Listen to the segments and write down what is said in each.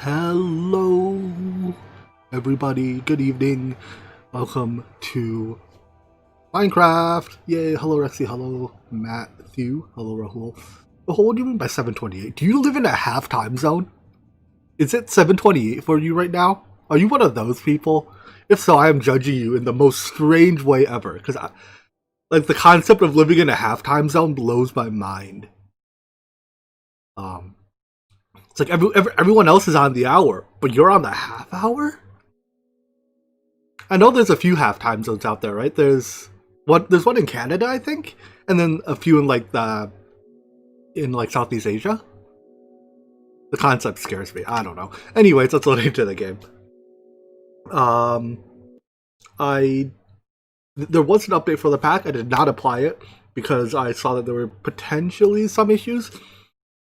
Hello, everybody. Good evening. Welcome to Minecraft. Yay. Hello, Rexy. Hello, Matthew. Hello, Rahul. Rahul, what do you mean by 728? Do you live in a half time zone? Is it 728 for you right now? Are you one of those people? If so, I am judging you in the most strange way ever. Because like the concept of living in a half time zone blows my mind. It's like everyone else is on the hour, but you're on the half hour? I know there's a few half time zones out there, right? There's one in Canada, I think, and then a few in like Southeast Asia. The concept scares me. I don't know. Anyways, let's load into the game. There was an update for the pack. I did not apply it because I saw that there were potentially some issues.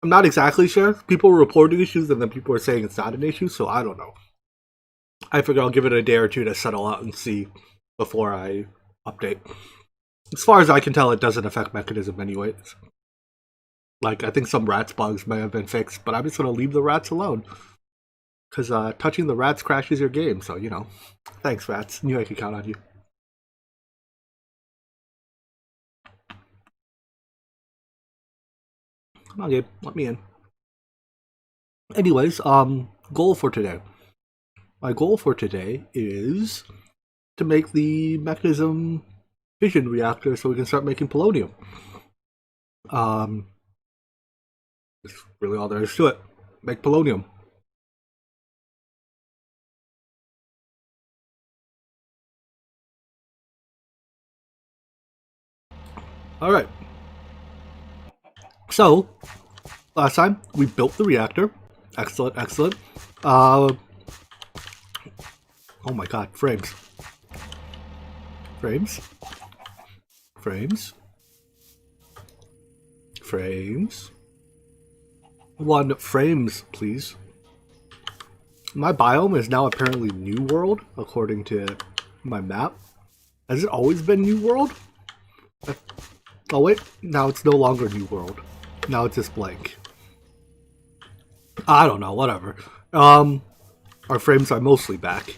I'm not exactly sure. People were reporting issues and then people were saying it's not an issue, so I don't know. I figure I'll give it a day or two to settle out and see before I update. As far as I can tell, it doesn't affect Mechanism anyways. Like, I think some rats bugs may have been fixed, but I'm just going to leave the rats alone. Because touching the rats crashes your game, so, you know. Thanks, rats. Knew I could count on you. Come on, Gabe. Let me in. Anyways, goal for today. My goal for today is to make the Mechanism fission reactor so we can start making polonium. That's really all there is to it. Make polonium. Alright. So, last time we built the reactor. Excellent, excellent. Oh my god, frames. Frames. Frames. Frames. One frames, please. My biome is now apparently New World, according to my map. Has it always been New World? Oh wait, now it's no longer New World. Now it's just blank. I don't know, whatever. Our frames are mostly back.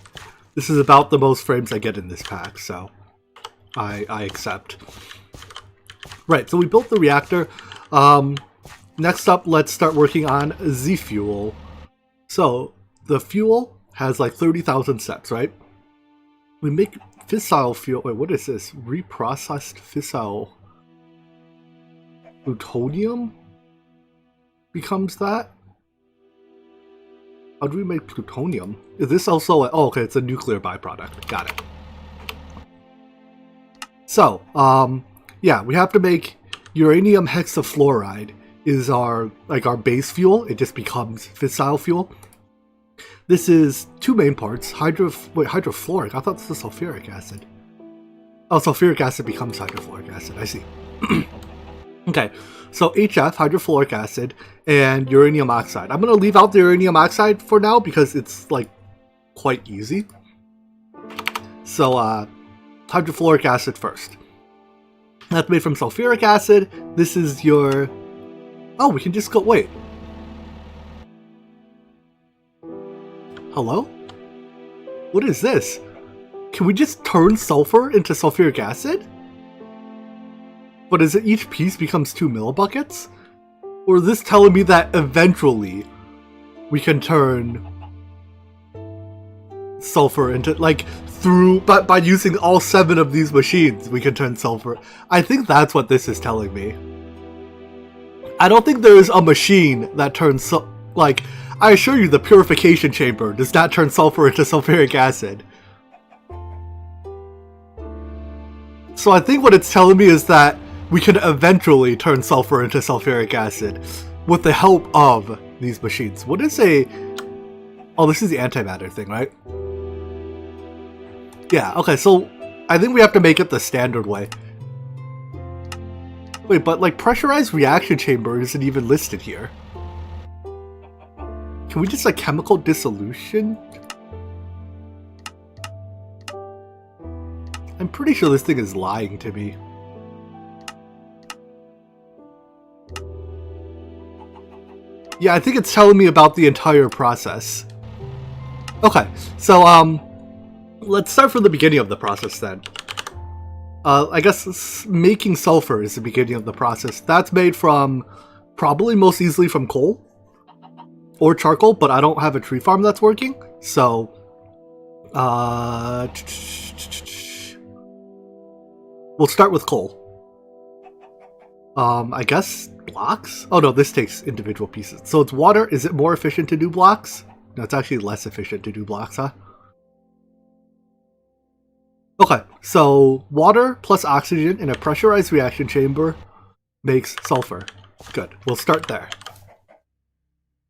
This is about the most frames I get in this pack, so I accept. Right, so we built the reactor. Next up, let's start working on the fuel. So, the fuel has like 30,000 steps, right? We make fissile fuel. Wait, what is this? Reprocessed fissile plutonium becomes that? How do we make plutonium? Is this also oh, okay, it's a nuclear byproduct. Got it. So, yeah, we have to make uranium hexafluoride is our base fuel. It just becomes fissile fuel. This is two main parts. Hydrofluoric. I thought this was sulfuric acid. Oh, sulfuric acid becomes hydrofluoric acid. I see. Okay, so HF, hydrofluoric acid, and uranium oxide. I'm going to leave out the uranium oxide for now because it's, like, quite easy. So, hydrofluoric acid first. That's made from sulfuric acid. This is your... Oh, we can just go... Wait. Hello? What is this? Can we just turn sulfur into sulfuric acid? But is it each piece becomes 2 millibuckets? Or is this telling me that eventually we can turn sulfur into, like, by using all 7 of these machines, we can turn sulfur. I think that's what this is telling me. I don't think there is a machine that turns, like, I assure you the purification chamber does not turn sulfur into sulfuric acid. So I think what it's telling me is that we can eventually turn sulfur into sulfuric acid with the help of these machines. What is a... Oh, this is the antimatter thing, right? Yeah, okay, so I think we have to make it the standard way. Wait, but like pressurized reaction chamber isn't even listed here. Can we just like chemical dissolution? I'm pretty sure this thing is lying to me. Yeah, I think it's telling me about the entire process. Okay, so let's start from the beginning of the process then. I guess making sulfur is the beginning of the process. That's made from, probably most easily from coal or charcoal, but I don't have a tree farm that's working, so we'll start with coal. I guess blocks? Oh no, this takes individual pieces. So it's water. Is it more efficient to do blocks? No, it's actually less efficient to do blocks, huh? Okay, so water plus oxygen in a pressurized reaction chamber makes sulfur. Good, we'll start there.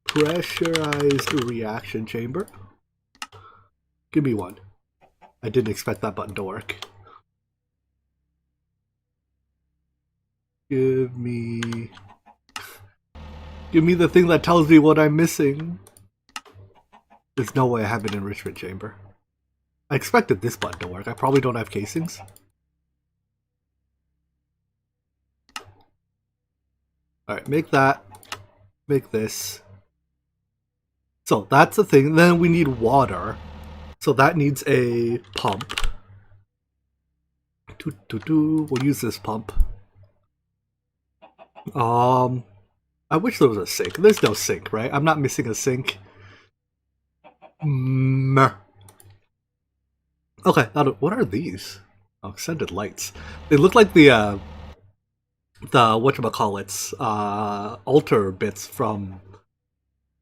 Pressurized reaction chamber. Give me one. I didn't expect that button to work. Give me the thing that tells me what I'm missing. There's no way I have an enrichment chamber. I expected this button to work. I probably don't have casings. Alright, make that. Make this. So that's the thing. Then we need water. So that needs a pump. We'll use this pump. I wish there was a sink. There's no sink, right? I'm not missing a sink. Okay, what are these? Oh, extended lights. They look like the whatchamacallits, altar bits from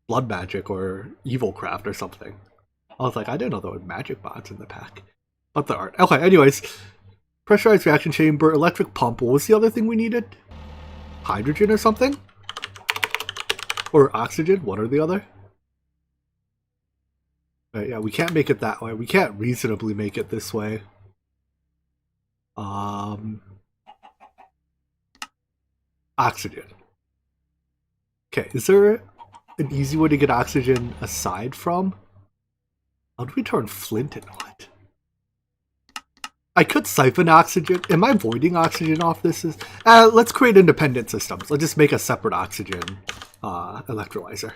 Blood Magic or Evil Craft or something. I was like, I didn't know there were magic bots in the pack. But there aren't. Okay, anyways. Pressurized reaction chamber, electric pump. What was the other thing we needed? Hydrogen or something? Or oxygen? One or the other? Right, yeah, we can't make it that way. We can't reasonably make it this way. Oxygen. Okay, is there an easy way to get oxygen aside from? How do we turn flint into it? I could siphon oxygen. Am I voiding oxygen off this? Let's create independent systems. Let's just make a separate oxygen electrolyzer.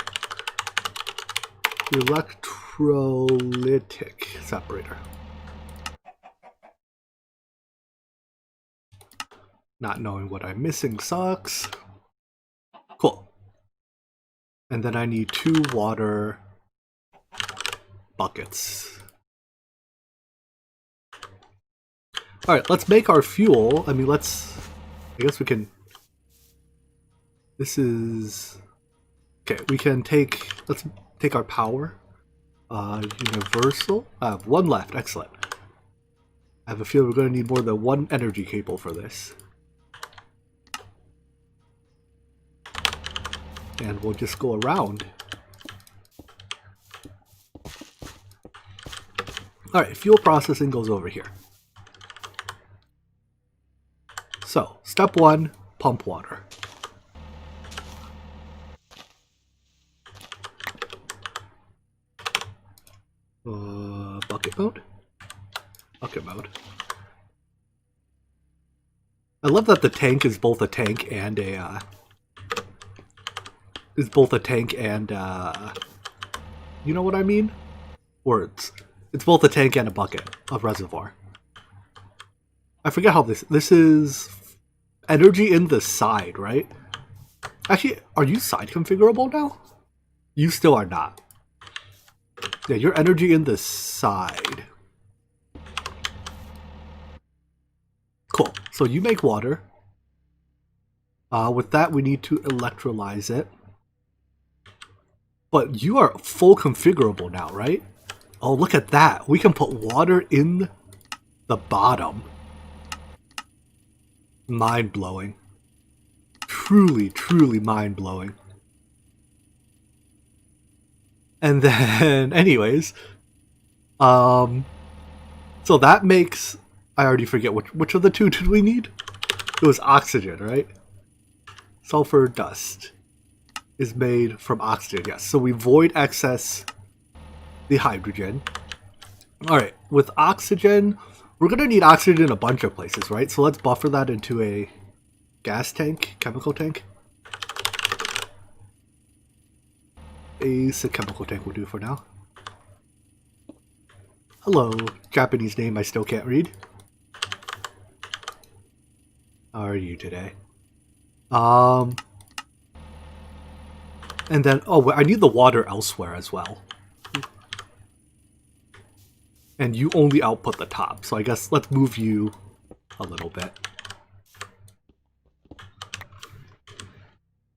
Electrolytic separator. Not knowing what I'm missing sucks. Cool. And then I need 2 water buckets. Alright, let's make our fuel. I mean, I guess we can... This is... Okay, we can let's take our power. Universal. I have 1 left, excellent. I have a feeling we're going to need more than 1 energy cable for this. And we'll just go around. Alright, fuel processing goes over here. So, step 1, pump water. Bucket mode? Bucket mode. I love that the tank is both a tank and a, you know what I mean? Words. It's both a tank and a bucket of reservoir. I forget how this is energy in the side, right? Actually, are you side configurable now? You still are not. Yeah, your energy in the side. Cool. So you make water. With that, we need to electrolyze it. But you are full configurable now, right? Oh, look at that. We can put water in the bottom. Mind-blowing. Truly, truly mind-blowing. And then, anyways, so that makes, I already forget which of the 2 did we need? It was oxygen, right? Sulfur dust is made from oxygen, yes. So we void excess the hydrogen. Alright, with oxygen, we're going to need oxygen in a bunch of places, right? So let's buffer that into a gas tank, chemical tank. basic chemical tank will do for now. Hello, Japanese name I still can't read. How are you today? And then, oh, I need the water elsewhere as well. And you only output the top, so I guess let's move you a little bit.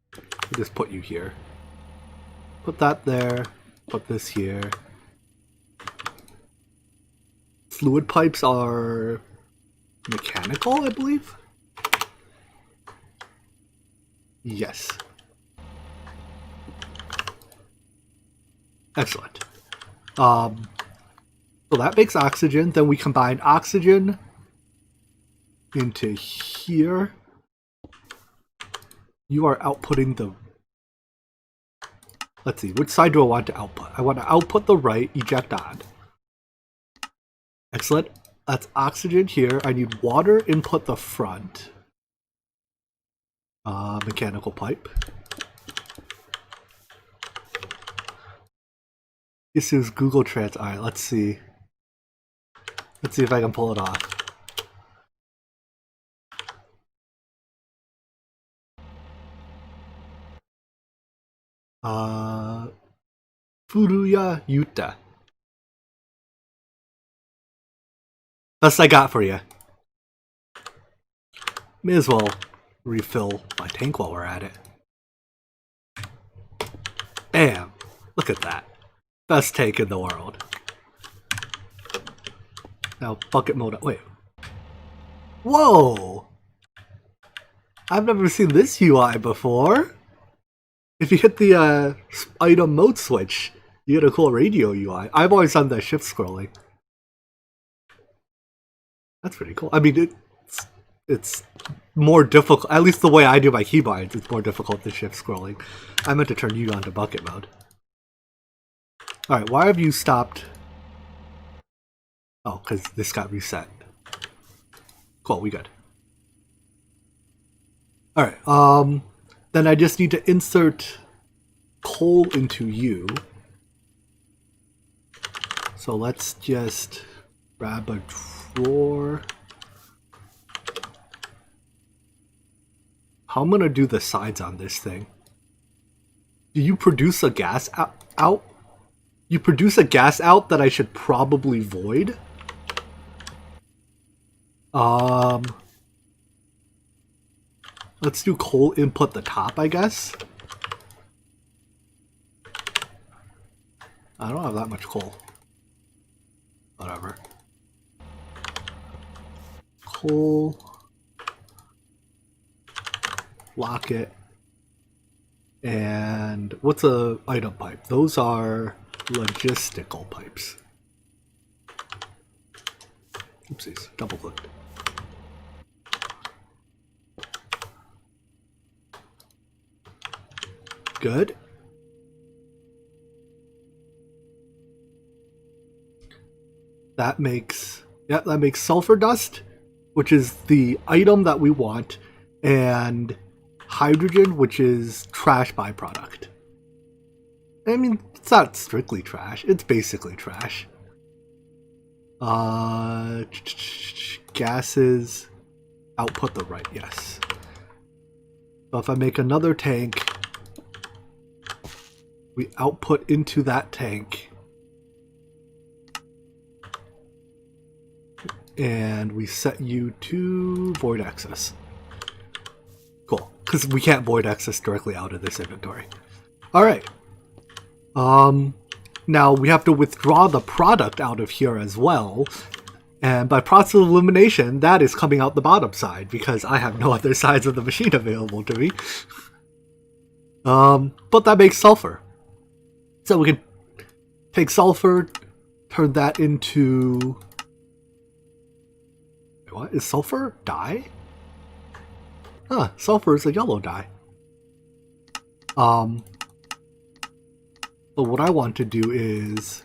We'll just put you here. Put that there, put this here. Fluid pipes are mechanical, I believe? Yes. Excellent. So that makes oxygen. Then we combine oxygen into here. You are outputting the... Let's see, which side do I want to output? I want to output the right, eject on. Excellent. That's oxygen here. I need water input the front. Mechanical pipe. This is Google Trans. Alright, let's see. Let's see if I can pull it off. Furuya Yuta. Best I got for you. May as well refill my tank while we're at it. Bam! Look at that. Best tank in the world. Now bucket mode. Wait. Whoa! I've never seen this UI before. If you hit the item mode switch, you get a cool radio UI. I've always done the shift scrolling. That's pretty cool. I mean, it's more difficult, at least the way I do my keybinds, it's more difficult than shift scrolling. I meant to turn you on to bucket mode. Alright, why have you stopped? Oh, because this got reset. Cool, we good. Alright, then I just need to insert coal into you. So let's just grab a drawer. How I'm gonna do the sides on this thing. Do you produce a gas out? You produce a gas out that I should probably void? Let's do coal input the top, I guess. I don't have that much coal. Whatever. Coal. Lock it. And what's a item pipe? Those are logistical pipes. Oopsies, double clicked. Good. That makes, yeah, that makes sulfur dust, which is the item that we want, and hydrogen, which is trash byproduct. I mean, it's not strictly trash, it's basically trash. Gases, output the right, yes. So if I make another tank, we output into that tank, and we set you to void access. Cool, because we can't void access directly out of this inventory. Alright. Now we have to withdraw the product out of here as well, and by process of elimination, that is coming out the bottom side, because I have no other sides of the machine available to me. But that makes sulfur. So we can take sulfur, turn that into... What? Is sulfur dye? Huh, sulfur is a yellow dye. But what I want to do is...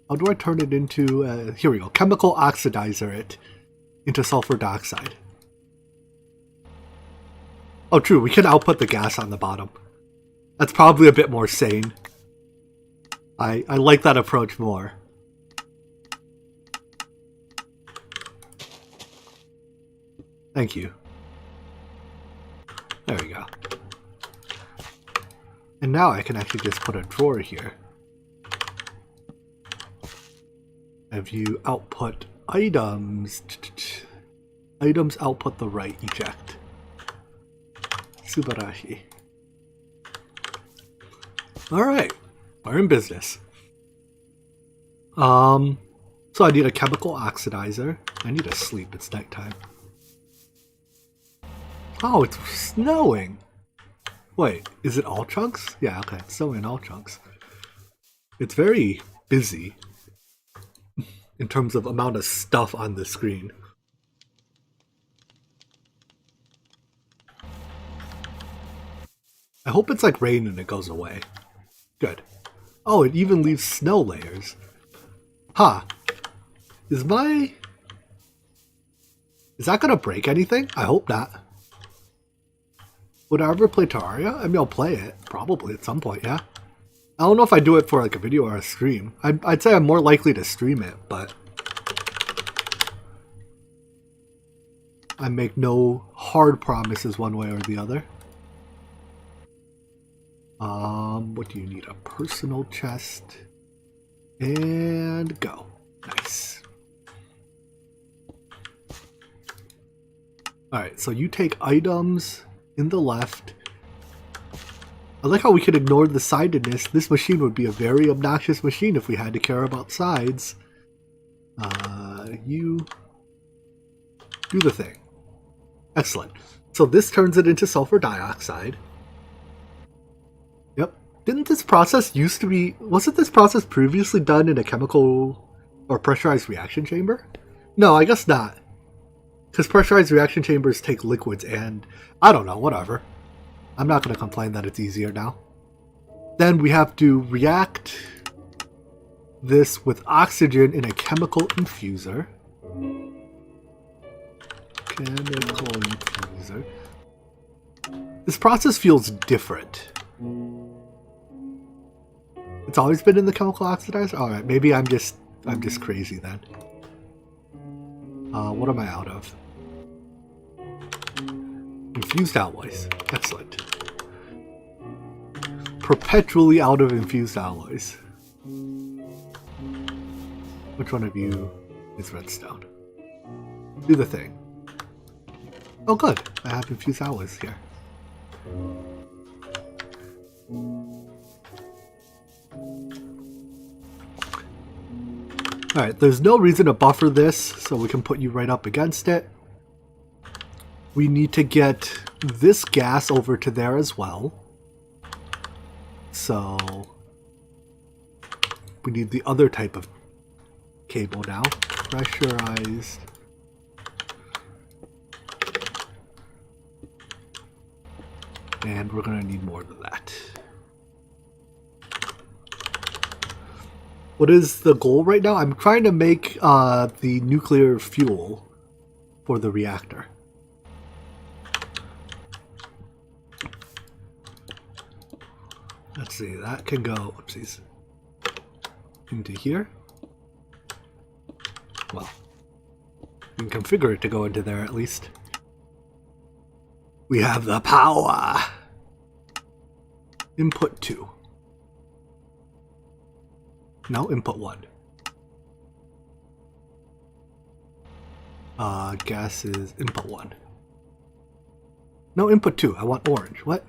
How do I turn it into... here we go. Chemical oxidizer it into sulfur dioxide. Oh, true. We can output the gas on the bottom. That's probably a bit more sane. I like that approach more. Thank you. There we go. And now I can actually just put a drawer here. Have you output items? Items output the right eject. Subarashi. Alright, we're in business. So I need a chemical oxidizer. I need to sleep, it's nighttime. Oh, it's snowing! Wait, is it all chunks? Yeah, okay, it's snowing in all chunks. It's very busy in terms of amount of stuff on the screen. I hope it's like rain and it goes away. Good. Oh, it even leaves snow layers. Huh. Is that gonna break anything? I hope not. Would I ever play Terraria? I mean, I'll play it. Probably at some point, yeah. I don't know if I do it for like a video or a stream. I'd say I'm more likely to stream it, but I make no hard promises one way or the other. What do you need? A personal chest. And go. Nice. Alright, so you take items in the left. I like how we can ignore the sidedness. This machine would be a very obnoxious machine if we had to care about sides. You do the thing. Excellent. So this turns it into sulfur dioxide. Yep. Didn't this process used to be... Wasn't this process previously done in a chemical or pressurized reaction chamber? No, I guess not. Because pressurized reaction chambers take liquids and... I don't know, whatever. I'm not going to complain that it's easier now. Then we have to react this with oxygen in a chemical infuser. Chemical infuser. This process feels different. It's always been in the chemical oxidizer? Alright, maybe I'm just crazy then. What am I out of? Infused alloys. Excellent. Perpetually out of infused alloys. Which one of you is redstone? Do the thing. Oh good, I have infused alloys here. Alright, there's no reason to buffer this, so we can put you right up against it. We need to get this gas over to there as well. So we need the other type of cable now. Pressurized. And we're going to need more than that. What is the goal right now? I'm trying to make the nuclear fuel for the reactor. Let's see, that can go, oopsies, into here. Well, we can configure it to go into there at least. We have the power. Input 2. No, input 1. Gas is input 1. No, input 2. I want orange. What?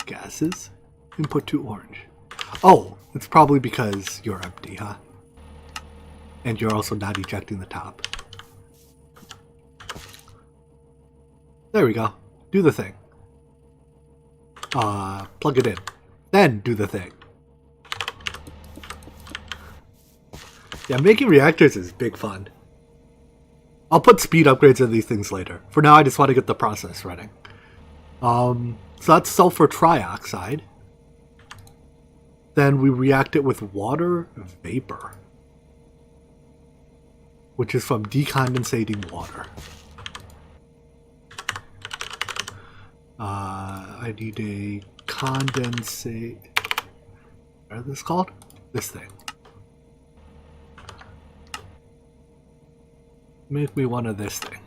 Gases. Input 2 orange. Oh, it's probably because you're empty, huh? And you're also not ejecting the top. There we go. Do the thing. Plug it in. Then do the thing. Yeah, making reactors is big fun. I'll put speed upgrades in these things later. For now, I just want to get the process running. So that's sulfur trioxide. Then we react it with water vapor, which is from decondensating water. I need a condensate. What is this called? This thing. Make me one of this thing.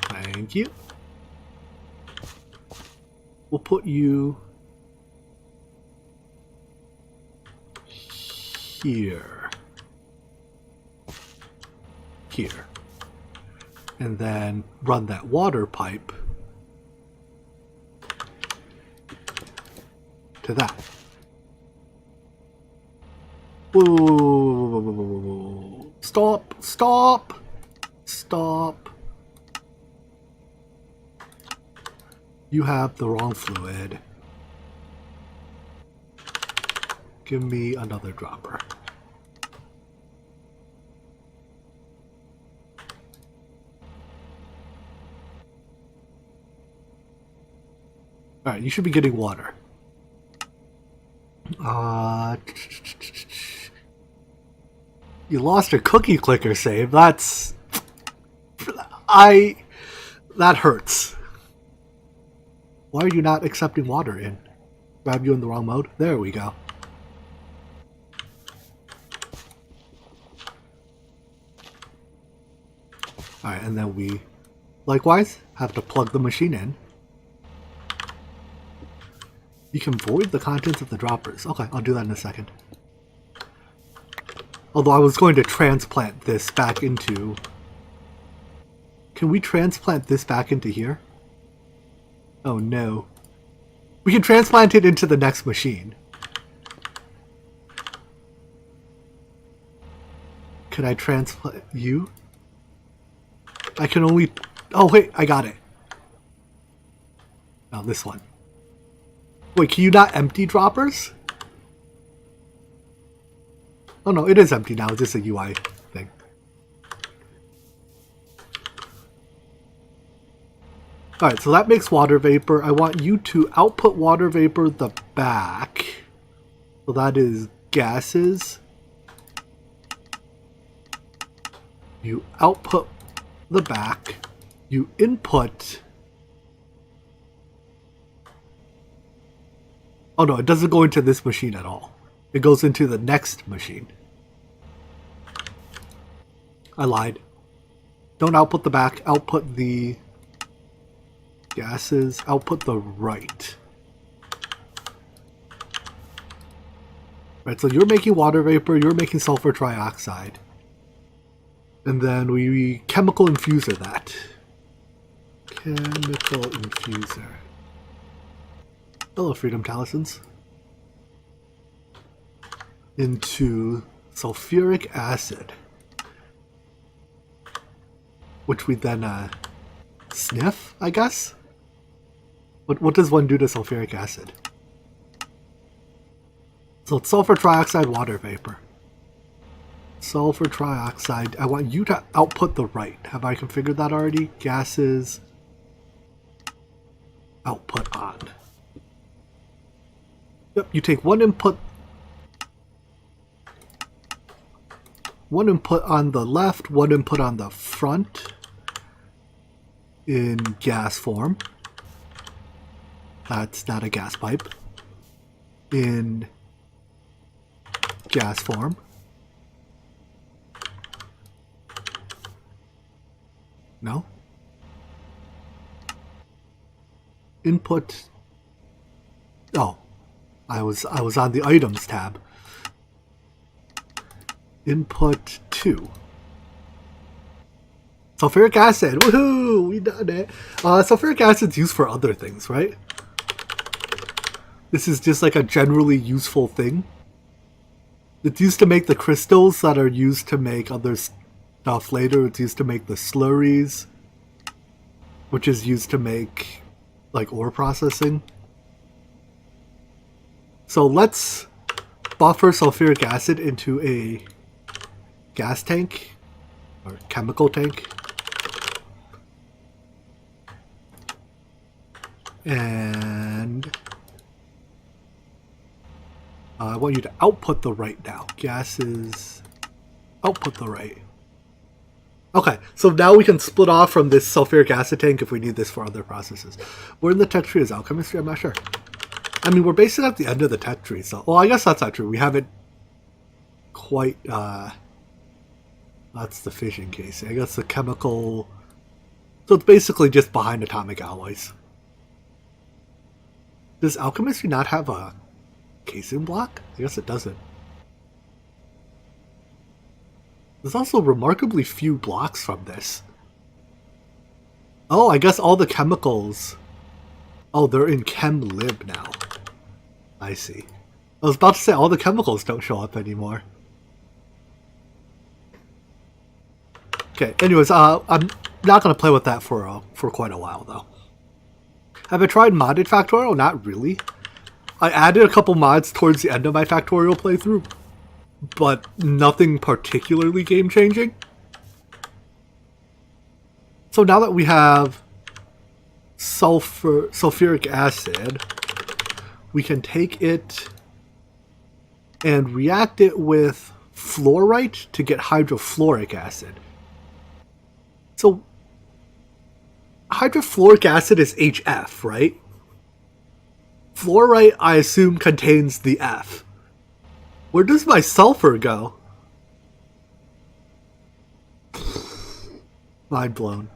Thank you. We'll put you here. Here. And then run that water pipe to that. Whoa. Stop! Stop! Stop! You have the wrong fluid. Give me another dropper. Alright, you should be getting water. You lost your cookie clicker save. That's... That hurts. Why are you not accepting water in? Grab you in the wrong mode? There we go. Alright, and then we, likewise, have to plug the machine in. You can void the contents of the droppers. Okay, I'll do that in a second. Although I was going to transplant this back into... Can we transplant this back into here? Oh no. We can transplant it into the next machine. Can I transplant you? I can only... Oh wait, I got it. Now this one. Wait, can you not empty droppers? Oh no, it is empty now. It's just a UI thing. Alright, so that makes water vapor. I want you to output water vapor the back. So that is gases. You output the back. You input... Oh no, it doesn't go into this machine at all. It goes into the next machine. I lied. Don't output the back, output the gases, output the right. Right, so you're making water vapor, you're making sulfur trioxide. And then we chemical infuser that. Chemical infuser. Hello, Freedom Talisons. Into sulfuric acid. Which we then sniff, I guess? What does one do to sulfuric acid? So it's sulfur trioxide, water vapor. Sulfur trioxide. I want you to output the right. Have I configured that already? Gases. Output on. Yep, you take one input on the left, one input on the front in gas form. That's not a gas pipe. In gas form. No? Input. Oh. I was on the items tab. Input 2. Sulfuric acid. Woohoo! We done it. Sulfuric acid's used for other things, right? This is just like a generally useful thing. It's used to make the crystals that are used to make other stuff later. It's used to make the slurries, which is used to make like ore processing. So let's buffer sulfuric acid into a gas tank or chemical tank. And I want you to output the right now. Gases, output the right. Okay, so now we can split off from this sulfuric acid tank if we need this for other processes. Where in the tech tree is alchemistry? I'm not sure. I mean, we're basically at the end of the tech tree, so... Well, I guess that's not true. We haven't quite... That's the fission case. I guess the chemical... So it's basically just behind atomic alloys. Does alchemistry not have a casing block? I guess it doesn't. There's also remarkably few blocks from this. Oh, I guess all the chemicals... Oh, they're in Chem Lib now. I see. I was about to say all the chemicals don't show up anymore. Okay, anyways, I'm not going to play with that for quite a while, though. Have I tried modded Factorial? Not really. I added a couple mods towards the end of my Factorial playthrough, but nothing particularly game-changing. So now that we have sulfuric acid, we can take it and react it with fluorite to get hydrofluoric acid. So hydrofluoric acid is HF, right? Fluorite, I assume, contains the F. Where does my sulfur go? Mind blown.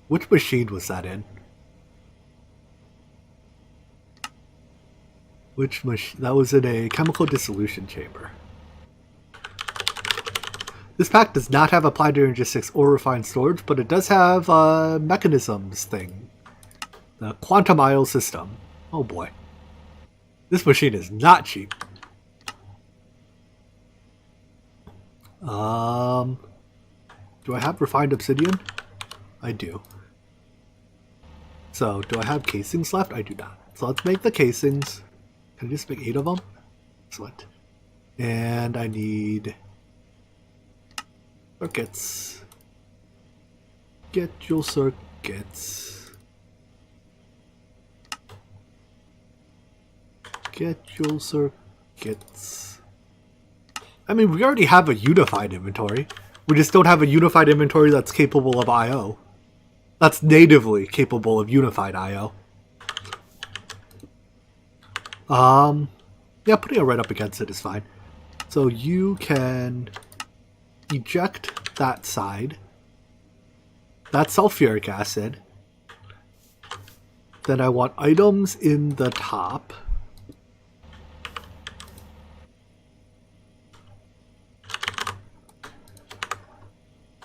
Which machine was that in? Which machine? That was in a chemical dissolution chamber. This pack does not have applied energistics or refined storage, but it does have a mechanisms thing. The quantum IO system. Oh boy. This machine is not cheap. Do I have refined obsidian? I do. So, do I have casings left? I do not. So let's make the casings. Can I just make 8 of them? Excellent. And I need circuits. Get your circuits. Get your circuits. I mean, we already have a unified inventory. We just don't have a unified inventory that's capable of I/O. That's natively capable of unified I/O. Yeah, putting it right up against it is fine. So you can eject that side. That's sulfuric acid. Then I want items in the top.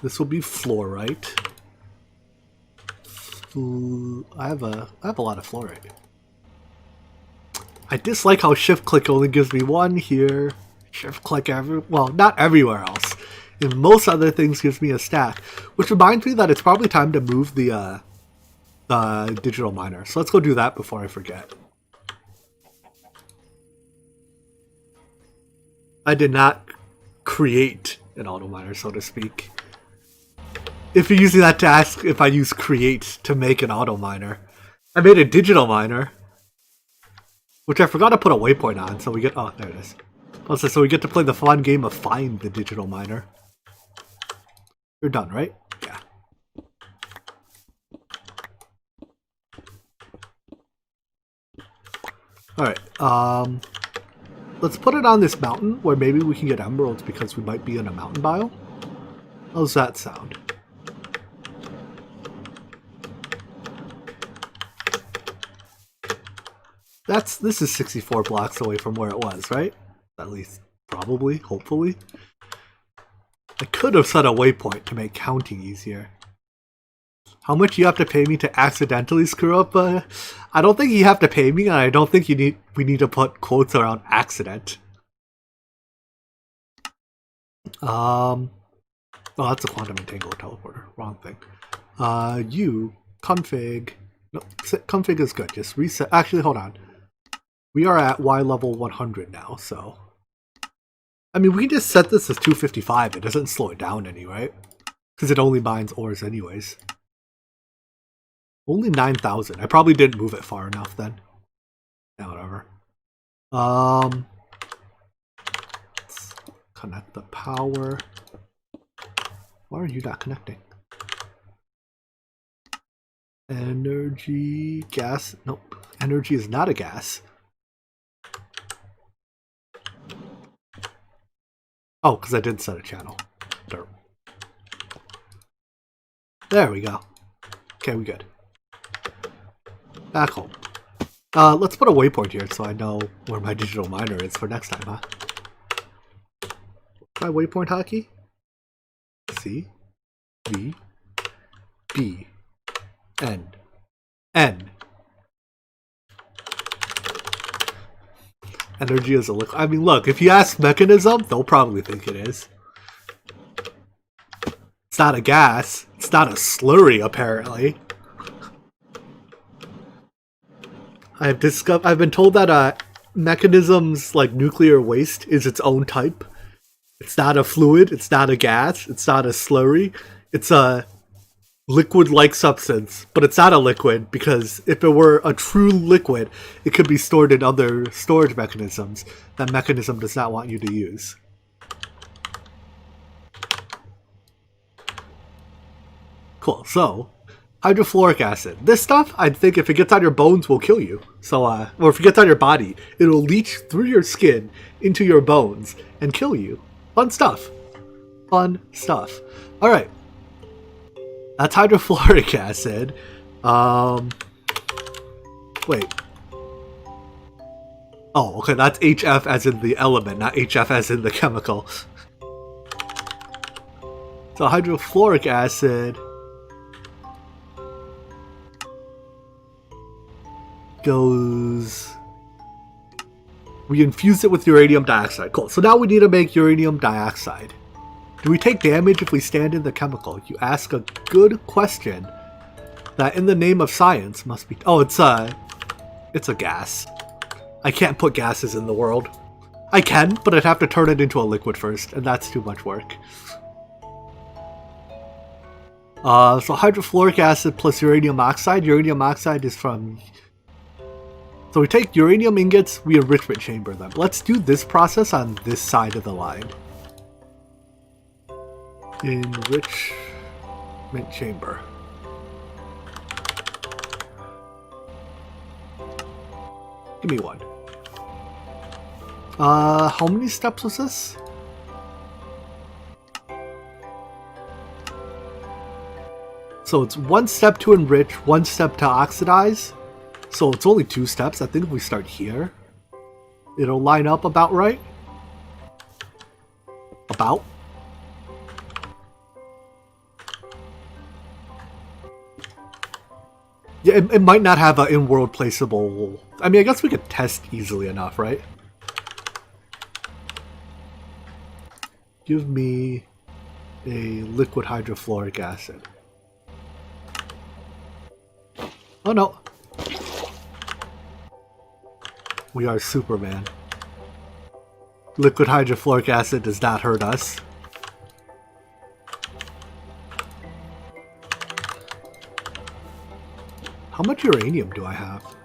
This will be fluorite. I have a lot of fluorite. I dislike how shift click only gives me one here. Shift click well, not everywhere else. In most other things gives me a stack. Which reminds me that it's probably time to move the digital miner. So let's go do that before I forget. I did not create an auto miner, so to speak. If you're using that to ask if I use create to make an auto miner. I made a digital miner. Which I forgot to put a waypoint on, so we get... Oh, there it is. Also, so we get to play the fun game of find the digital miner. You're done, right? Yeah. Alright, let's put it on this mountain where maybe we can get emeralds because we might be in a mountain biome. How's that sound? This is 64 blocks away from where it was, right? At least, probably, hopefully. I could have set a waypoint to make counting easier. How much you have to pay me to accidentally screw up? I don't think you have to pay me, and I don't think we need to put quotes around accident. Oh, that's a quantum entangler teleporter. Wrong thing. Config. No, config is good. Just reset. Actually, hold on. We are at Y level 100 now, so... I mean, we can just set this as 255. It doesn't slow it down any, right? Because it only mines ores anyways. Only 9,000. I probably didn't move it far enough then. Yeah, whatever. Connect the power. Why are you not connecting? Energy, gas. Nope. Energy is not a gas. Oh, because I did set a channel. Derp. There we go. Okay, we good. Back home. Let's put a waypoint here so I know where my digital miner is for next time, huh? My waypoint hotkey? C, V, B, N, N. Energy is a liquid. I mean, look, if you ask Mechanism, they'll probably think it is. It's not a gas. It's not a slurry, apparently. I've been told that Mechanism's like nuclear waste is its own type. It's not a fluid, it's not a gas, it's not a slurry. It's a liquid-like substance, but it's not a liquid because if it were a true liquid, it could be stored in other storage mechanisms that Mechanism does not want you to use. Cool, so hydrofluoric acid. This stuff, I think if it gets on your bones, will kill you. So, or if it gets on your body, it'll leach through your skin into your bones and kill you. Fun stuff. Fun stuff. Alright. That's hydrofluoric acid. Wait. Oh, okay, that's HF as in the element, not HF as in the chemical. So hydrofluoric acid goes... We infuse it with uranium dioxide. Cool. So now we need to make uranium dioxide. Do we take damage if we stand in the chemical? You ask a good question that in the name of science must be... Oh, it's a gas. I can't put gases in the world. I can, but I'd have to turn it into a liquid first, and that's too much work. So hydrofluoric acid plus uranium oxide. Uranium oxide is from... So we take uranium ingots, we enrichment chamber them. Let's do this process on this side of the line. Enrichment chamber. Give me one. How many steps was this? So it's one step to enrich, one step to oxidize. So it's only 2 steps. I think if we start here, it'll line up about right. About. Yeah, it might not have an in-world placeable... I mean, I guess we could test easily enough, right? Give me a liquid hydrofluoric acid. Oh no. We are Superman. Liquid hydrofluoric acid does not hurt us. How much uranium do I have?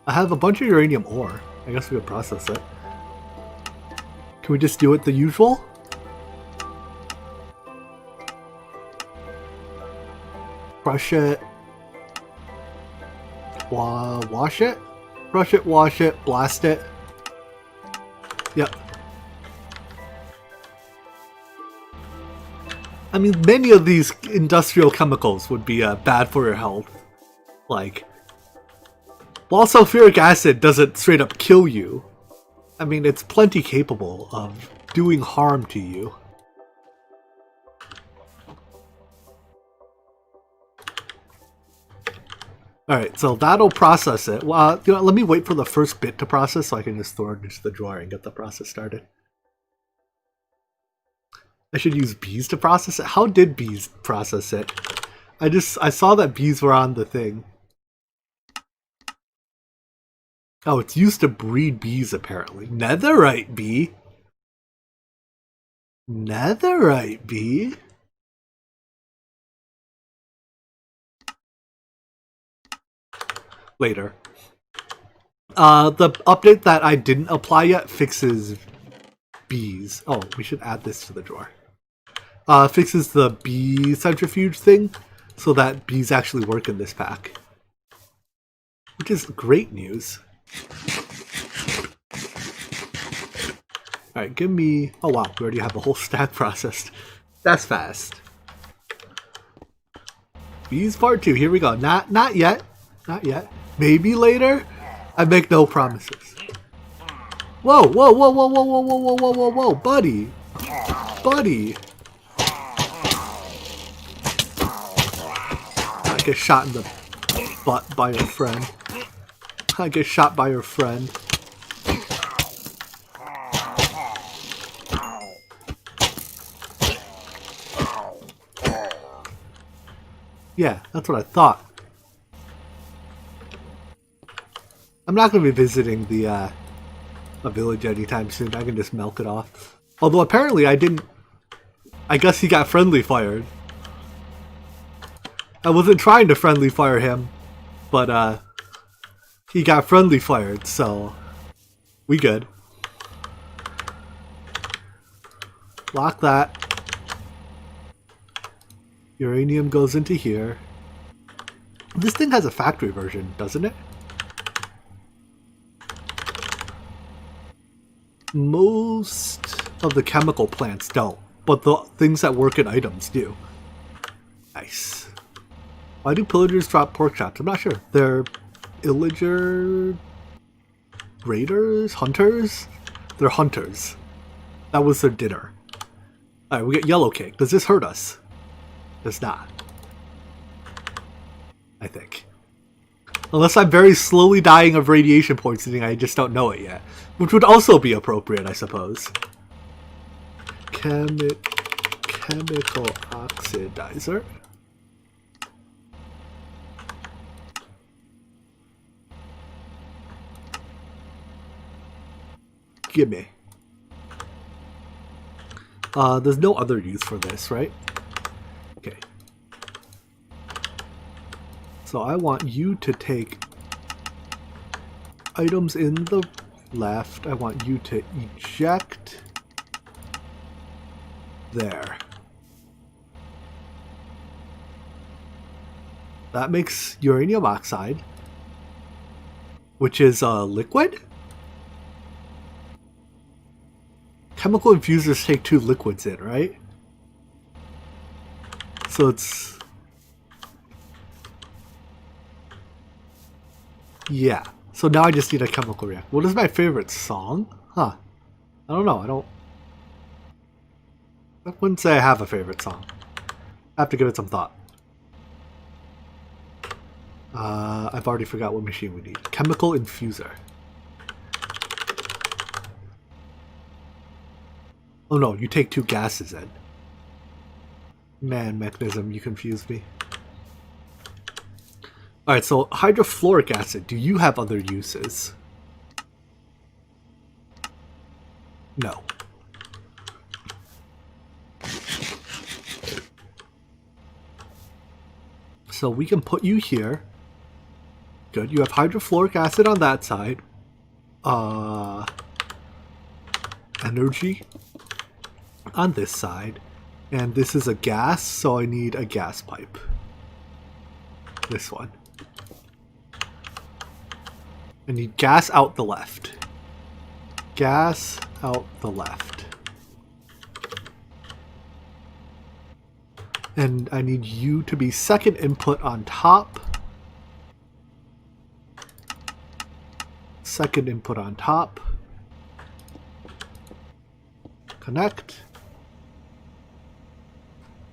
I have a bunch of uranium ore. I guess we could process it. Can we just do it the usual? Crush it. Wash it? Crush it, wash it, blast it. Yep. I mean, many of these industrial chemicals would be bad for your health. Like, while sulfuric acid doesn't straight up kill you, I mean, it's plenty capable of doing harm to you. Alright, so that'll process it. Well, you know, let me wait for the first bit to process so I can just throw it into the drawer and get the process started. I should use bees to process it? How did bees process it? I saw that bees were on the thing. Oh, it's used to breed bees apparently. Netherite bee? Netherite bee? Later. The update that I didn't apply yet fixes bees. Oh, we should add this to the drawer. Fixes the bee centrifuge thing so that bees actually work in this pack. Which is great news. Alright, give me... Oh wow, we already have a whole stack processed. That's fast. Bees part 2, here we go. Not yet. Not yet. Maybe later? I make no promises. Whoa, whoa, whoa, whoa, whoa, whoa, whoa, whoa, whoa, whoa, whoa, buddy. Buddy. I get shot in the butt by your friend. I get shot by your friend. Yeah, that's what I thought. I'm not going to be visiting the a village anytime soon. I can just melt it off. Although apparently I didn't... I guess he got friendly fired. I wasn't trying to friendly fire him, but he got friendly fired, so we good. Lock that. Uranium goes into here. This thing has a factory version, doesn't it? Most of the chemical plants don't, but the things that work in items do. Nice. Why do pillagers drop pork chops? I'm not sure. They're illager raiders? Hunters? They're hunters. That was their dinner. Alright, we get yellow cake. Does this hurt us? Does not. I think. Unless I'm very slowly dying of radiation poisoning, I just don't know it yet. Which would also be appropriate, I suppose. Chemical oxidizer. Gimme. There's no other use for this, right? Okay. So I want you to take items in the left. I want you to eject there. That makes uranium oxide, which is a liquid? Chemical infusers take 2 liquids in, right? So it's... yeah. So now I just need a chemical reactor. What is my favorite song? Huh. I don't know. I wouldn't say I have a favorite song. I have to give it some thought. I've already forgot what machine we need. Chemical infuser. Oh no, you take 2 gases in. Man, mechanism, you confused me. Alright, so hydrofluoric acid, do you have other uses? No. So we can put you here. Good, you have hydrofluoric acid on that side. Energy on this side. And this is a gas, so I need a gas pipe. This one. I need gas out the left. Gas out the left. And I need you to be second input on top. Second input on top. Connect.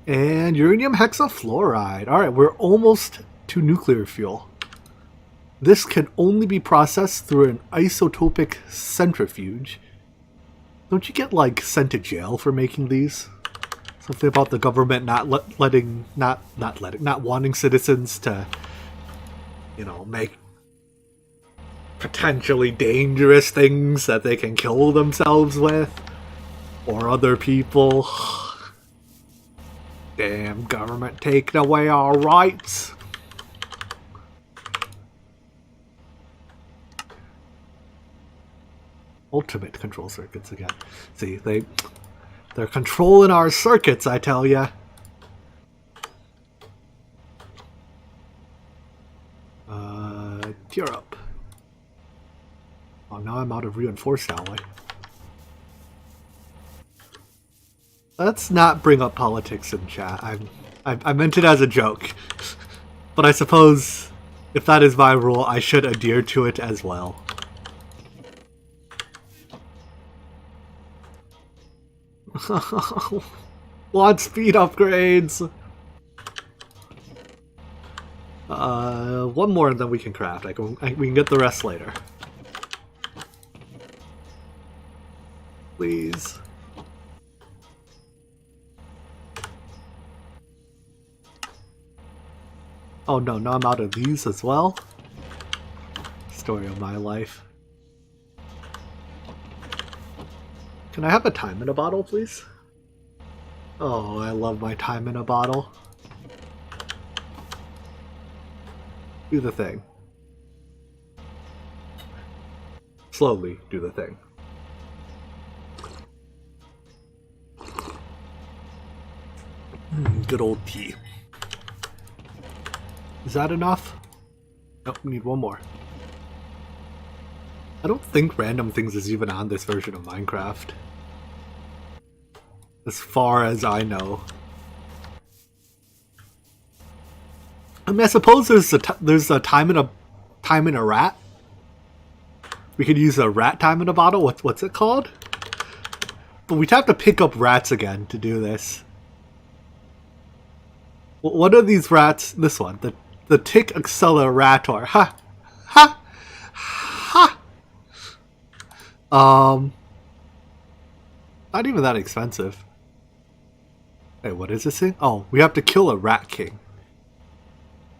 And uranium hexafluoride. Alright, we're almost to nuclear fuel. This can only be processed through an isotopic centrifuge. Don't you get, like, sent to jail for making these? Something about the government not wanting citizens to, you know, make potentially dangerous things that they can kill themselves with, or other people. Damn government taking away our rights. ultimate control circuits again. See, they're controlling our circuits, I tell ya. Tear up. Oh, now I'm out of reinforced alloy. Let's not bring up politics in chat. I meant it as a joke. But I suppose if that is my rule, I should adhere to it as well. Want speed upgrades! One more and then we can craft. We can get the rest later. Please. Oh no, now I'm out of these as well. Story of my life. Can I have a time in a bottle, please? Oh, I love my time in a bottle. Do the thing. Slowly do the thing. Good old tea. Is that enough? Nope, we need one more. I don't think random things is even on this version of Minecraft. As far as I know. I mean, I suppose there's a time in a rat. We could use a rat time in a bottle. What's it called? But we'd have to pick up rats again to do this. What are these rats? This one, the tick accelerator. Ha, ha, ha. Not even that expensive. Hey, what is this thing? Oh, we have to kill a rat king.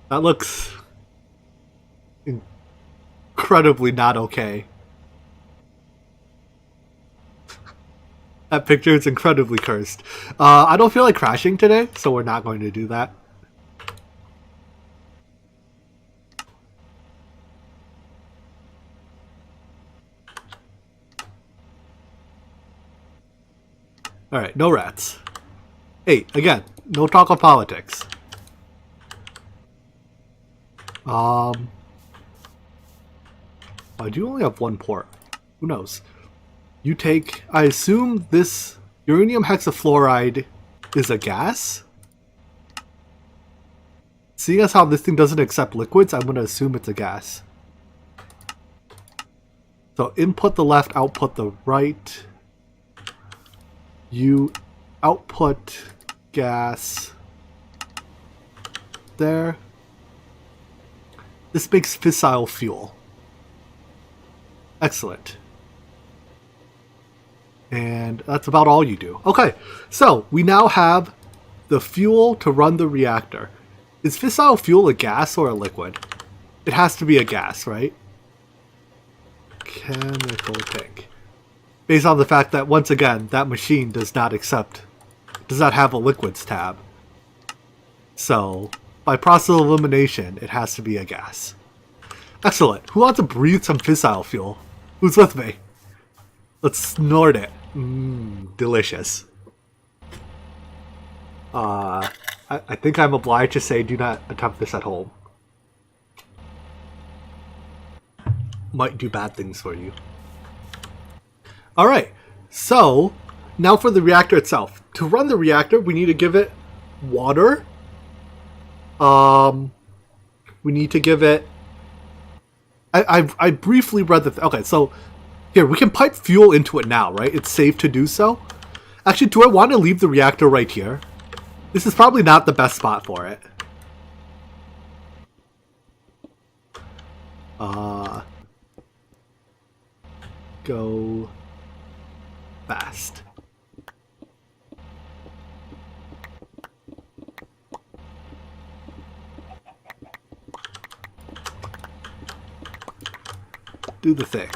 That looks incredibly not okay. That picture is incredibly cursed. I don't feel like crashing today, so we're not going to do that. Alright, no rats. Hey, again, no talk of politics. Why do you only have one port? Who knows? You take... I assume this uranium hexafluoride is a gas? Seeing as how this thing doesn't accept liquids, I'm going to assume it's a gas. So input the left, output the right. You output gas there. This makes fissile fuel. Excellent. And that's about all you do. Okay, so we now have the fuel to run the reactor. Is fissile fuel a gas or a liquid? It has to be a gas, right? Chemical tank. Based on the fact that, once again, that machine does not have a liquids tab. So, by process of elimination, it has to be a gas. Excellent. Who wants to breathe some fissile fuel? Who's with me? Let's snort it. Delicious. I think I'm obliged to say do not attempt this at home. Might do bad things for you. Alright, so now for the reactor itself. To run the reactor, we need to give it water. We need to give it... I briefly read the... Okay, so here, we can pipe fuel into it now, right? It's safe to do so. Actually, do I want to leave the reactor right here? This is probably not the best spot for it. Go fast. Do the thing.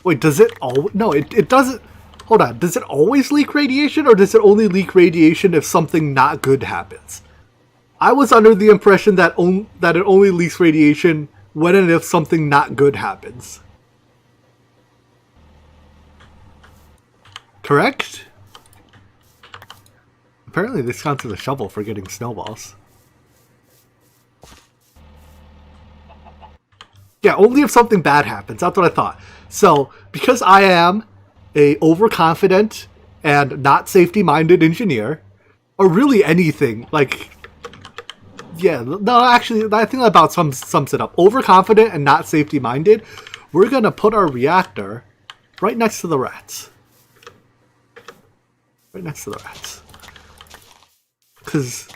Wait, does it all? No, it doesn't. Hold on. Does it always leak radiation, or does it only leak radiation if something not good happens? I was under the impression that that it only leaks radiation when and if something not good happens. Correct? Apparently this counts as a shovel for getting snowballs. Yeah, only if something bad happens. That's what I thought. So, because I am a overconfident and not safety-minded engineer, or really anything, like... Yeah, no, actually, I think that about sums it up. Overconfident and not safety-minded, we're going to put our reactor right next to the rats. Right next to the rats. Because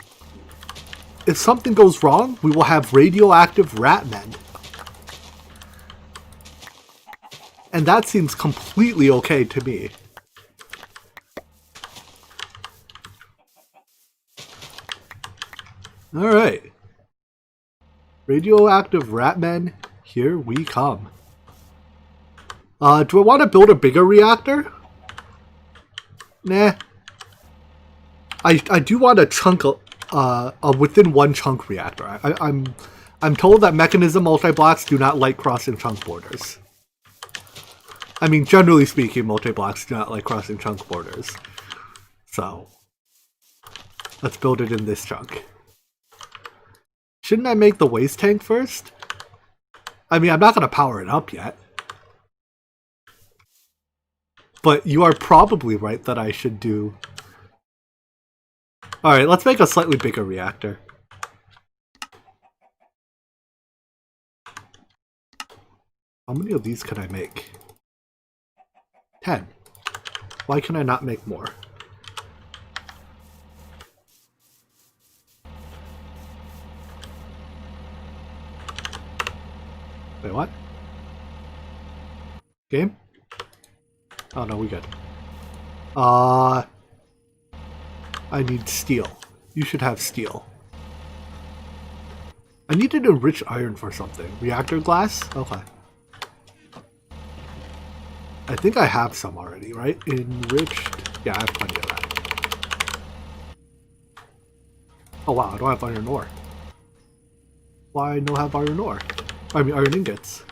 if something goes wrong, we will have radioactive rat men. And that seems completely okay to me. Alright. Radioactive rat men, here we come. Do I want to build a bigger reactor? Nah. I do want a chunk, a within one chunk reactor. I'm told that mechanism multi-blocks do not like crossing chunk borders. I mean, generally speaking, multi-blocks do not like crossing chunk borders. So, let's build it in this chunk. Shouldn't I make the waste tank first? I mean, I'm not going to power it up yet. But you are probably right that I should do... Alright, let's make a slightly bigger reactor. How many of these can I make? 10. Why can I not make more? Wait, what? Game? Oh no, we good. I need steel. You should have steel. I needed enriched iron for something. Reactor glass? Okay. I think I have some already, right? Enriched. Yeah, I have plenty of that. Oh wow, I don't have iron ore. Why don't I have iron ore? I mean iron ingots.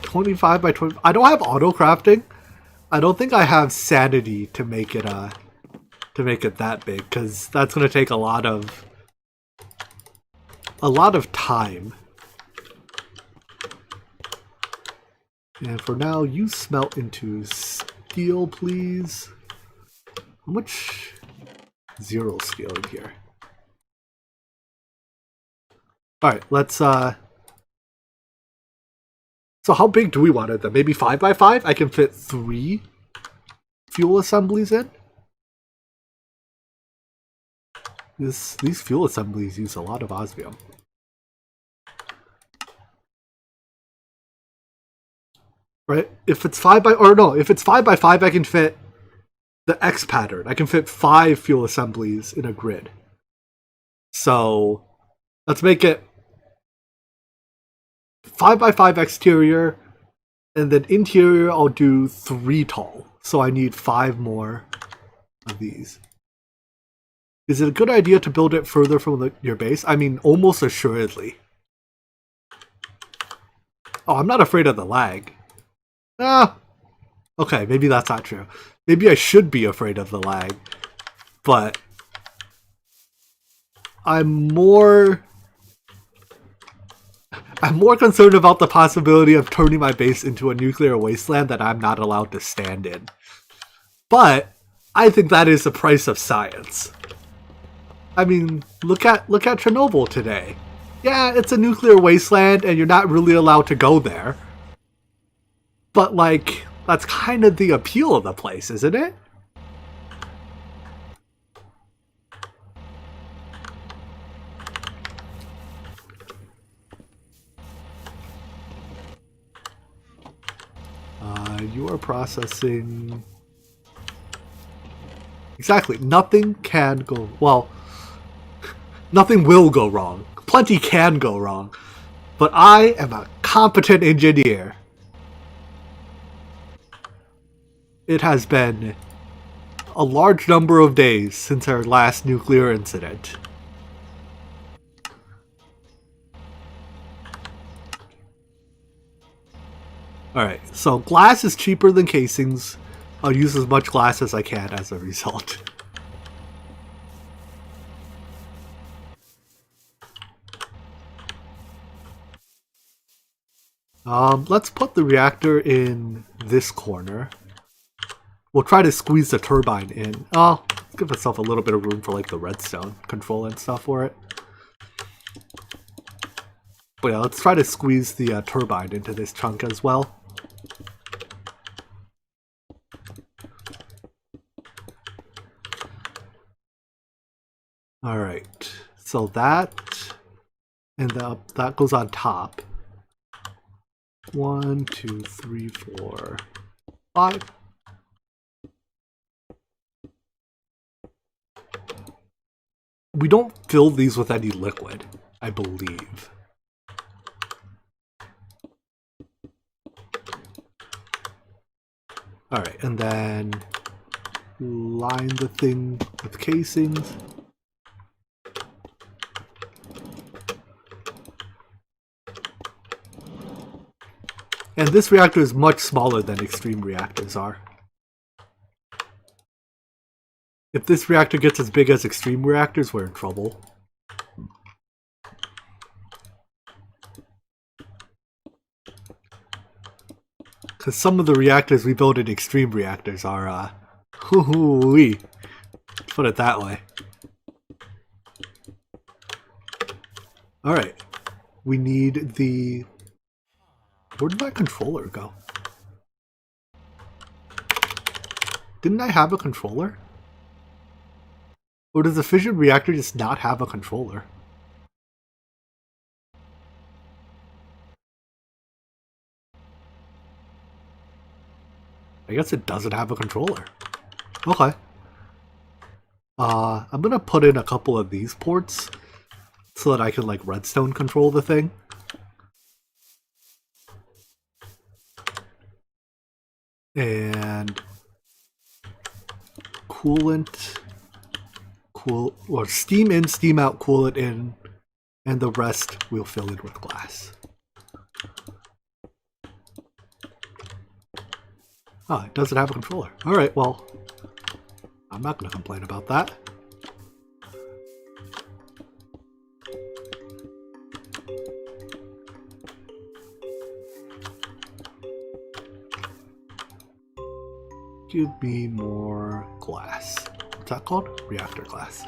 25 by 20. I don't have auto crafting. I don't think I have sanity to make it that big, because that's gonna take a lot of time. And for now, you smelt into steel, please. How much? 0 steel in here. Alright, let's, So how big do we want it then? Maybe 5 by 5? I can fit 3 fuel assemblies in? These fuel assemblies use a lot of osmium. Right? If it's 5 by, or no, if it's 5 by 5, I can fit the X pattern. I can fit 5 fuel assemblies in a grid. So let's make it 5 by 5 exterior, and then interior I'll do 3 tall. So I need 5 more of these. Is it a good idea to build it further from your base? I mean, almost assuredly. Oh, I'm not afraid of the lag. Ah, okay, maybe that's not true. Maybe I should be afraid of the lag, but I'm more concerned about the possibility of turning my base into a nuclear wasteland that I'm not allowed to stand in. But I think that is the price of science. I mean, look at Chernobyl today. Yeah, it's a nuclear wasteland and you're not really allowed to go there. But like, that's kind of the appeal of the place, isn't it? You are processing... Exactly, nothing can go... Well, nothing will go wrong. Plenty can go wrong. But I am a competent engineer. It has been a large number of days since our last nuclear incident. Alright, so glass is cheaper than casings. I'll use as much glass as I can as a result. Let's put the reactor in this corner. We'll try to squeeze the turbine in. Oh, give myself a little bit of room for like the redstone control and stuff for it. But yeah, let's try to squeeze the turbine into this chunk as well. Alright, so that, and that goes on top. 1, 2, 3, 4, 5. We don't fill these with any liquid, I believe. Alright, and then line the thing with casings. And this reactor is much smaller than extreme reactors are. If this reactor gets as big as extreme reactors, we're in trouble. Because some of the reactors we build in extreme reactors are, hoo-hoo-wee. Put it that way. Alright. We need the... Where did my controller go? Didn't I have a controller? Or does the fission reactor just not have a controller? I guess it doesn't have a controller. Okay. I'm gonna put in a couple of these ports so that I can like redstone control the thing. And coolant, or steam in, steam out, coolant in, and the rest we'll fill in with glass. Oh, it doesn't have a controller. Alright, well, I'm not going to complain about that. Give me more glass. What's that called? Reactor glass.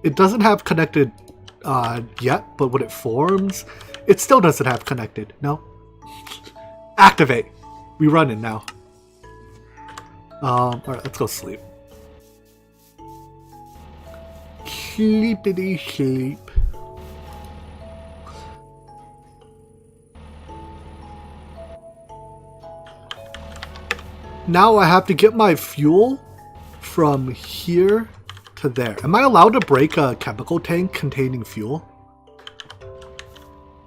It doesn't have connected yet, but when it forms, it still doesn't have connected. No? Activate! We running now. Alright, let's go sleep. Sleepity sleep. Now I have to get my fuel from here to there. Am I allowed to break a chemical tank containing fuel?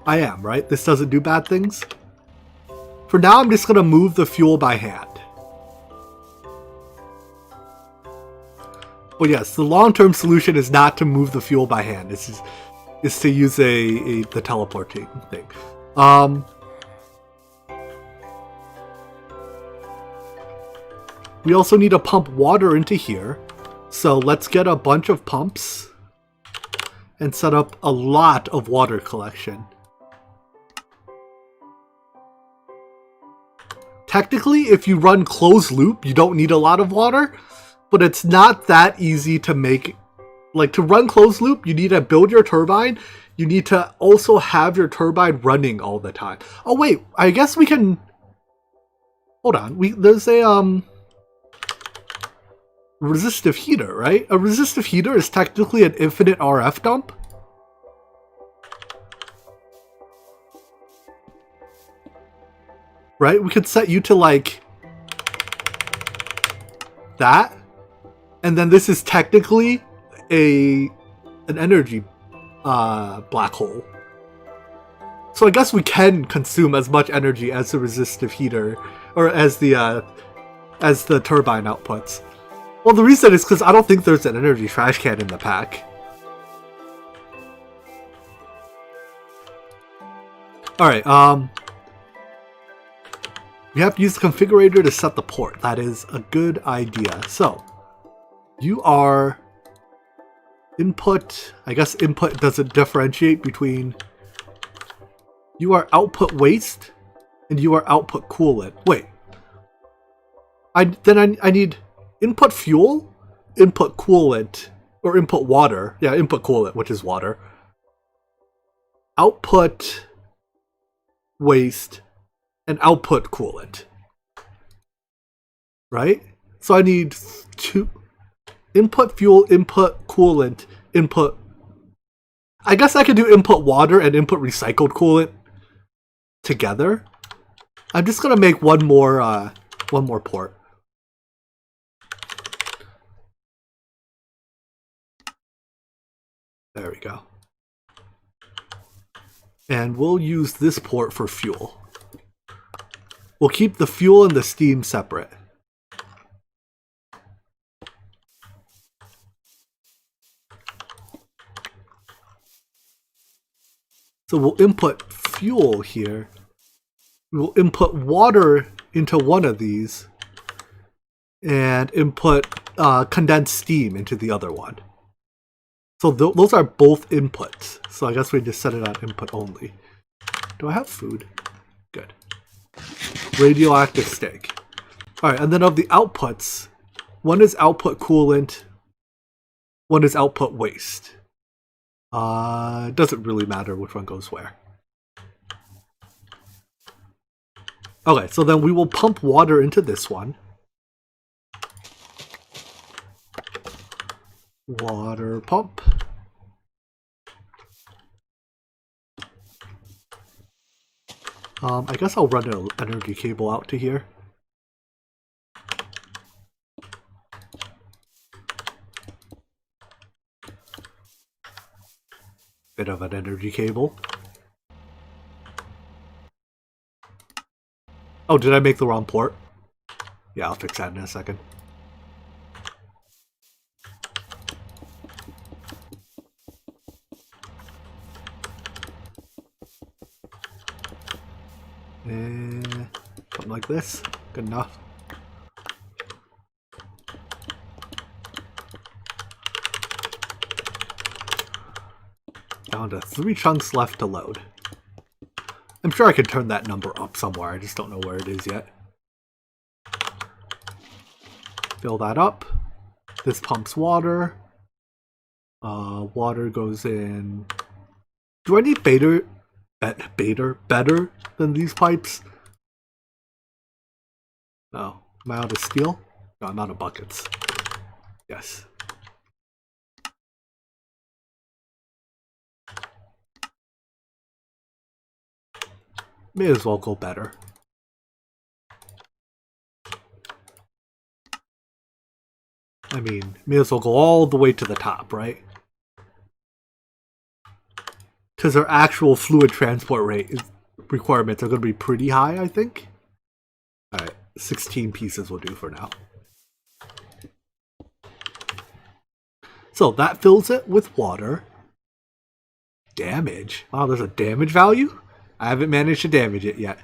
I am, right? This doesn't do bad things? For now, I'm just going to move the fuel by hand. But yes, the long-term solution is not to move the fuel by hand. It's to use the teleporting thing. We also need to pump water into here. So let's get a bunch of pumps and set up a lot of water collection. Technically, if you run closed loop, you don't need a lot of water, but it's not that easy to make. Like, to run closed loop, you need to build your turbine. You need to also have your turbine running all the time. Oh wait, I guess we can... Hold on, there's a resistive heater, right? A resistive heater is technically an infinite RF dump. Right? We could set you to like that. And then this is technically an energy black hole. So I guess we can consume as much energy as the resistive heater, or as the as the turbine outputs. Well, the reason is because I don't think there's an energy trash can in the pack. Alright, we have to use the configurator to set the port. That is a good idea. So, you are input. I guess input doesn't differentiate between. You are output waste and you are output coolant. Wait. I need input fuel, input coolant, or input water. Yeah, input coolant, which is water. Output waste and output coolant. Right? So I need two input fuel, input coolant, input. I guess I could do input water and input recycled coolant together. I'm just gonna make one more port. There we go. And we'll use this port for fuel. We'll keep the fuel and the steam separate. So we'll input fuel here. We'll input water into one of these and input condensed steam into the other one. So those are both inputs. So I guess we just set it on input only. Do I have food? Good. Radioactive steak. Alright, and then of the outputs, one is output coolant, one is output waste. It doesn't really matter which one goes where. Okay, so then we will pump water into this one. Water pump. I guess I'll run an energy cable out to here. Bit of an energy cable. Oh, did I make the wrong port? Yeah, I'll fix that in a second. Something like this. Good enough. Down to 3 chunks left to load. I'm sure I could turn that number up somewhere. I just don't know where it is yet. Fill that up. This pumps water. Water goes in. Do I need better than these pipes? No. Am I out of steel? No, I'm out of buckets. Yes. May as well go better. I mean, may as well go all the way to the top, right? Because our actual fluid transport rate requirements are going to be pretty high, I think. Alright, 16 pieces will do for now. So that fills it with water. Damage. Wow, there's a damage value? I haven't managed to damage it yet.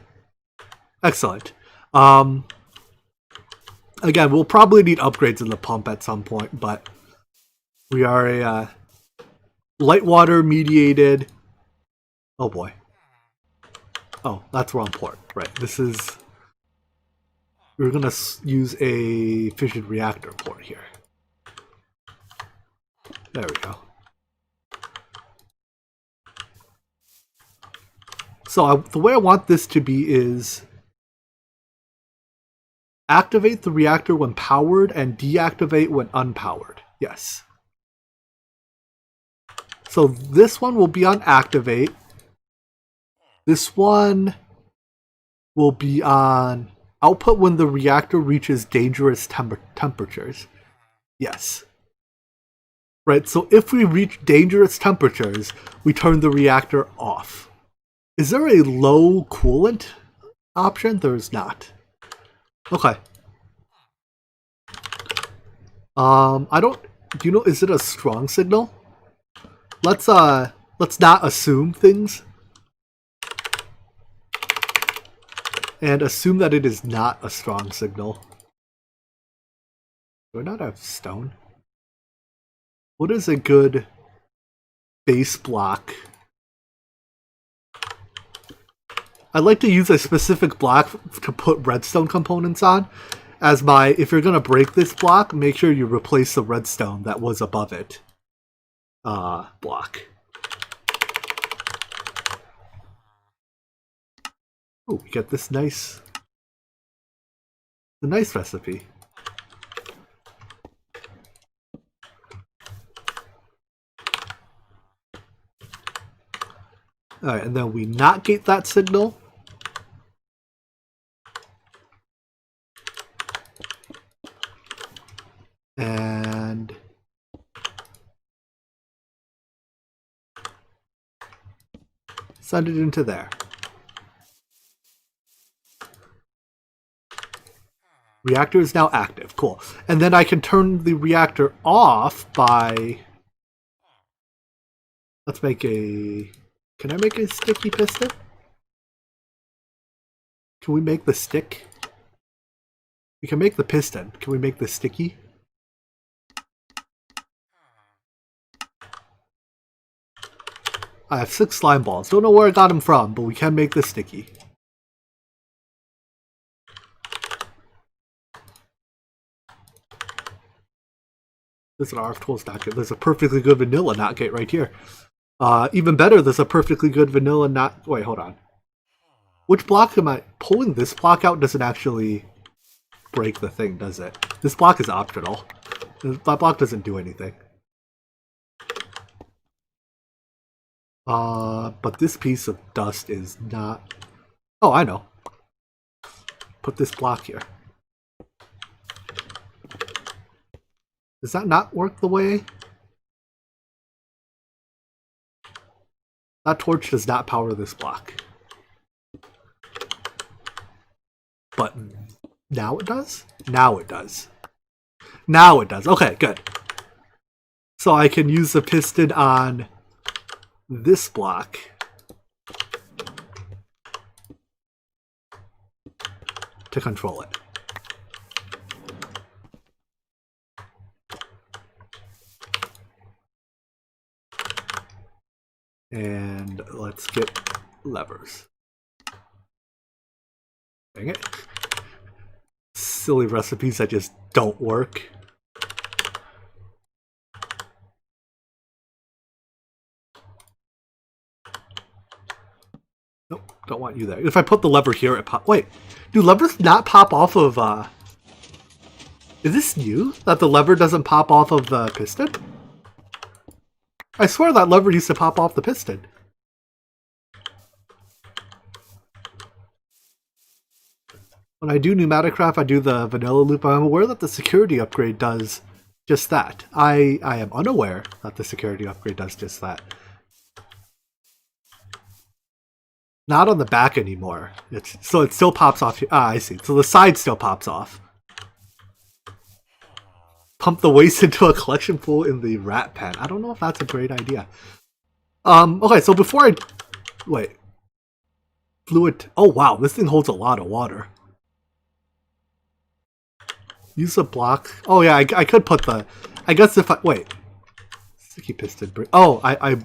Excellent. Again, we'll probably need upgrades in the pump at some point, but we are a light water mediated. Oh boy. Oh, that's wrong port. Right. This is. We're gonna use a fission reactor port here. There we go. So the way I want this to be is activate the reactor when powered and deactivate when unpowered. Yes. So this one will be on activate. This one will be on output when the reactor reaches dangerous temperatures. Yes. Right, so if we reach dangerous temperatures, we turn the reactor off. Is there a low coolant option? There's not. Okay. I don't... Do you know, is it a strong signal? Let's not assume things. And assume that it is not a strong signal. Do I not have stone? What is a good base block? I like to use a specific block to put redstone components on. As my, if you're going to break this block, make sure you replace the redstone that was above it. Block. Oh, we get this nice, the nice recipe. Alright, and then we not gate that signal. And send it into there. Reactor is now active. Cool. And then I can turn the reactor off by... Let's make a... Can I make a sticky piston? Can we make the stick? We can make the piston. Can we make the sticky? I have 6 slime balls. Don't know where I got them from, but we can make the sticky. There's an RF12 not gate. There's a perfectly good vanilla not gate right here. Even better, there's a perfectly good vanilla not... Wait, hold on. Which block am I... Pulling this block out doesn't actually break the thing, does it? This block is optional. That block doesn't do anything. But this piece of dust is not... Oh, I know. Put this block here. Does that not work the way? That torch does not power this block. But now it does? Now it does. Now it does. Okay, good. So I can use the piston on this block to control it. And let's get levers. Dang it. Silly recipes that just don't work. Nope, don't want you there. If I put the lever here, it pop. Wait, do levers not pop off of, Is this new? That the lever doesn't pop off of the piston? I swear that lever used to pop off the piston. When I do pneumatic craft, I do the vanilla loop. I'm aware that the security upgrade does just that. I am unaware that the security upgrade does just that. Not on the back anymore. So it still pops off here. Ah, I see. So the side still pops off. Pump the waste into a collection pool in the rat pen. I don't know if that's a great idea. Okay, so before I... Wait. Fluid... Oh, wow. This thing holds a lot of water. Use a block. Oh, yeah, I could put the... I guess if I... Wait. Sticky piston. Oh, I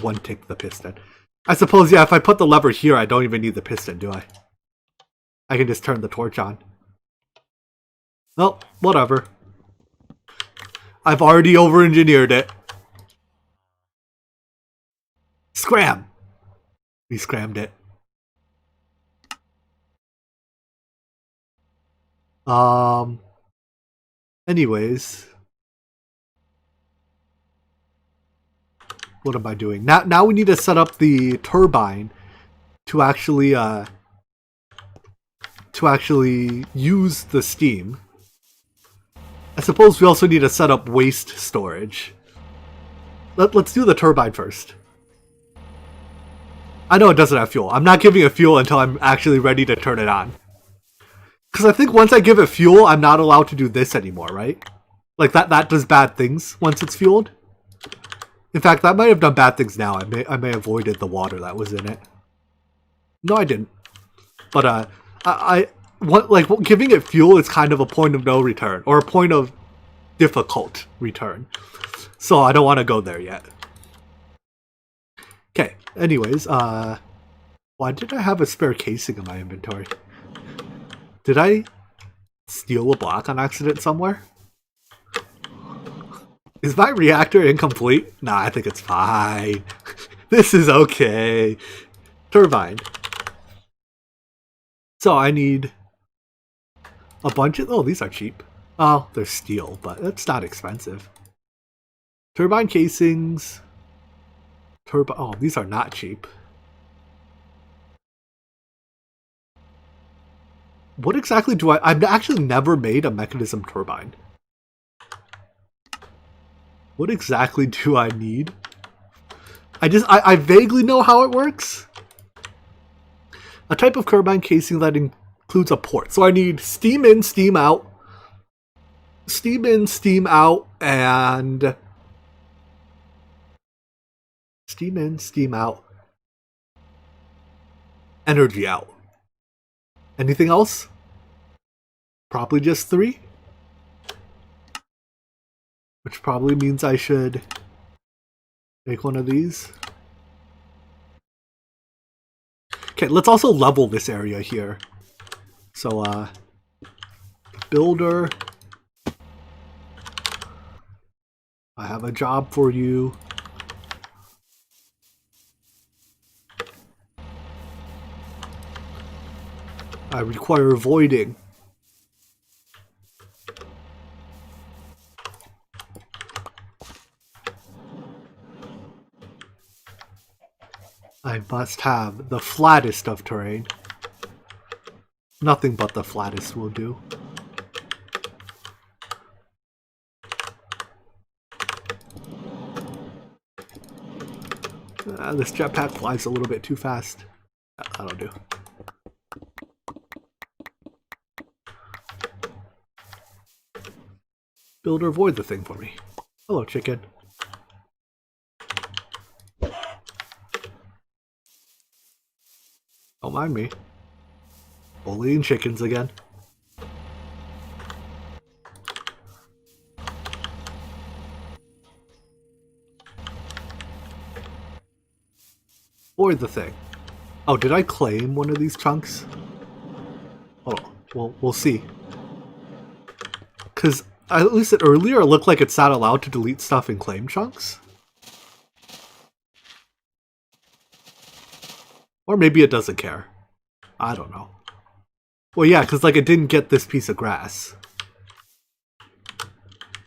one-ticked the piston. I suppose, yeah, if I put the lever here, I don't even need the piston, do I? I can just turn the torch on. Well, whatever. I've already over-engineered it. Scram! We scrammed it. Anyways. What am I doing? Now we need to set up the turbine to actually use the steam. I suppose we also need to set up waste storage. Let's do the turbine first. I know it doesn't have fuel. I'm not giving it fuel until I'm actually ready to turn it on. Because I think once I give it fuel, I'm not allowed to do this anymore, right? Like that does bad things once it's fueled. In fact, that might have done bad things now. I may have avoided the water that was in it. No, I didn't. But giving it fuel is kind of a point of no return, or a point of difficult return. So I don't want to go there yet. Okay, anyways, why did I have a spare casing in my inventory? Did I steal a block on accident somewhere? Is my reactor incomplete? Nah, I think it's fine. This is okay. Turbine. So I need a bunch of... Oh, these are cheap. Oh, they're steel, but it's not expensive. Turbine casings. Oh, these are not cheap. What exactly do I've actually never made a mechanism turbine. What exactly do I need? I vaguely know how it works. A type of turbine casing that includes a port. So I need steam in, steam out. Steam in, steam out, and... Steam in, steam out. Energy out. Anything else? Probably just 3. Which probably means I should make one of these. Okay, let's also level this area here. So, builder. I have a job for you. I require voiding. I must have the flattest of terrain. Nothing but the flattest will do. This jetpack flies a little bit too fast. That'll do. Builder, void the thing for me. Hello, chicken. Don't mind me. Bullying chickens again. Void the thing. Oh, did I claim one of these chunks? Oh, well, we'll see. Because at least earlier it looked like it's not allowed to delete stuff in claim chunks. Or maybe it doesn't care. I don't know. Well, yeah, because like it didn't get this piece of grass.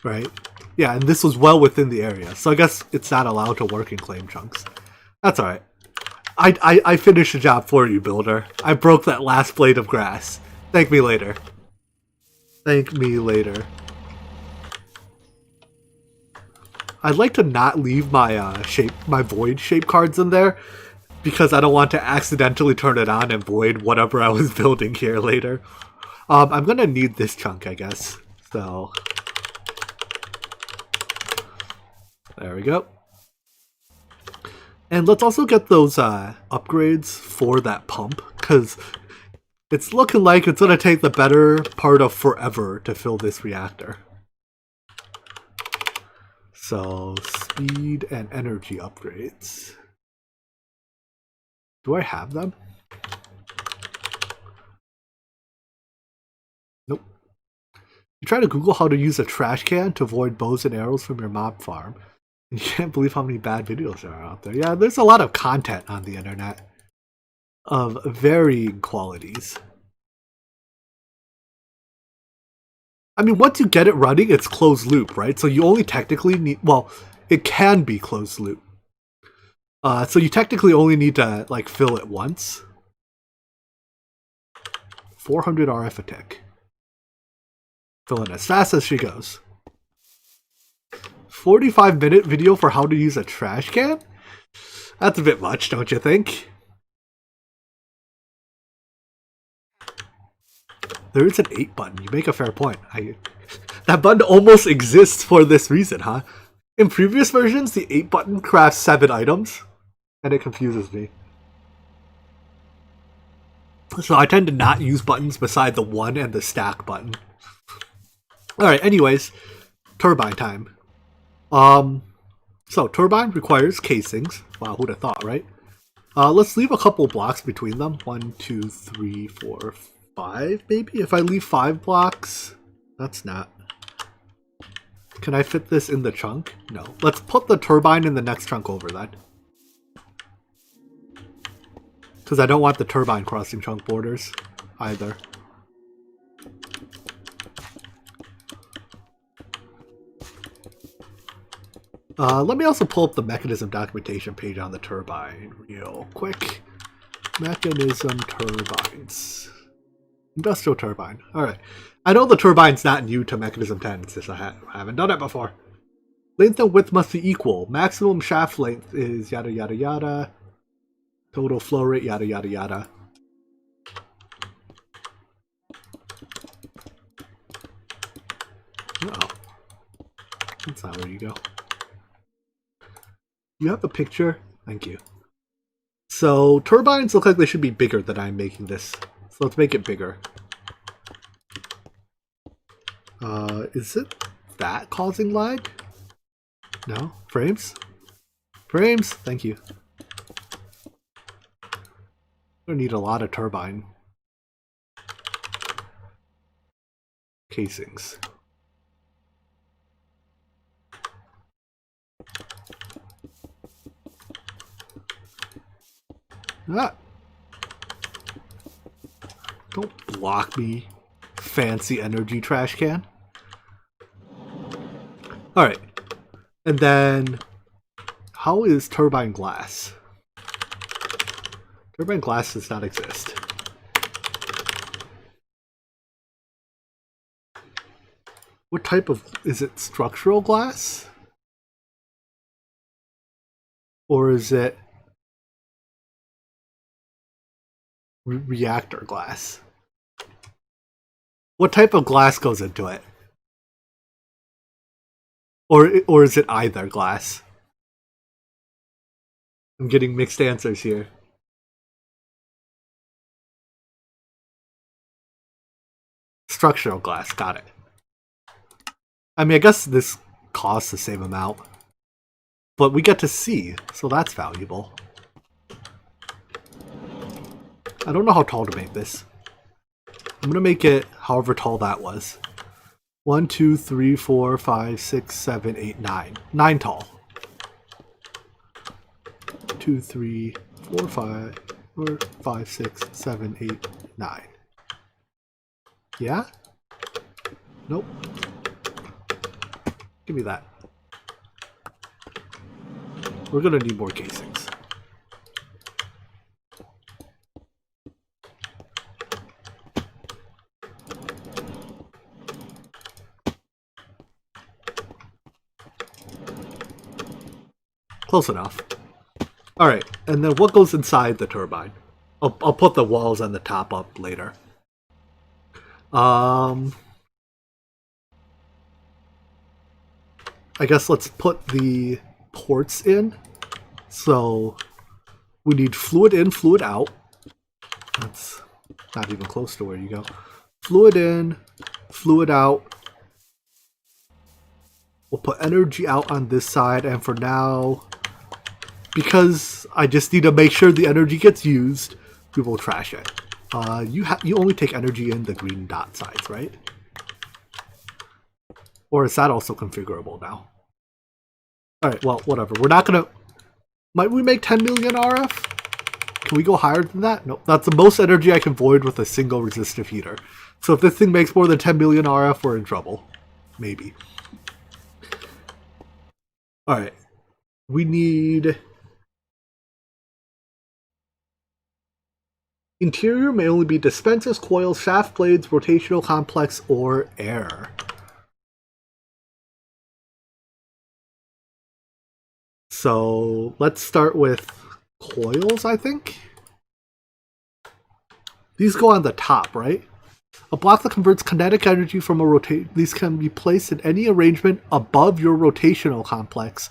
Right? Yeah, and this was well within the area. So I guess it's not allowed to work in claim chunks. That's alright. I finished the job for you, builder. I broke that last blade of grass. Thank me later. Thank me later. I'd like to not leave my my void shape cards in there because I don't want to accidentally turn it on and void whatever I was building here later. I'm gonna need this chunk, I guess. So there we go. And let's also get those upgrades for that pump, because it's looking like it's gonna take the better part of forever to fill this reactor. So, speed and energy upgrades. Do I have them? Nope. You try to Google how to use a trash can to avoid bows and arrows from your mob farm. And you can't believe how many bad videos there are out there. Yeah, there's a lot of content on the internet of varying qualities. I mean, once you get it running, it's closed loop, right? So you only technically need, well, it can be closed loop. So you technically only need to, like, fill it once. 400 RF a tick. Fill it as fast as she goes. 45-minute video for how to use a trash can? That's a bit much, don't you think? There is an 8 button. You make a fair point. That button almost exists for this reason, huh? In previous versions, the 8 button crafts 7 items, and it confuses me. So I tend to not use buttons beside the 1 and the stack button. Alright, anyways, turbine time. So turbine requires casings. Wow, who'd have thought, right? Let's leave a couple blocks between them. 1, 2, 3, 4, 5, maybe? If I leave 5 blocks, that's not. Can I fit this in the chunk? No. Let's put the turbine in the next chunk over then. Because I don't want the turbine crossing chunk borders either. Let me also pull up the mechanism documentation page on the turbine real quick. Mechanism turbines. Industrial turbine. Alright. I know the turbine's not new to mechanism 10, it's just I haven't done it before. Length and width must be equal. Maximum shaft length is yada yada yada. Total flow rate yada yada yada. Uh-oh. That's not where you go. You have a picture? Thank you. So, turbines look like they should be bigger than I'm making this. So let's make it bigger. Is it that causing lag? No? Frames? Frames! Thank you. We're gonna need a lot of turbine casings. Ah! Don't block me, fancy energy trash can. Alright. And then, how is turbine glass? Turbine glass does not exist. What type of... is it structural glass? Or is it reactor glass? What type of glass goes into it? Or is it either glass? I'm getting mixed answers here. Structural glass, got it. I mean, I guess this costs the same amount. But we get to see, so that's valuable. I don't know how tall to make this. I'm gonna make it however tall that was. 1, 2, 3, 4, 5, 6, 7, 8, 9. 9 tall. 2, 3, 4, 5, 4, 5, 6, 7, 8, 9. Yeah? Nope. Give me that. We're gonna need more casings. Close enough. Alright, and then what goes inside the turbine? I'll put the walls and the top up later. I guess let's put the ports in. So we need fluid in, fluid out. That's not even close to where you go. Fluid in, fluid out. We'll put energy out on this side, and for now, because I just need to make sure the energy gets used, we will trash it. You only take energy in the green dot sides, right? Or is that also configurable now? Alright, well, whatever. We're not gonna... Might we make 10 million RF? Can we go higher than that? Nope. That's the most energy I can void with a single resistive heater. So if this thing makes more than 10 million RF, we're in trouble. Maybe. Alright. We need... Interior may only be dispensers, coils, shaft blades, rotational complex, or air. So let's start with coils, I think. These go on the top, right? A block that converts kinetic energy from a rotate. These can be placed in any arrangement above your rotational complex.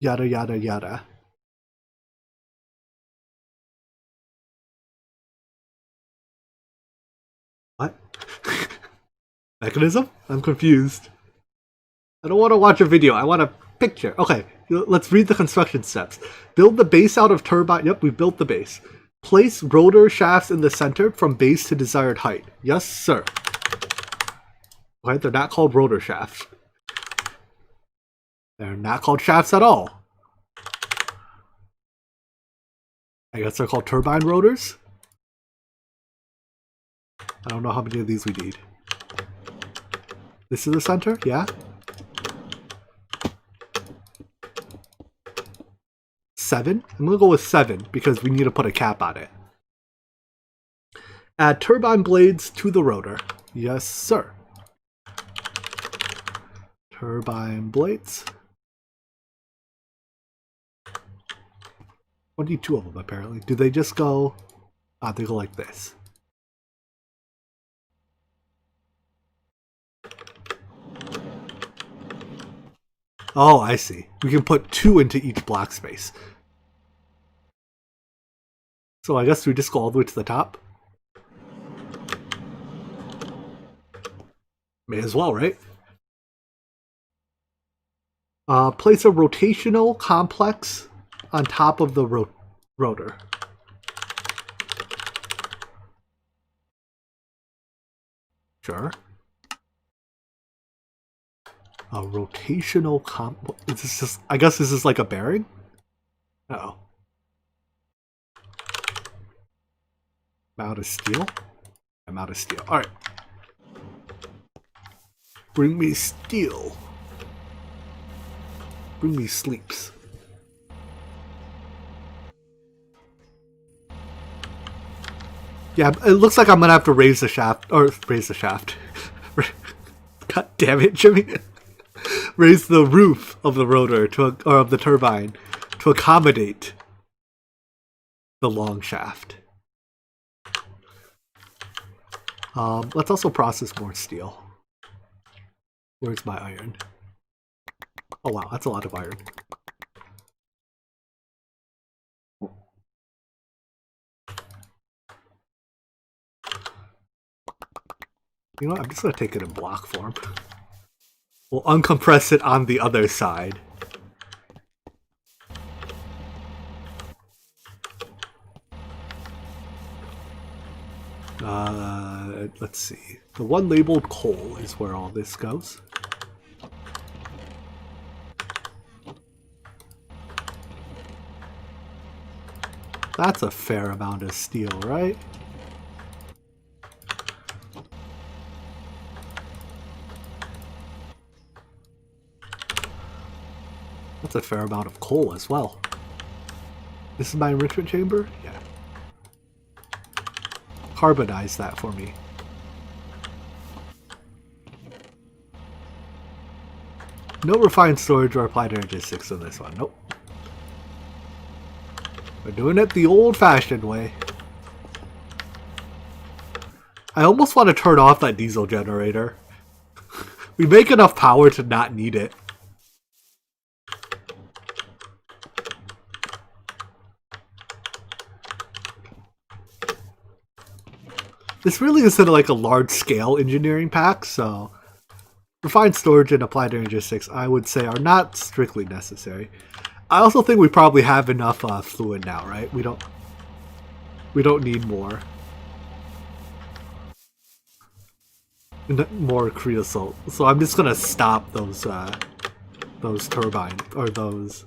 Yada yada yada. What? Mechanism? I'm confused. I don't want to watch a video. I want a picture. Okay, let's read the construction steps. Build the base out of turbine. Yep, we built the base. Place rotor shafts in the center from base to desired height. Yes, sir. Okay, they're not called rotor shafts. They're not called shafts at all. I guess they're called turbine rotors. I don't know how many of these we need. This is the center? Yeah. 7? I'm going to go with 7 because we need to put a cap on it. Add turbine blades to the rotor. Yes, sir. Turbine blades. 22 of them apparently. Do they just go... Ah, they go like this. Oh, I see. We can put 2 into each block space. So I guess we just go all the way to the top. May as well, right? Place a rotational complex on top of the rotor. Sure. A rotational is this just, I guess this is like a bearing? Uh-oh. I'm out of steel? I'm out of steel. Alright. Bring me steel. Bring me sleeps. Yeah, it looks like I'm gonna have to raise the shaft, or raise the shaft. God damn it, Jimmy. Raise the roof of the rotor or of the turbine to accommodate the long shaft. Let's also process more steel. Where's my iron? Oh wow, that's a lot of iron. You know what? I'm just going to take it in block form. We'll uncompress it on the other side. Let's see. The one labeled coal is where all this goes. That's a fair amount of steel, right? That's a fair amount of coal as well. This is my enrichment chamber? Yeah. Carbonize that for me. No refined storage or applied energistics in this one. Nope. We're doing it the old-fashioned way. I almost want to turn off that diesel generator. We make enough power to not need it. This really isn't like a large-scale engineering pack, so refined storage and applied energistics, I would say, are not strictly necessary. I also think we probably have enough fluid now, right? We don't need more. More creosote. So I'm just gonna stop those turbines, or those.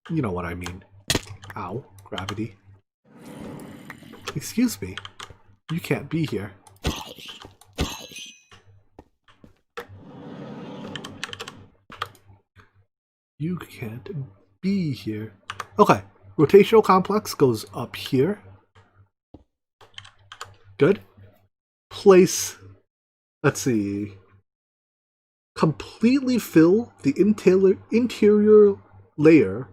You know what I mean? Ow, gravity. Excuse me. You can't be here. You can't be here. Okay, rotational complex goes up here. Good. Place, let's see, completely fill the interior layer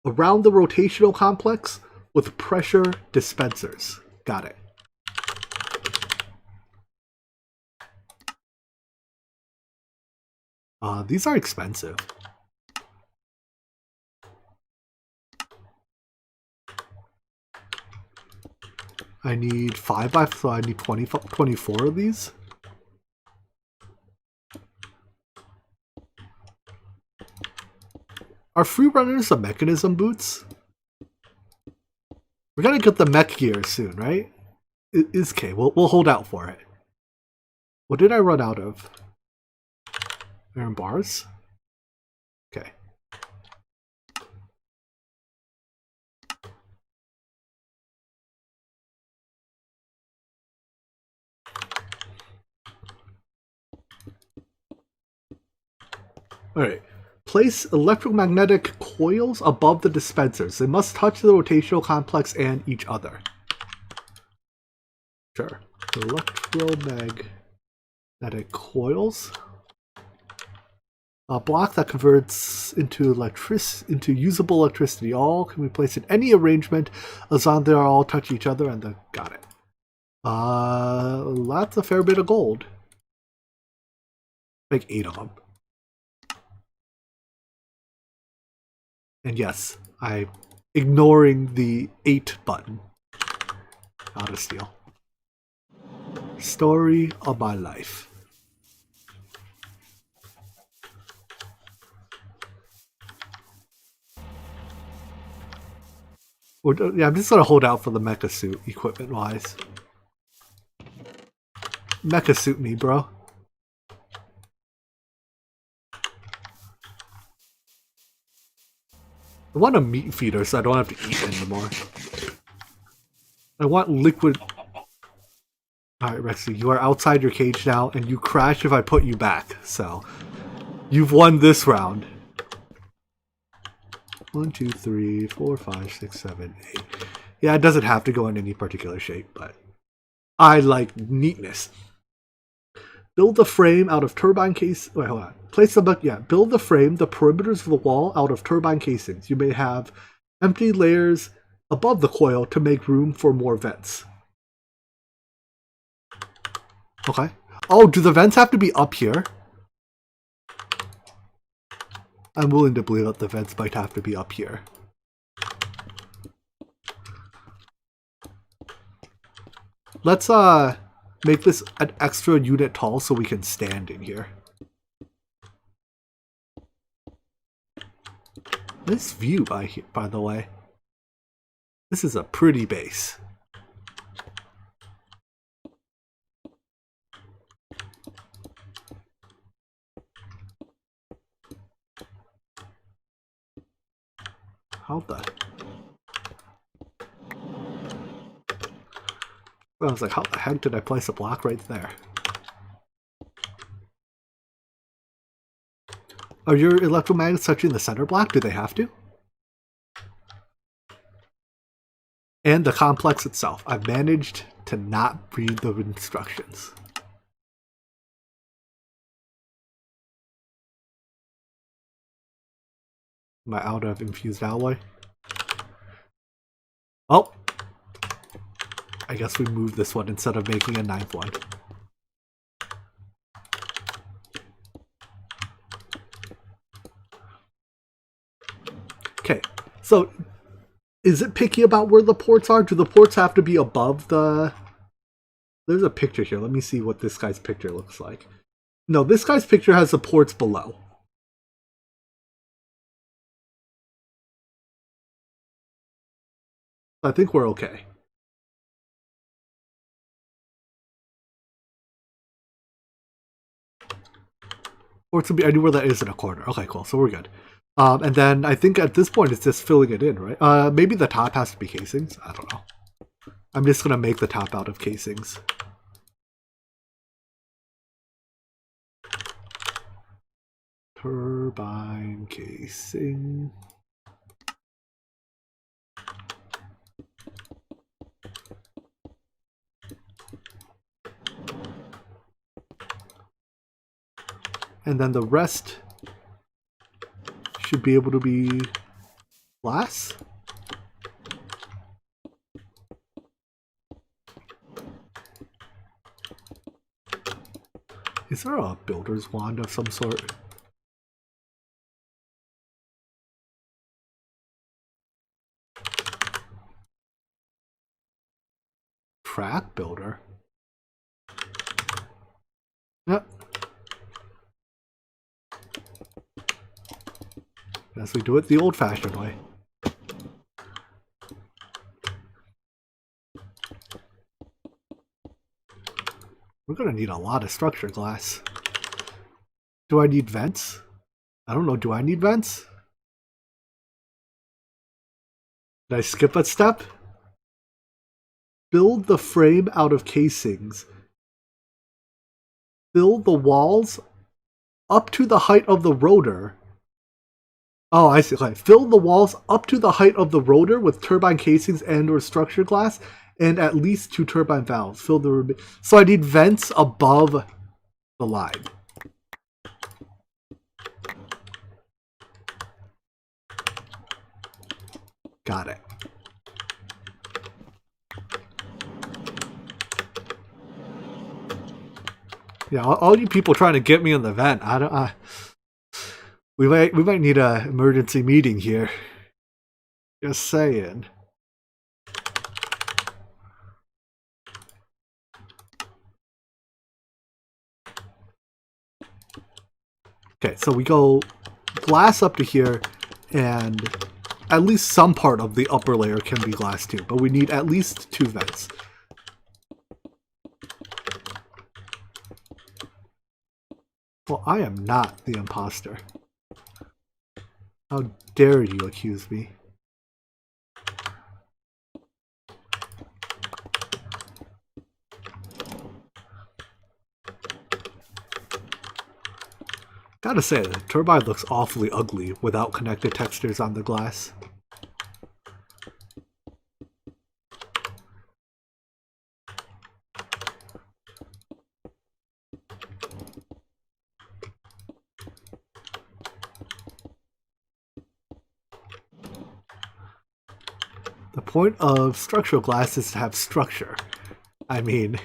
around the rotational complex with pressure dispensers. Got it. These are expensive. I need 5 by, so I need 24 of these. Are free runners the mechanism boots? We're gonna get the mech gear soon, right? Is okay. We'll hold out for it. What did I run out of? Iron bars? Okay. Alright. Place electromagnetic coils above the dispensers. They must touch the rotational complex and each other. Sure. Electromagnetic coils. A block that converts into usable electricity. All can be placed in any arrangement as long as they all touch each other and got it. That's a fair bit of gold. Like 8 of them. And yes, I'm ignoring the 8 button. Out of steel. Story of my life. Yeah, I'm just gonna hold out for the mecha suit equipment wise. Mecha suit me, bro. I want a meat feeder so I don't have to eat anymore. I want liquid. Alright, Rexy, you are outside your cage now, and you crash if I put you back. So, you've won this round. 1, 2, 3, 4, 5, 6, 7, 8. Yeah, it doesn't have to go in any particular shape, but I like neatness. Build the frame out of turbine case. Wait, hold on. Place the build the frame, the perimeters of the wall out of turbine casings. You may have empty layers above the coil to make room for more vents. Okay. Oh, do the vents have to be up here? I'm willing to believe that the vents might have to be up here. Let's make this an extra unit tall so we can stand in here. This view by the way. This is a pretty base. How the... I was like, how the heck did I place a block right there? Are your electromagnets touching the center block? Do they have to? And the complex itself. I've managed to not read the instructions. Am I out of infused alloy? Oh! I guess we move this one instead of making a 9th one. Okay, so is it picky about where the ports are? Do the ports have to be above the... There's a picture here. Let me see what this guy's picture looks like. No, this guy's picture has the ports below. I think we're okay. Ports will be anywhere that isn't a corner. Okay, cool. So we're good. And then I think at this point it's just filling it in, right? Maybe the top has to be casings. I don't know. I'm just going to make the top out of casings. Turbine casing. And then the rest should be able to be glass. Is there a builder's wand of some sort? Track builder? Yep. Guess we do it the old-fashioned way. We're gonna need a lot of structure glass. Do I need vents? I don't know, do I need vents? Did I skip a step? Build the frame out of casings. Build the walls up to the height of the rotor. Oh, I see. Okay. Fill the walls up to the height of the rotor with turbine casings and or structure glass and at least 2 turbine valves. Fill the so I need vents above the line. Got it. Yeah, all you people trying to get me in the vent. I don't. We might need a emergency meeting here. Just saying. Okay, so we go glass up to here, and at least some part of the upper layer can be glass too, but we need at least 2 vents. Well, I am not the imposter. How dare you accuse me? Gotta say, the turbine looks awfully ugly without connected textures on the glass. The point of structural glass is to have structure. I mean,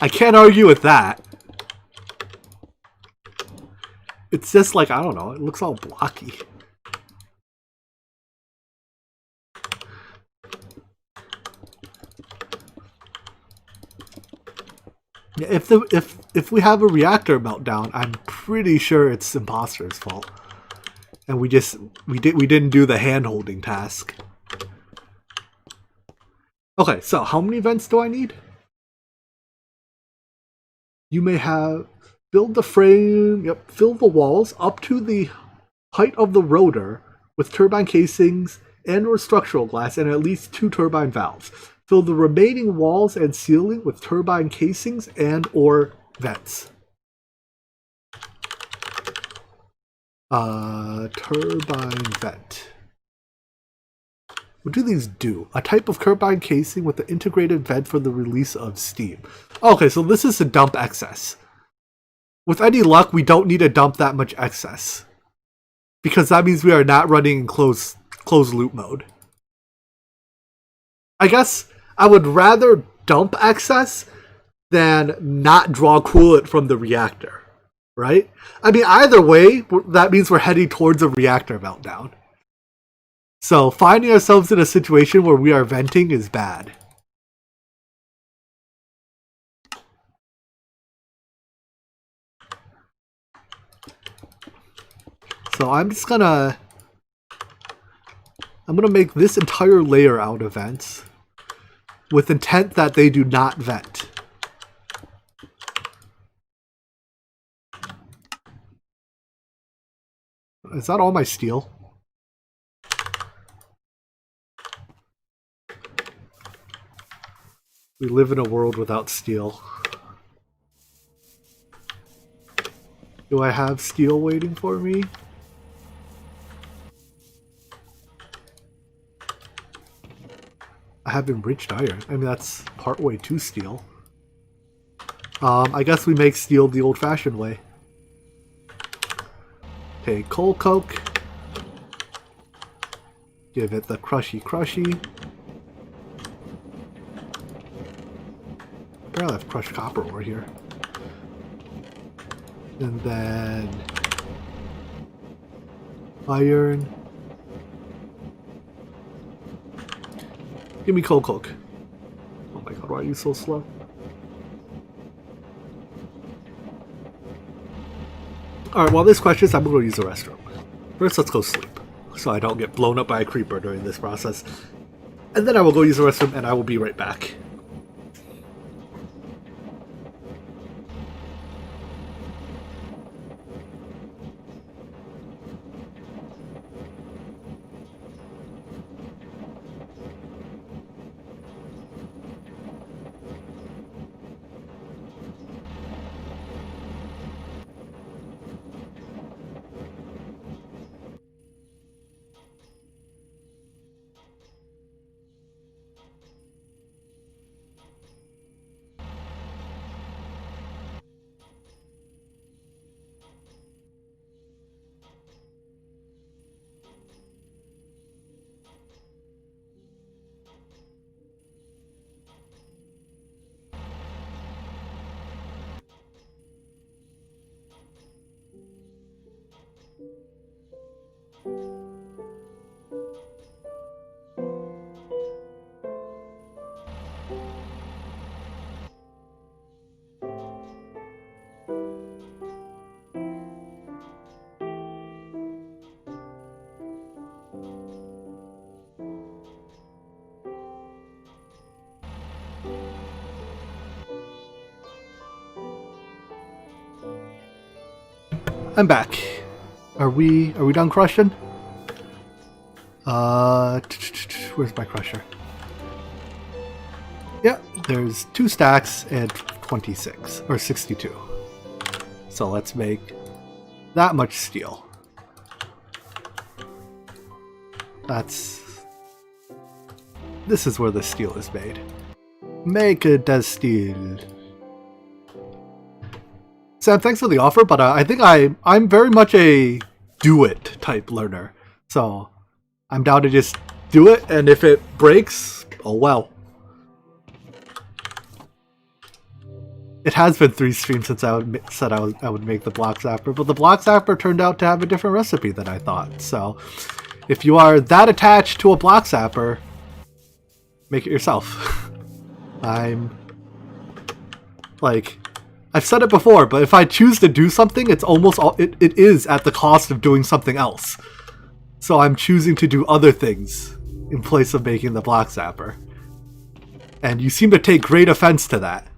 I can't argue with that. It's just like, I don't know, it looks all blocky. If we have a reactor meltdown, I'm pretty sure it's Imposter's fault. And we didn't do the hand-holding task. Okay, so how many vents do I need? You may have build the frame, yep, fill the walls up to the height of the rotor with turbine casings and or structural glass and at least 2 turbine valves. Fill the remaining walls and ceiling with turbine casings and or vents. Turbine vent. What do these do? A type of turbine casing with the integrated vent for the release of steam. Okay, so this is to dump excess. With any luck, we don't need to dump that much excess. Because that means we are not running in closed loop mode. I guess I would rather dump excess than not draw coolant from the reactor. Right? I mean, either way, that means we're heading towards a reactor meltdown. So finding ourselves in a situation where we are venting is bad. So I'm gonna make this entire layer out of vents with intent that they do not vent. Is that all my steel? We live in a world without steel. Do I have steel waiting for me? I have enriched iron. I mean, that's partway to steel. I guess we make steel the old-fashioned way. Take coal coke. Give it the crushy crushy. Apparently I have crushed copper ore here. And then iron. Give me coal coke. Oh my god, why are you so slow? Alright, while this questions, I'm gonna use the restroom. First, let's go sleep, so I don't get blown up by a creeper during this process. And then I will go use the restroom, and I will be right back. I'm back. Are we done crushing? Where's my crusher? Yeah, there's 2 stacks and 26 or 62. So let's make that much steel. This is where the steel is made. Make it as steel. Sam, thanks for the offer, but I think I'm very much a do-it type learner. So I'm down to just do it, and if it breaks, oh well. It has been 3 streams since I said I would make the block zapper, but the block zapper turned out to have a different recipe than I thought. So if you are that attached to a block zapper, make it yourself. I'm like, I've said it before, but if I choose to do something, it's almost it is at the cost of doing something else. So I'm choosing to do other things in place of making the block zapper. And you seem to take great offense to that.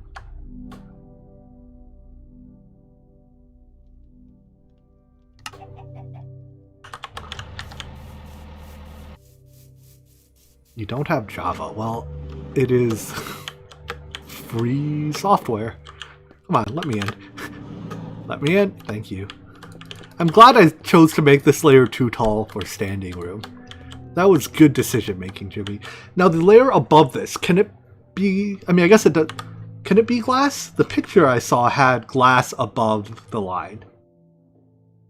You don't have Java. Well, it is free software. Come on, let me in. Let me in. Thank you. I'm glad I chose to make this layer too tall for standing room. That was good decision making, Jimmy. Now the layer above this, can it be... I mean, I guess it does... Can it be glass? The picture I saw had glass above the line.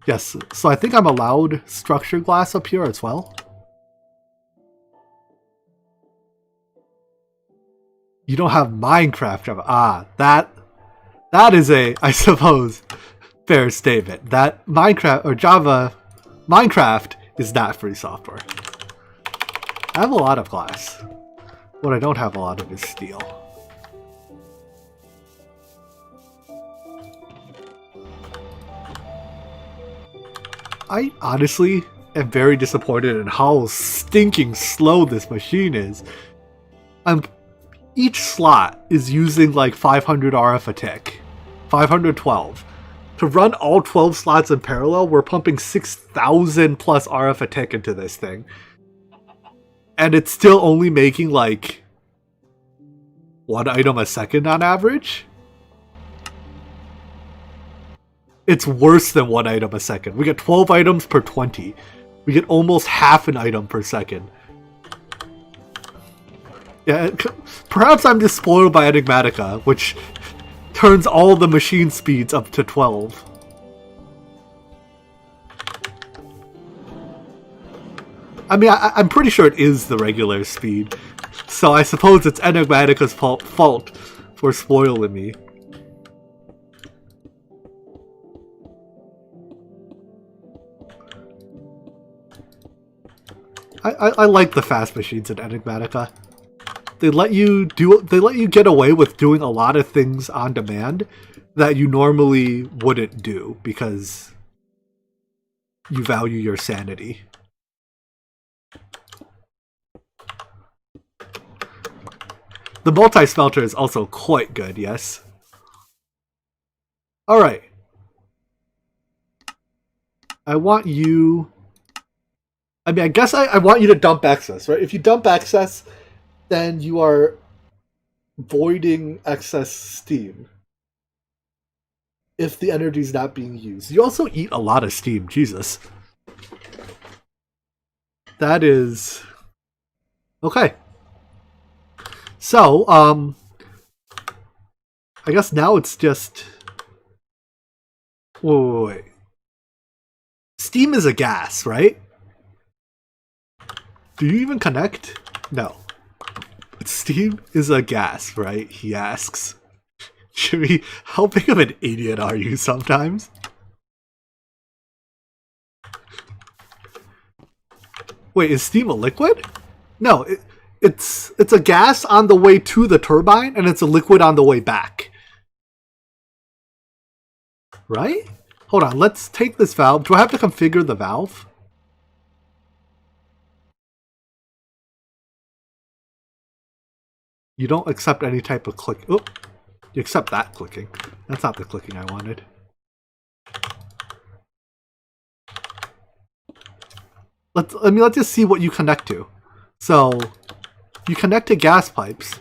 Yes, so I think I'm allowed structured glass up here as well. You don't have Minecraft Java. Ah, that is a, I suppose, fair statement. That Minecraft or Java, Minecraft is not free software. I have a lot of glass. What I don't have a lot of is steel. I honestly am very disappointed in how stinking slow this machine is. Each slot is using like 500 RF a tick. 512. To run all 12 slots in parallel, we're pumping 6,000 plus RF a tick into this thing. And it's still only making like 1 item a second on average? It's worse than 1 item a second. We get 12 items per 20. We get almost half an item per second. Yeah, perhaps I'm just spoiled by Enigmatica, which turns all the machine speeds up to 12. I mean, I'm pretty sure it is the regular speed, so I suppose it's Enigmatica's fault for spoiling me. I like the fast machines in Enigmatica. They let you get away with doing a lot of things on demand that you normally wouldn't do because you value your sanity. The multi-smelter is also quite good, yes. Alright. I want you... I mean, I guess I want you to dump excess, right? If you dump excess, then you are voiding excess steam. If the energy is not being used. You also eat a lot of steam, Jesus. That is... Okay. So, I guess now it's just... Wait. Steam is a gas, right? Do you even connect? No. But steam is a gas, right? He asks. Jimmy, how big of an idiot are you sometimes? Wait, is steam a liquid? No, it's a gas on the way to the turbine, and it's a liquid on the way back. Right? Hold on, let's take this valve. Do I have to configure the valve? You don't accept any type of click. Oh, you accept that clicking. That's not the clicking I wanted. Let's just see what you connect to. So, you connect to gas pipes.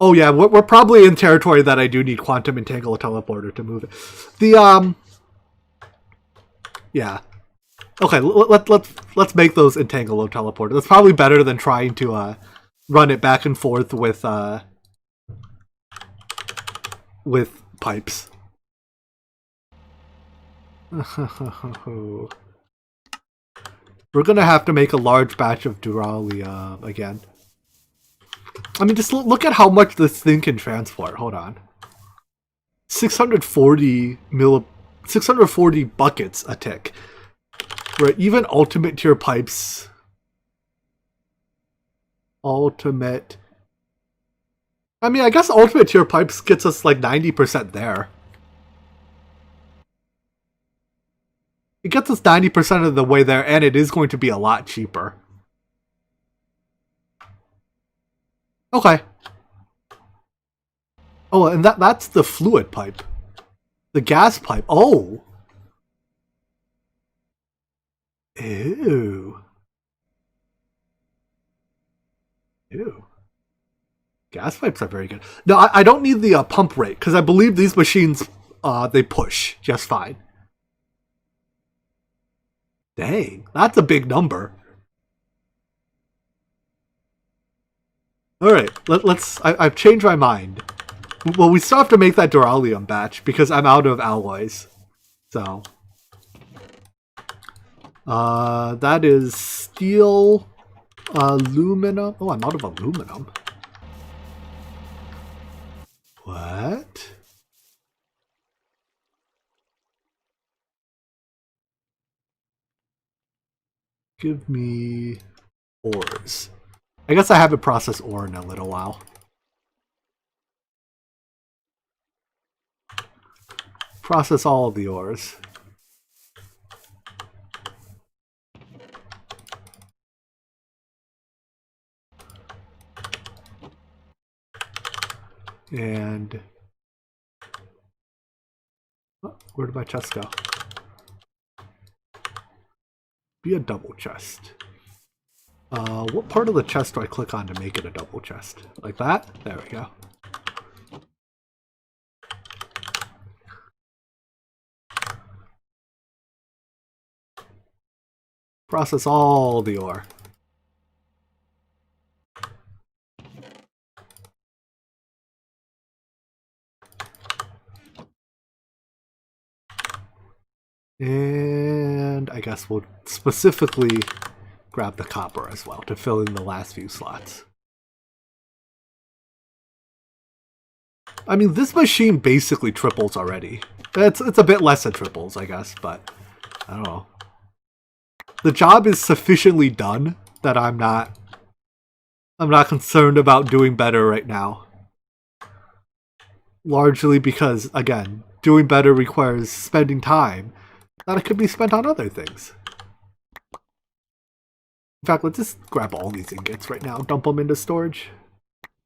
Oh yeah, we're probably in territory that I do need quantum entangle a teleporter to move it. Yeah. Okay, let's make those entangle a teleporter. That's probably better than trying to run it back and forth with pipes. We're gonna have to make a large batch of Dural again. I mean, just look at how much this thing can transport. Hold on. 640 buckets a tick. Right, even ultimate tier pipes. Ultimate. I mean, I guess ultimate tier pipes gets us like 90% there. It gets us 90% of the way there, and it is going to be a lot cheaper. Okay. Oh, and that's the fluid pipe. The gas pipe. Oh. Ew. Ew. Gas pipes are very good. No, I don't need the pump rate, because I believe these machines, they push just fine. Dang, that's a big number. Alright, I've changed my mind. Well, we still have to make that duralium batch, because I'm out of alloys. So. That is steel, aluminum. Oh, I'm out of aluminum. What? Give me ores. I guess I haven't processed ore in a little while. Process all of the ores. And oh, where did my chest go? Be a double chest. What part of the chest do I click on to make it a double chest? Like that? There we go. Process all the ore. And I guess we'll specifically grab the copper as well to fill in the last few slots. I mean, this machine basically triples already. It's a bit less than triples, I guess, but I don't know. the job is sufficiently done that I'm not concerned about doing better right now. Largely because, again, doing better requires spending time that it could be spent on other things. In fact, let's just grab all these ingots right now, dump them into storage.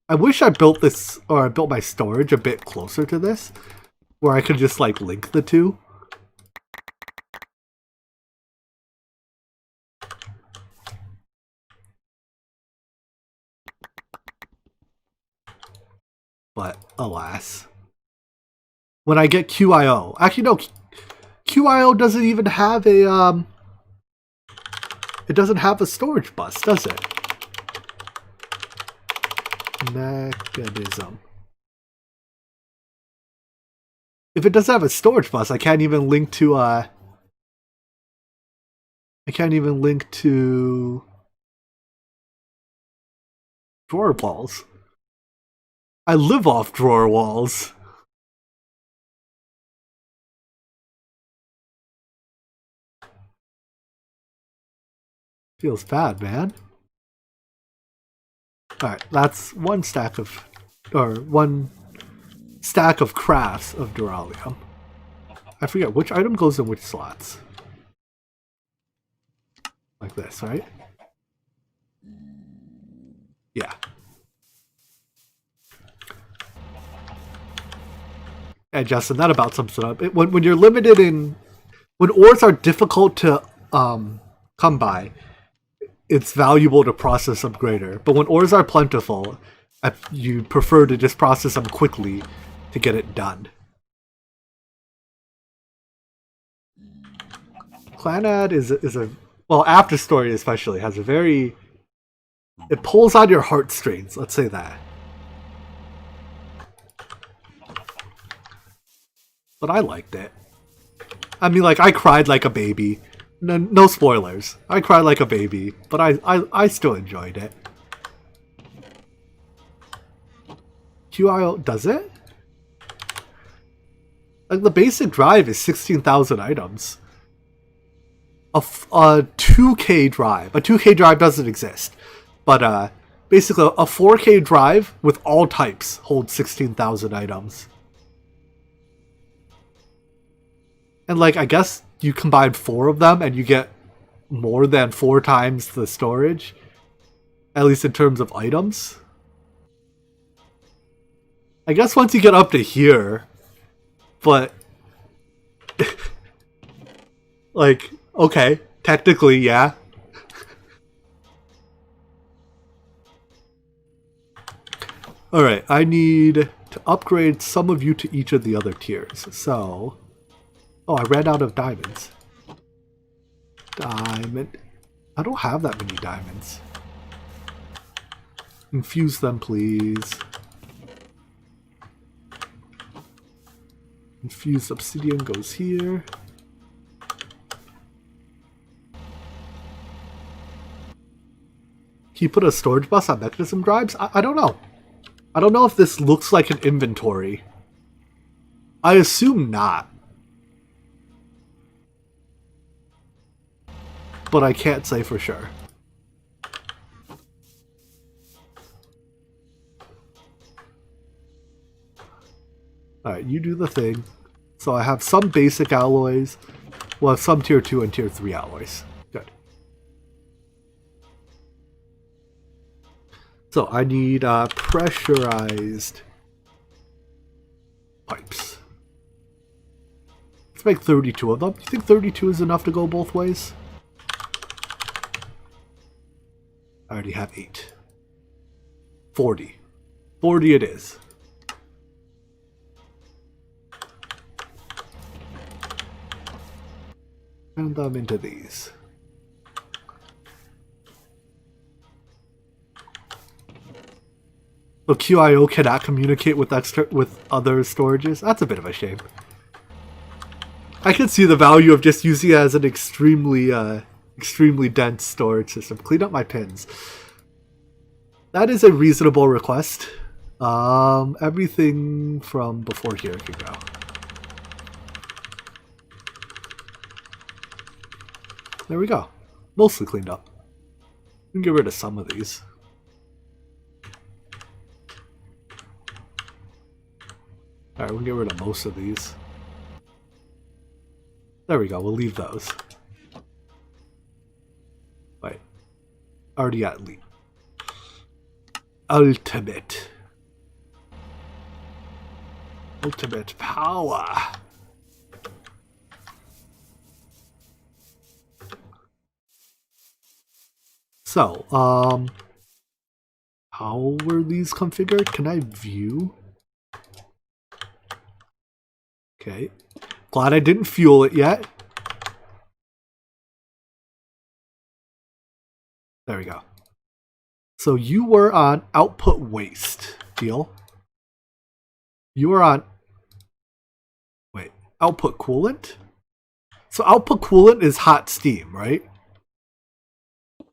I wish I built this, or I built my storage a bit closer to this, where I could just, like, link the two. But, alas. When I get QIO... Actually, no. QIO doesn't even have a, it doesn't have a storage bus, does it? Mechanism. If it doesn't have a storage bus, I can't even link to, I can't even link to drawer walls. I live off drawer walls. Feels bad, man. Alright, that's one stack of crafts of duralium. I forget which item goes in which slots. Like this, right? Yeah. And Justin, that about sums it up. When you're limited in... When ores are difficult to come by, it's valuable to process them greater. But when ores are plentiful, you prefer to just process them quickly to get it done. Clanad is a... Well, After Story especially has a very... It pulls on your heartstrings, let's say that. But I liked it. I mean, like, I cried like a baby. No spoilers. I cried like a baby, but I still enjoyed it. QIO, does it? Like, the basic drive is 16,000 items. A 2K drive. A 2K drive doesn't exist. But, basically, a 4K drive with all types holds 16,000 items. And, like, I guess you combine 4 of them and you get more than 4 times the storage. At least in terms of items. I guess once you get up to here. But... like, okay. Technically, yeah. Alright, I need to upgrade some of you to each of the other tiers. So... Oh, I ran out of diamonds. Diamond. I don't have that many diamonds. Infuse them, please. Infused obsidian goes here. Can you put a storage bus on mechanism drives? I don't know. I don't know if this looks like an inventory. I assume not. But I can't say for sure. Alright, you do the thing. So I have some basic alloys. We'll have some tier 2 and tier 3 alloys. Good. So I need pressurized pipes. Let's make 32 of them. Do you think 32 is enough to go both ways? I already have 8. 40. 40 it is. Turn them into these. So QIO cannot communicate with other storages? That's a bit of a shame. I can see the value of just using it as an extremely dense storage system. Clean up my pins. That is a reasonable request. Everything from before here can go. There we go. Mostly cleaned up. We can get rid of some of these. Alright, we can get rid of most of these. There we go, we'll leave those. Wait. Already at lead. Ultimate. Ultimate power. So, how were these configured? Can I view? Okay. Glad I didn't fuel it yet. There we go. So you were on output waste. Deal. You were on... Wait. Output coolant? So output coolant is hot steam, right?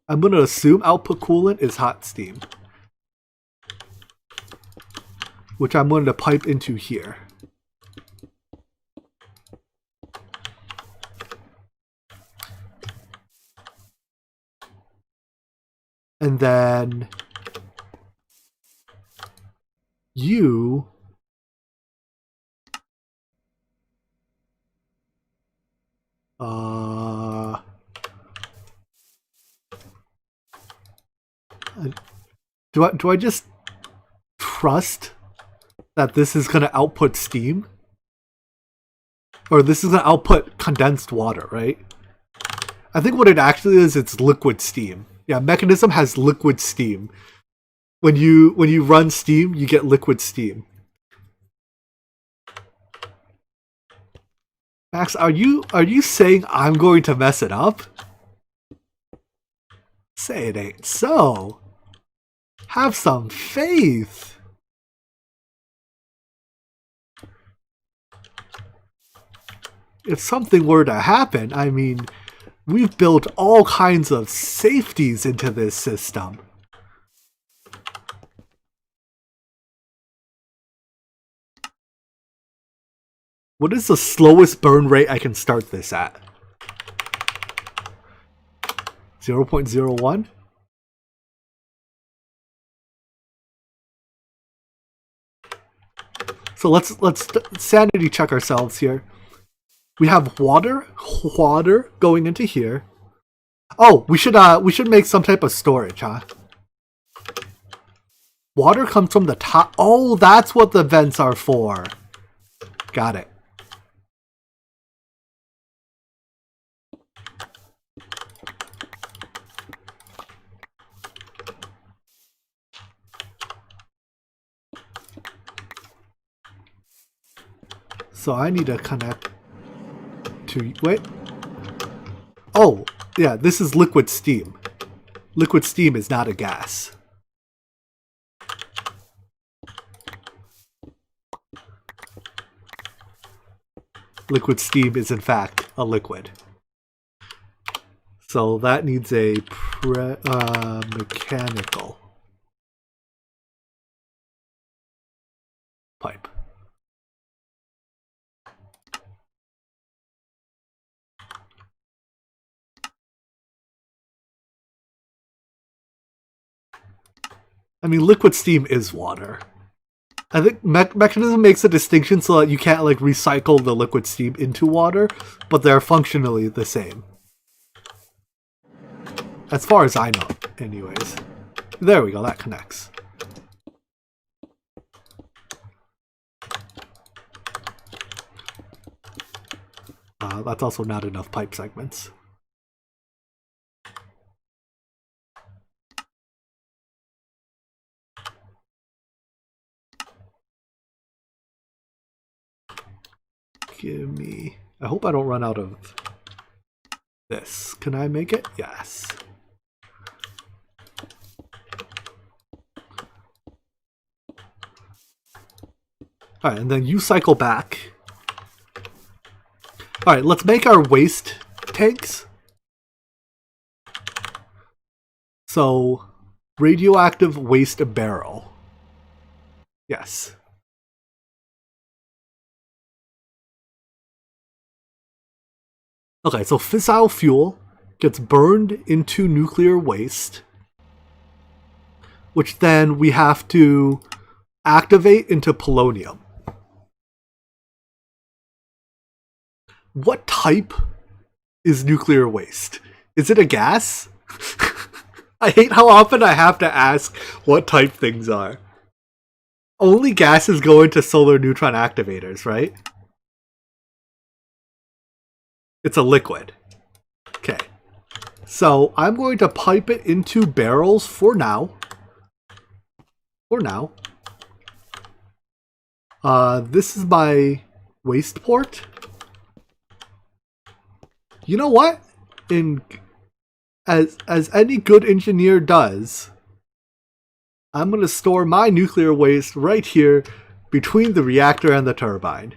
I'm going to assume output coolant is hot steam. Which I'm going to pipe into here. And then you do I just trust that this is going to output steam? Or this is going to output condensed water, right? I think what it actually is, it's liquid steam. Yeah, mechanism has liquid steam. When you run steam, you get liquid steam. Max, are you saying I'm going to mess it up? Say it ain't so. Have some faith. If something were to happen, I mean, we've built all kinds of safeties into this system. What is the slowest burn rate I can start this at? 0.01? So let's sanity check ourselves here. We have water going into here. Oh, we should make some type of storage, huh? Water comes from the top. Oh, that's what the vents are for. Got it. So I need to connect to... Wait. Oh, yeah, this is liquid steam. Liquid steam is not a gas. Liquid steam is, in fact, a liquid. So that needs a mechanical pipe. I mean, liquid steam is water. I think mechanism makes a distinction so that you can't like recycle the liquid steam into water, but they're functionally the same. As far as I know, anyways. There we go, that connects. That's also not enough pipe segments. Give me... I hope I don't run out of this. Can I make it? Yes. Alright, and then you cycle back. Alright, let's make our waste tanks. So, radioactive waste barrel. Yes. Okay, so fissile fuel gets burned into nuclear waste, which then we have to activate into polonium. What type is nuclear waste? Is it a gas? I hate how often I have to ask what type things are. Only gases go into solar neutron activators, right? It's a liquid. Okay. So I'm going to pipe it into barrels for now. This is my waste port. You know what? As any good engineer does, I'm going to store my nuclear waste right here between the reactor and the turbine.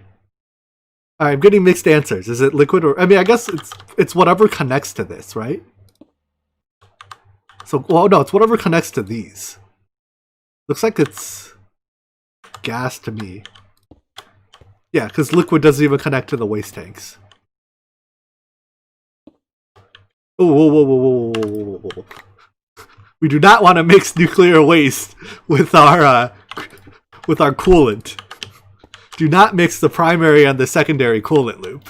Alright, I'm getting mixed answers. Is it liquid or... I mean, I guess it's whatever connects to this, right? So, well, no, it's whatever connects to these. Looks like it's gas to me. Yeah, because liquid doesn't even connect to the waste tanks. Oh, whoa, whoa, whoa, whoa, whoa, whoa, whoa. We do not want to mix nuclear waste with our coolant. Do not mix the primary and the secondary coolant loop.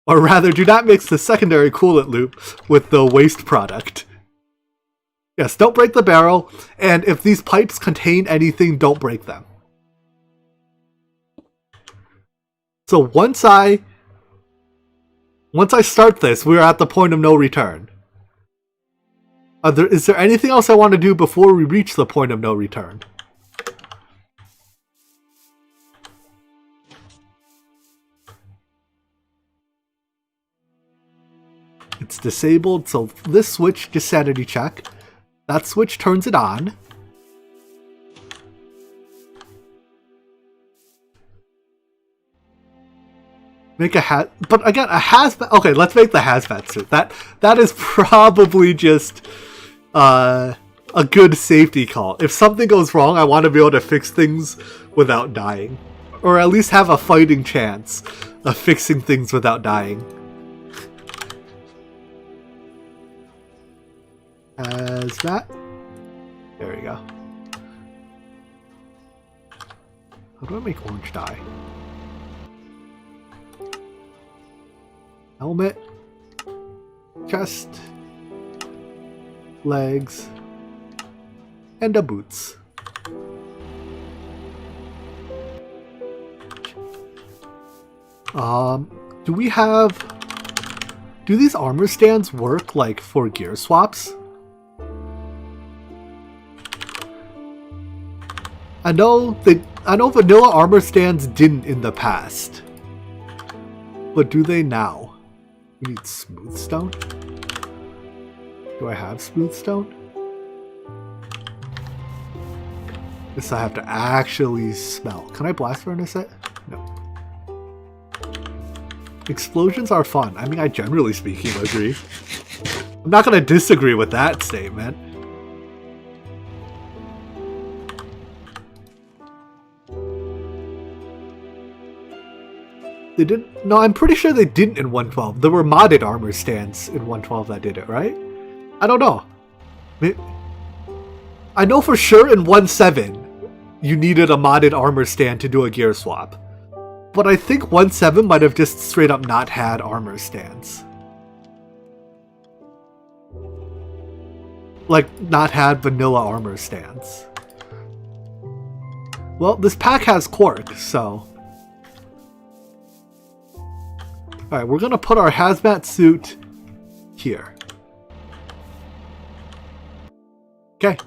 Or rather, do not mix the secondary coolant loop with the waste product. Yes, don't break the barrel, and if these pipes contain anything, don't break them. So once I start this, we're at the point of no return. Is there anything else I want to do before we reach the point of no return? It's disabled, so this switch just sanity check. That switch turns it on. Make a but again, a hazmat. Okay, let's make the hazmat suit. That is probably just a good safety call. If something goes wrong, I want to be able to fix things without dying, or at least have a fighting chance of fixing things without dying. Hazmat. There we go. How do I make orange dye? Helmet, chest, legs, and a boots. Do these armor stands work like for gear swaps? I know vanilla armor stands didn't in the past, but do they now? We need smooth stone. Do I have smooth stone? This I have to actually smell. Can I blast furnace it? No. Explosions are fun. I mean, I generally speaking agree. I'm not going to disagree with that statement. They didn't. No, I'm pretty sure they didn't in 1.12. There were modded armor stands in 1.12 that did it, right? I don't know. I know for sure in 1.7 you needed a modded armor stand to do a gear swap. But I think 1.7 might have just straight up not had armor stands. Like, not had vanilla armor stands. Well, this pack has quark, so... Alright, we're gonna put our hazmat suit here. Okay.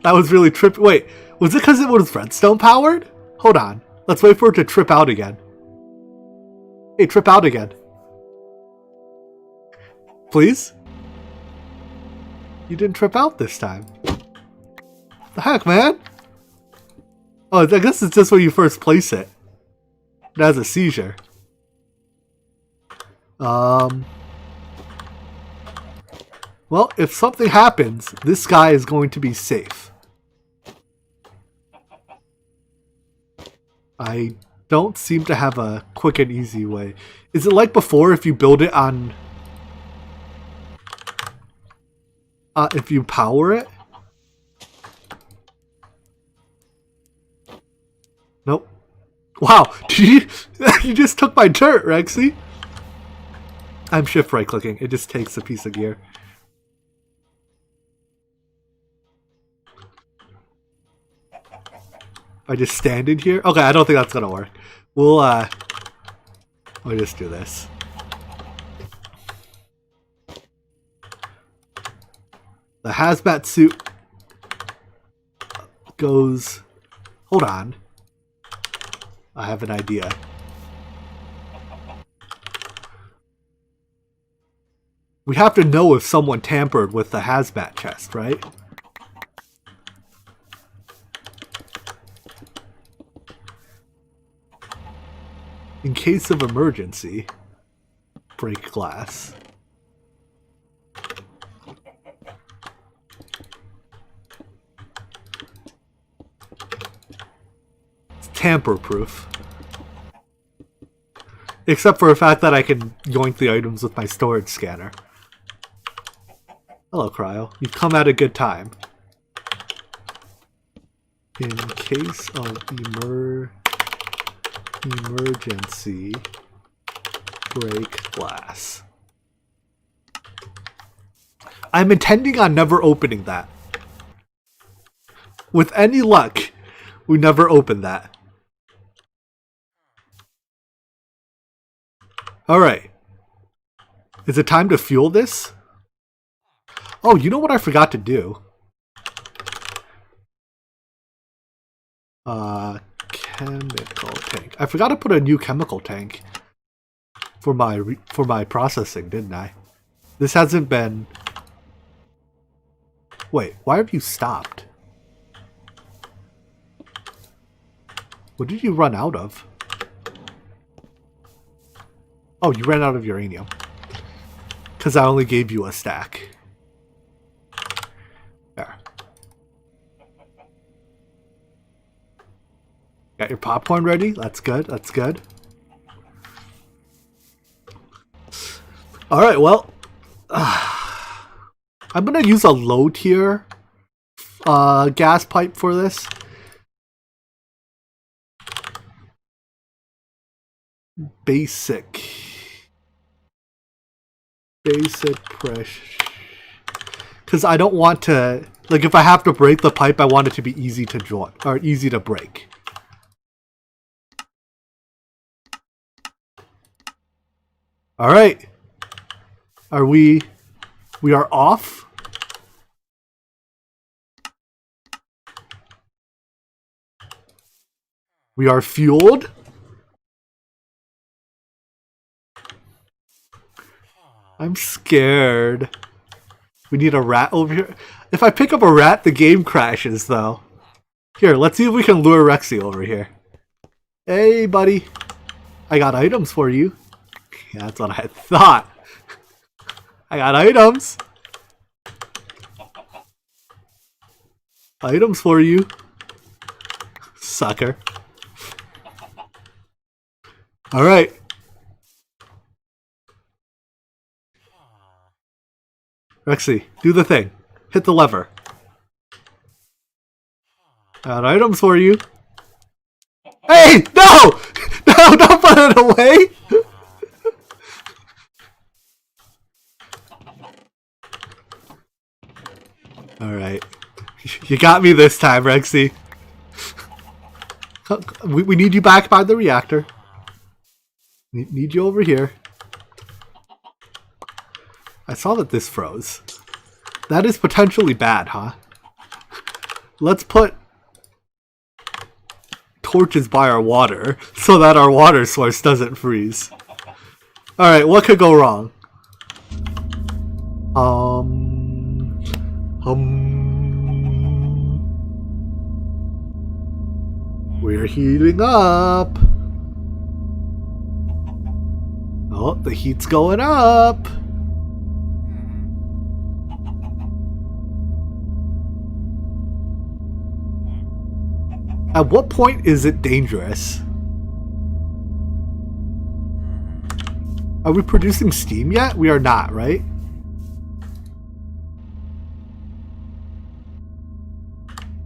That was really trippy. Wait, was it because it was redstone powered? Hold on. Let's wait for it to trip out again. Hey, trip out again. Please? You didn't trip out this time. The heck, man? Oh, I guess it's just when you first place it. It has a seizure. Well, if something happens, this guy is going to be safe. I don't seem to have a quick and easy way. Is it like before if you build it on... If you power it. Nope. Wow, you just took my dirt, Rexy. I'm shift right clicking. It just takes a piece of gear. I just stand in here? Okay, I don't think that's gonna work. We'll just do this. The hazmat suit goes... Hold on. I have an idea. We have to know if someone tampered with the hazmat chest, right? In case of emergency, break glass. It's tamper-proof. Except for the fact that I can yoink the items with my storage scanner. Hello, Cryo. You've come at a good time. In case of emergency, break glass. I'm intending on never opening that. With any luck, we never open that. Alright. Is it time to fuel this? Oh, you know what I forgot to do? Chemical tank. I forgot to put a new chemical tank for my processing, didn't I? This hasn't been... Wait, why have you stopped? What did you run out of? Oh, you ran out of uranium. Because I only gave you a stack. There. Got your popcorn ready? That's good, that's good. Alright, well. I'm going to use a low tier gas pipe for this. Basic pressure. Because I don't want to, like, if I have to break the pipe, I want it to be easy to join, or easy to break. Alright. We are off. We are fueled. I'm scared. We need a rat over here. If I pick up a rat, the game crashes, though. Here, let's see if we can lure Rexy over here. Hey, buddy. I got items for you. Yeah, that's what I thought. I got items. Items for you. Sucker. Alright. Rexy, do the thing. Hit the lever. Got items for you. Hey! No! No, don't put it away! Alright. You got me this time, Rexy. We need you back by the reactor. Need you over here. I saw that this froze. That is potentially bad, huh? Let's put torches by our water so that our water source doesn't freeze. Alright, what could go wrong? We're heating up. Oh, the heat's going up. At what point is it dangerous? Are we producing steam yet? We are not, right?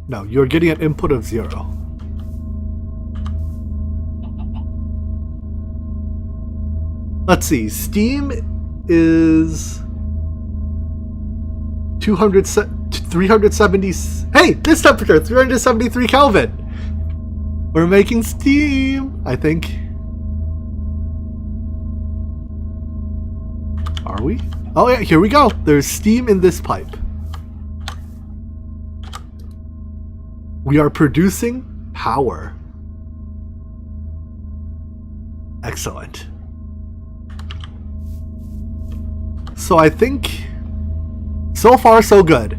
No, you're getting an input of 0. Let's see. Steam is 370. Hey, this temperature, 373 Kelvin. We're making steam, I think. Are we? Oh yeah, here we go. There's steam in this pipe. We are producing power. Excellent. So I think, so far so good.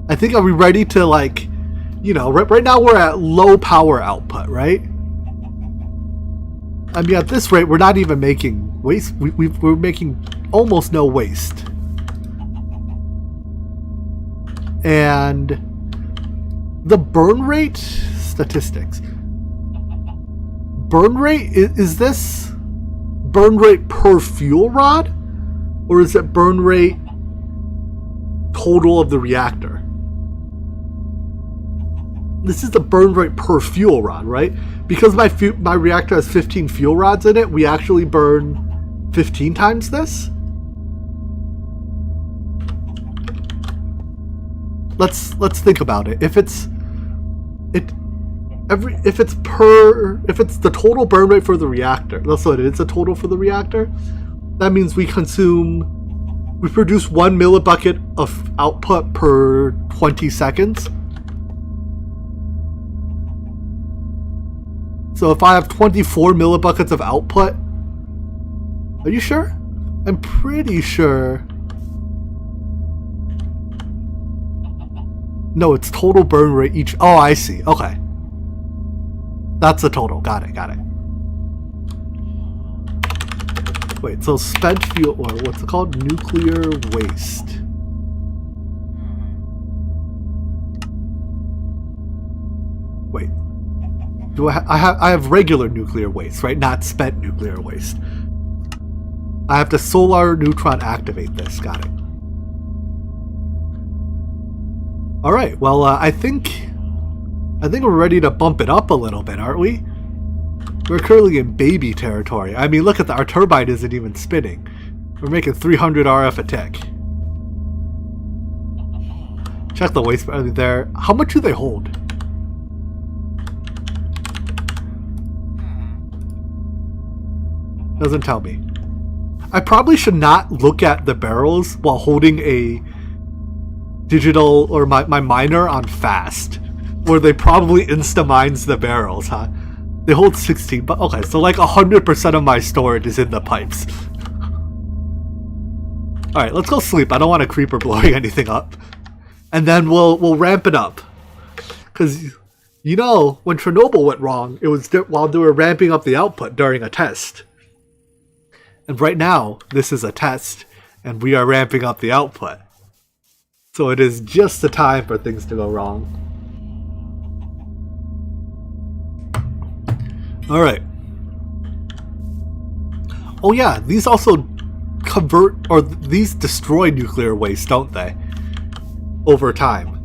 I think, are we ready to, like, you know, right now we're at low power output, right? I mean, at this rate, we're not even making waste. We're making almost no waste. And the burn rate statistics. Burn rate, is this burn rate per fuel rod? Or is it burn rate total of the reactor? This is the burn rate per fuel rod, right? Because my reactor has 15 fuel rods in it, we actually burn 15 times this? Let's think about it. If it's the total burn rate for the reactor, that's what it is, the total for the reactor, that means we produce 1 millibucket of output per 20 seconds. So if I have 24 millibuckets of output, are you sure? I'm pretty sure. No, it's total burn rate each. Oh, I see. Okay. That's the total. Got it. Wait, so spent fuel, or what's it called? Nuclear waste. Wait. Do I have regular nuclear waste, right? Not spent nuclear waste. I have to solar neutron activate this. Got it. All right. Well, I think we're ready to bump it up a little bit, aren't we? We're currently in baby territory. I mean, look at that. Our turbine isn't even spinning. We're making 300 RF a tick. Check the waste there. How much do they hold? Doesn't tell me. I probably should not look at the barrels while holding a digital or my miner on fast, where they probably insta-mines the barrels, huh? They hold 16, but okay, so like 100% of my storage is in the pipes. Alright, let's go sleep. I don't want a creeper blowing anything up. And then we'll ramp it up. Because, you know, when Chernobyl went wrong, it was while they were ramping up the output during a test. And right now, this is a test, and we are ramping up the output. So it is just the time for things to go wrong. Alright. Oh yeah, these also these destroy nuclear waste, don't they? Over time.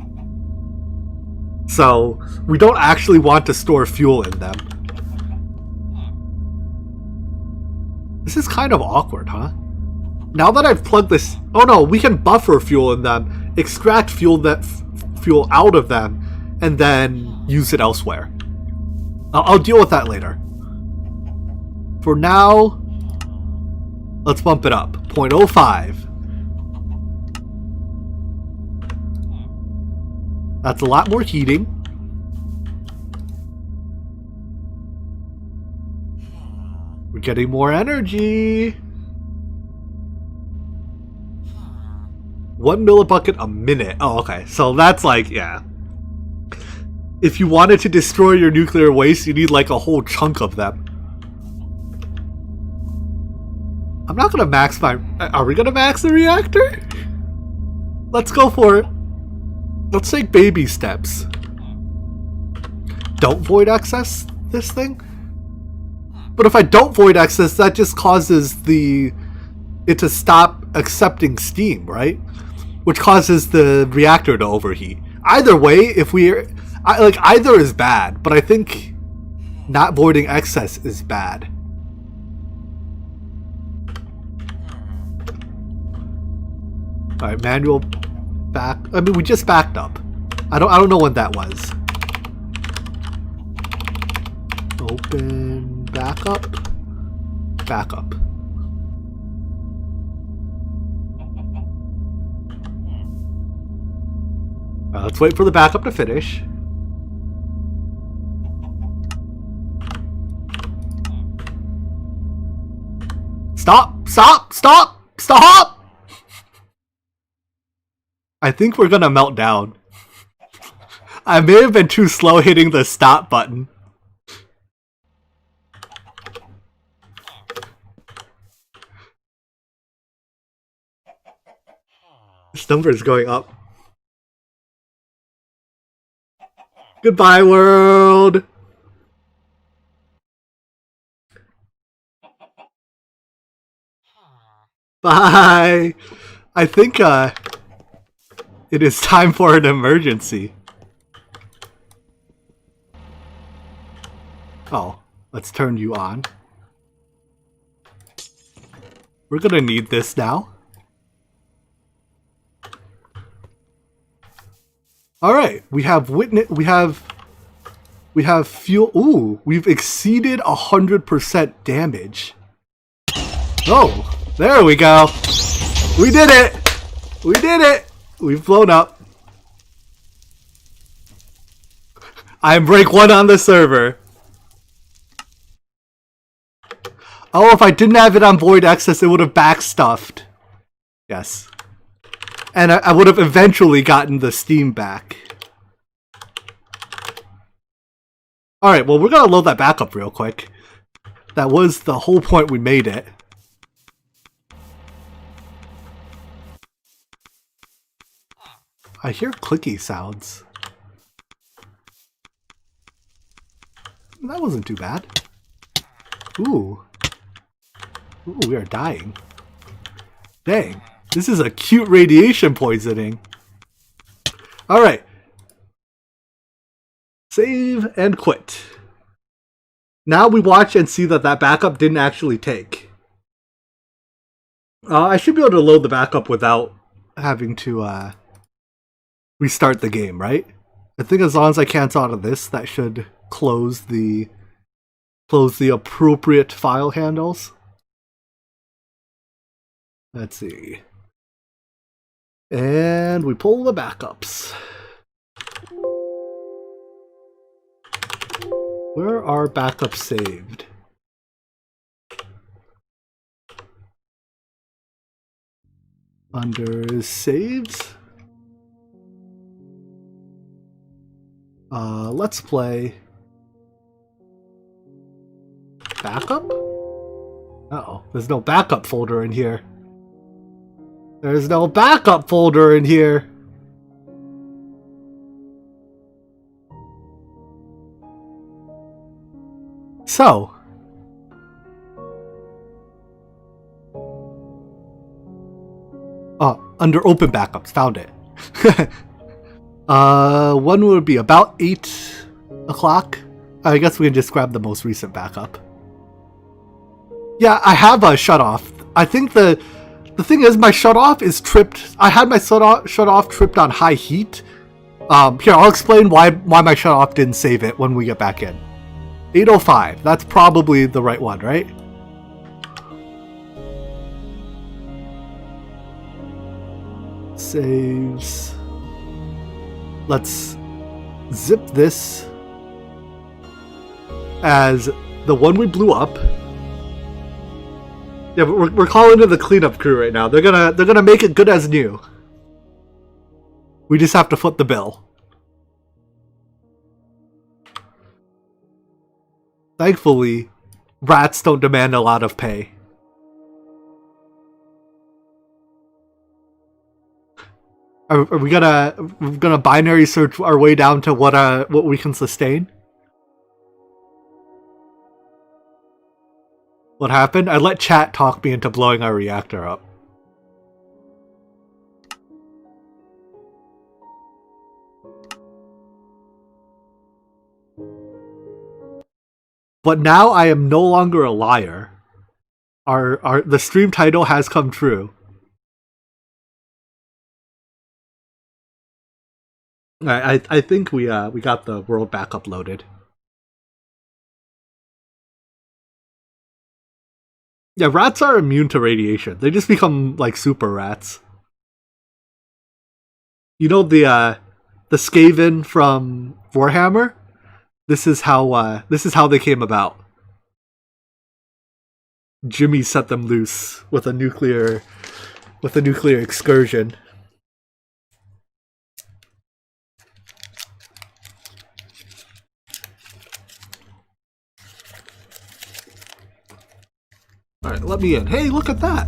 So, we don't actually want to store fuel in them. This is kind of awkward, huh? Now that I've plugged this... Oh no, we can buffer fuel in them, extract fuel out of them, and then use it elsewhere. I'll deal with that later. For now, let's bump it up. 0.05. That's a lot more heating. We're getting more energy. 1 millibucket a minute. Oh, okay. So that's like, yeah. If you wanted to destroy your nuclear waste, you need like a whole chunk of them. I'm not gonna max my... Are we gonna max the reactor? Let's go for it. Let's take baby steps. Don't void access this thing? But if I don't void access, that just causes it to stop accepting steam, right? Which causes the reactor to overheat. Either way, like either is bad, but I think not voiding excess is bad. All right, manual back. I mean, we just backed up. I don't know when that was. Open backup. Backup. Let's wait for the backup to finish. Stop! Stop! Stop! Stop! I think we're gonna melt down. I may have been too slow hitting the stop button. This number is going up. Goodbye, world! Bye! I think, it is time for an emergency. Oh, let's turn you on. We're gonna need this now. Alright, we have witness. We have fuel. Ooh, we've exceeded 100% damage. Oh, there we go. We did it! We did it! We've blown up. I'm break 1 on the server. Oh, if I didn't have it on void excess, it would have backstuffed. Yes. And I would have eventually gotten the steam back. Alright, well, we're gonna load that back up real quick. That was the whole point we made it. I hear clicky sounds. That wasn't too bad. Ooh. Ooh, we are dying. Dang. This is acute radiation poisoning. Alright. Save and quit. Now we watch and see that that backup didn't actually take. I should be able to load the backup without having to restart the game, right? I think as long as I cancel out of this, that should close the appropriate file handles. Let's see. And we pull the backups. Where are backups saved? Under saves. Let's play backup? Uh-oh, there's no backup folder in here. There's no backup folder in here. So, under open backups, found it. One would be about 8 o'clock. I guess we can just grab the most recent backup. Yeah, I have a shut off. I think the thing is my shut off is tripped. I had my shut off tripped on high heat. Here, I'll explain why my shut off didn't save it when we get back in. 805. That's probably the right one, right? Saves. Let's zip this as the one we blew up. Yeah, but we're calling it the cleanup crew right now. They're gonna make it good as new. We just have to foot the bill. Thankfully, rats don't demand a lot of pay. Are we gonna binary search our way down to what we can sustain? What happened? I let chat talk me into blowing our reactor up. But now I am no longer a liar. The stream title has come true. I think we got the world back uploaded. Yeah, rats are immune to radiation. They just become like super rats. You know the Skaven from Warhammer? This is how they came about. Jimmy set them loose with a nuclear excursion. Alright, let me in. Hey, look at that!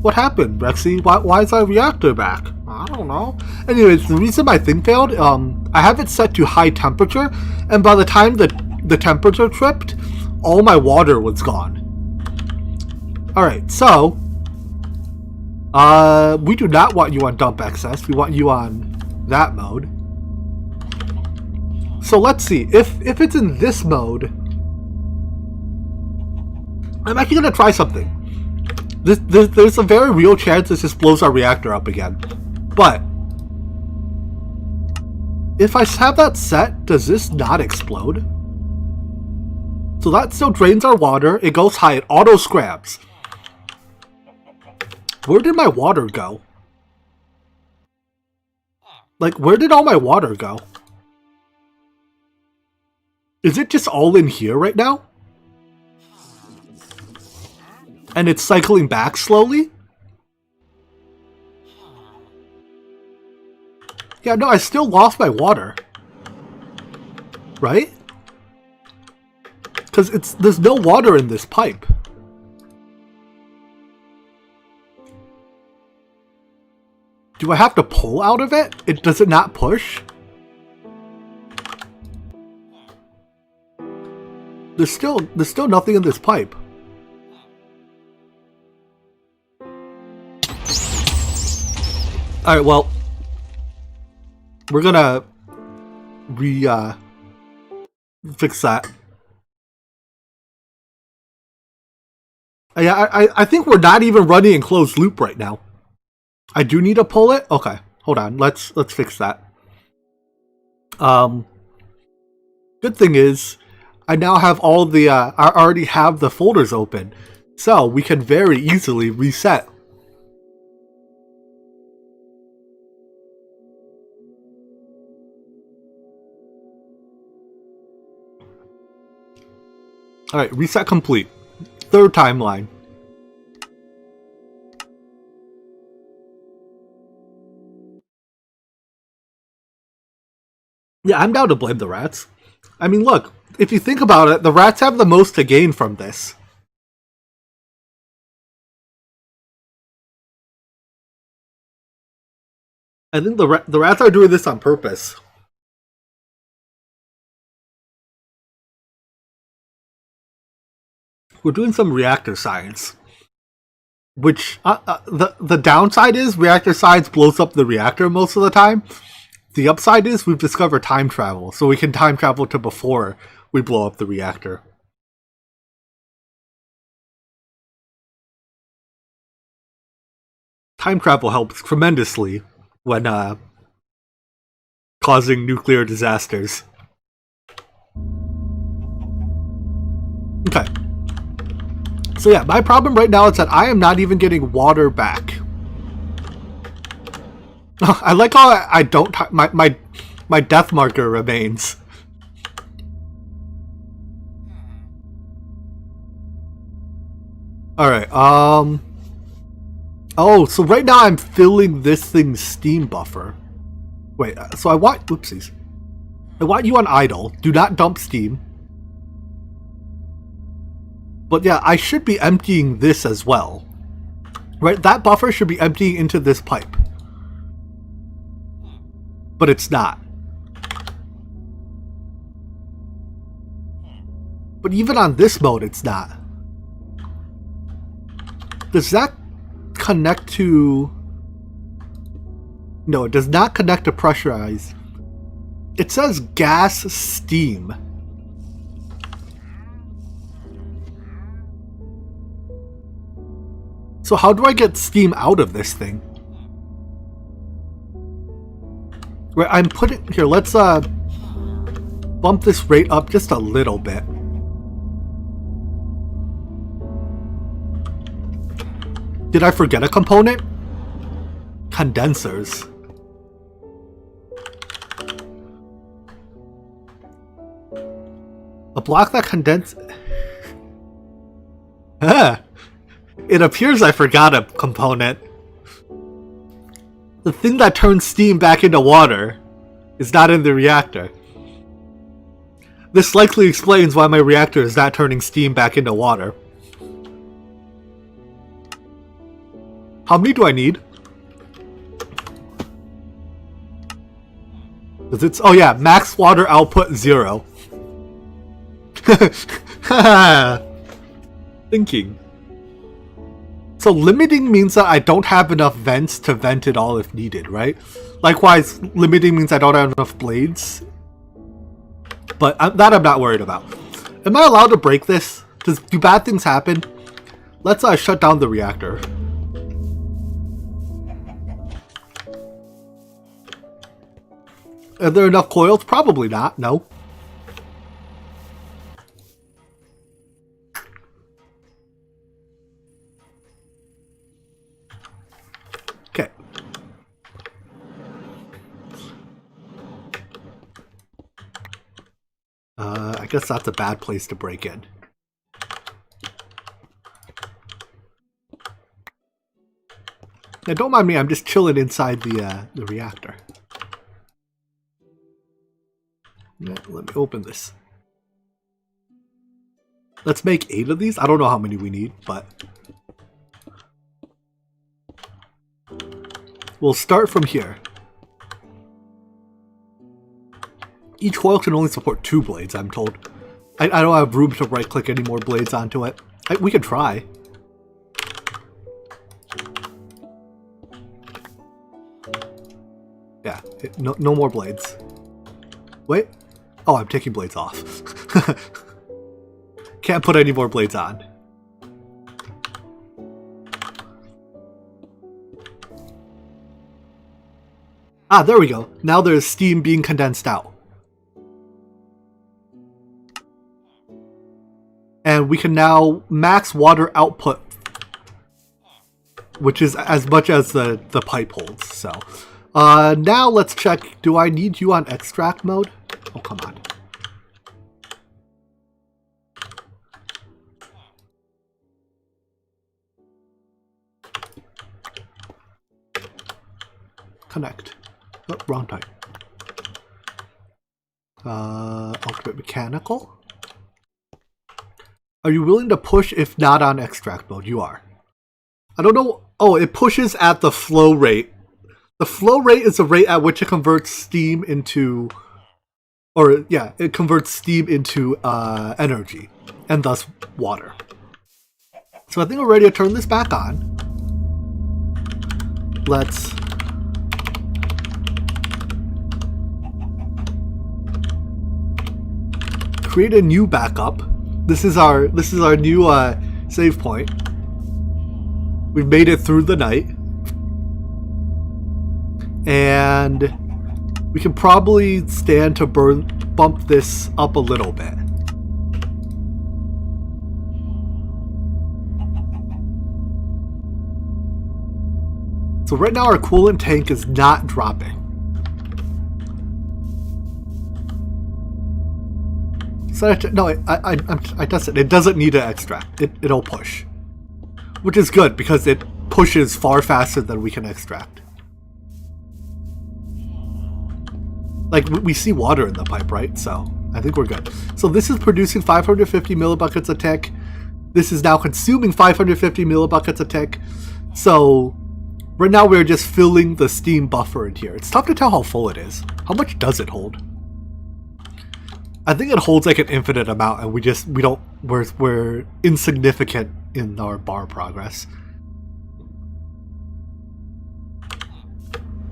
What happened, Rexy? Why is our reactor back? I don't know. Anyways, the reason my thing failed, I have it set to high temperature, and by the time the temperature tripped, all my water was gone. Alright, so we do not want you on dump excess. We want you on that mode. So let's see. If it's in this mode, I'm actually gonna try something. There's a very real chance this just blows our reactor up again. But if I have that set, does this not explode? So that still drains our water. It goes high. It auto scrabs. Where did my water go? Like, where did all my water go? Is it just all in here right now? And it's cycling back slowly? Yeah, no, I still lost my water. Right? Because there's no water in this pipe. Do I have to pull out of it? Does it not push? There's still nothing in this pipe. Alright, well, we're gonna fix that. Yeah, I think we're not even running in closed loop right now. I do need to pull it? Okay, hold on, let's fix that. Good thing is, I now have all the, I already have the folders open, so we can very easily reset. Alright, reset complete. Third timeline. Yeah, I'm down to blame the rats. I mean, look, if you think about it, the rats have the most to gain from this. I think the rats are doing this on purpose. We're doing some reactor science. Which, the downside is reactor science blows up the reactor most of the time. The upside is we've discovered time travel, so we can time travel to before we blow up the reactor. Time travel helps tremendously when causing nuclear disasters. Okay. So yeah, my problem right now is that I am not even getting water back. I like how I don't... My death marker remains. Alright, oh, so right now I'm filling this thing's steam buffer. Wait, so I want... Oopsies. I want you on idle. Do not dump steam. But yeah, I should be emptying this as well. Right, that buffer should be emptying into this pipe. But it's not. But even on this mode, it's not. Does that connect to... No, it does not connect to pressurized. It says gas steam. So how do I get steam out of this thing? Right, I'm putting... Here, let's bump this rate up just a little bit. Did I forget a component? Condensers. A block that condenses... It appears I forgot a component. The thing that turns steam back into water is not in the reactor. This likely explains why my reactor is not turning steam back into water. How many do I need? Cause it's, oh yeah, max water output 0. Thinking. So limiting means that I don't have enough vents to vent it all if needed, right? Likewise, limiting means I don't have enough blades. But that I'm not worried about. Am I allowed to break this? Do bad things happen? Let's shut down the reactor. Are there enough coils? Probably not, no. Okay. I guess that's a bad place to break in. Now, don't mind me, I'm just chilling inside the reactor. Yeah, let me open this. Let's make 8 of these. I don't know how many we need, but we'll start from here. Each coil can only support 2 blades, I'm told. I don't have room to right-click any more blades onto it. We could try. Yeah, no more blades. Wait. Oh, I'm taking blades off. Can't put any more blades on. Ah, there we go. Now there's steam being condensed out. And we can now max water output, which is as much as the pipe holds. So now let's check. Do I need you on extract mode? Oh, come on. Connect. Oh, wrong type. Ultimate mechanical. Are you willing to push if not on extract mode? You are. I don't know. Oh, it pushes at the flow rate. The flow rate is the rate at which it converts steam into... Or, yeah, it converts steam into energy, and thus water. So I think we're ready to turn this back on. Let's... create a new backup. This is our new save point. We've made it through the night. And we can probably stand to bump this up a little bit. So right now our coolant tank is not dropping. So no, I tested. It doesn't need to extract. It'll push, which is good because it pushes far faster than we can extract. Like, we see water in the pipe, right? So I think we're good. So this is producing 550 millibuckets a tick. This is now consuming 550 millibuckets a tick. So right now we're just filling the steam buffer in here. It's tough to tell how full it is. How much does it hold? I think it holds like an infinite amount, and we're insignificant in our bar progress.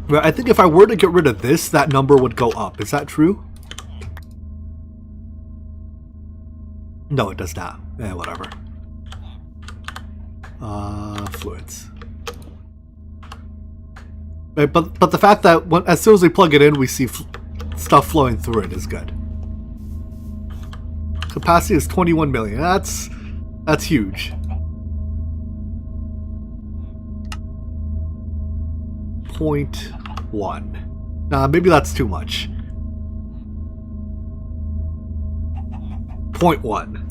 But I think if I were to get rid of this, that number would go up. Is that true? No, it does not. Whatever. Fluids. Right, but the fact that as soon as we plug it in, we see stuff flowing through it is good. Capacity is 21 million. That's huge. 0.1. Nah, maybe that's too much. 0.1.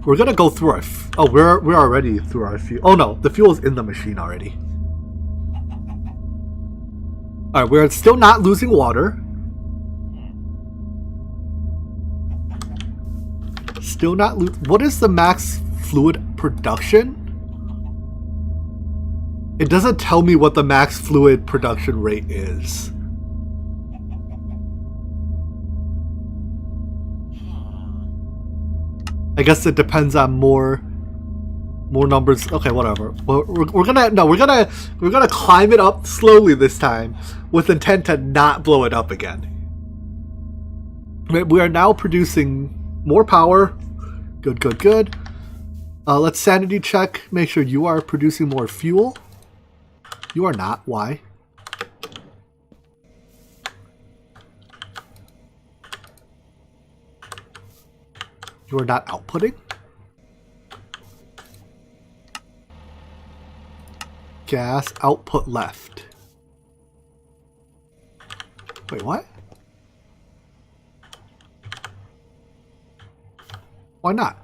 We're gonna go through our. Oh, we're already through our fuel. Oh no, the fuel's in the machine already. All right, we're still not losing water. Still not lose. What is the max fluid production? It doesn't tell me what the max fluid production rate is. I guess it depends on more numbers. Okay, whatever. We're gonna climb it up slowly this time, with intent to not blow it up again. We are now producing more power. Good, good, good. Let's sanity check. Make sure you are producing more fuel. You are not. Why? You are not outputting? Gas output left. Wait, what? Why not?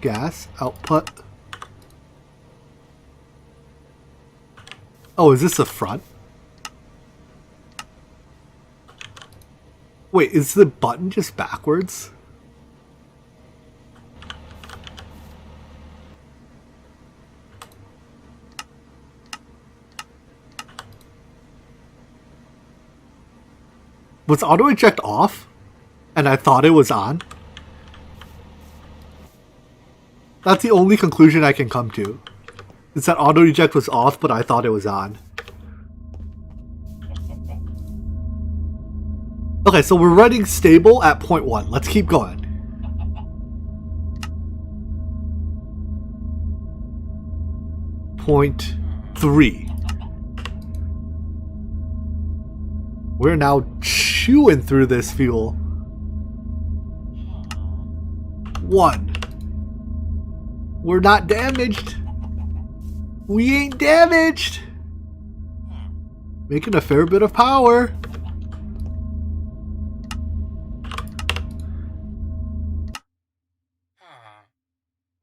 Gas output. Oh, is this the front? Wait, is the button just backwards? Was auto eject off? And I thought it was on? That's the only conclusion I can come to. Is that auto eject was off, but I thought it was on. Okay, so we're running stable at 0.1. Let's keep going. Point 3. We're now chewing through this fuel. 1. We're not damaged. We ain't damaged. Making a fair bit of power.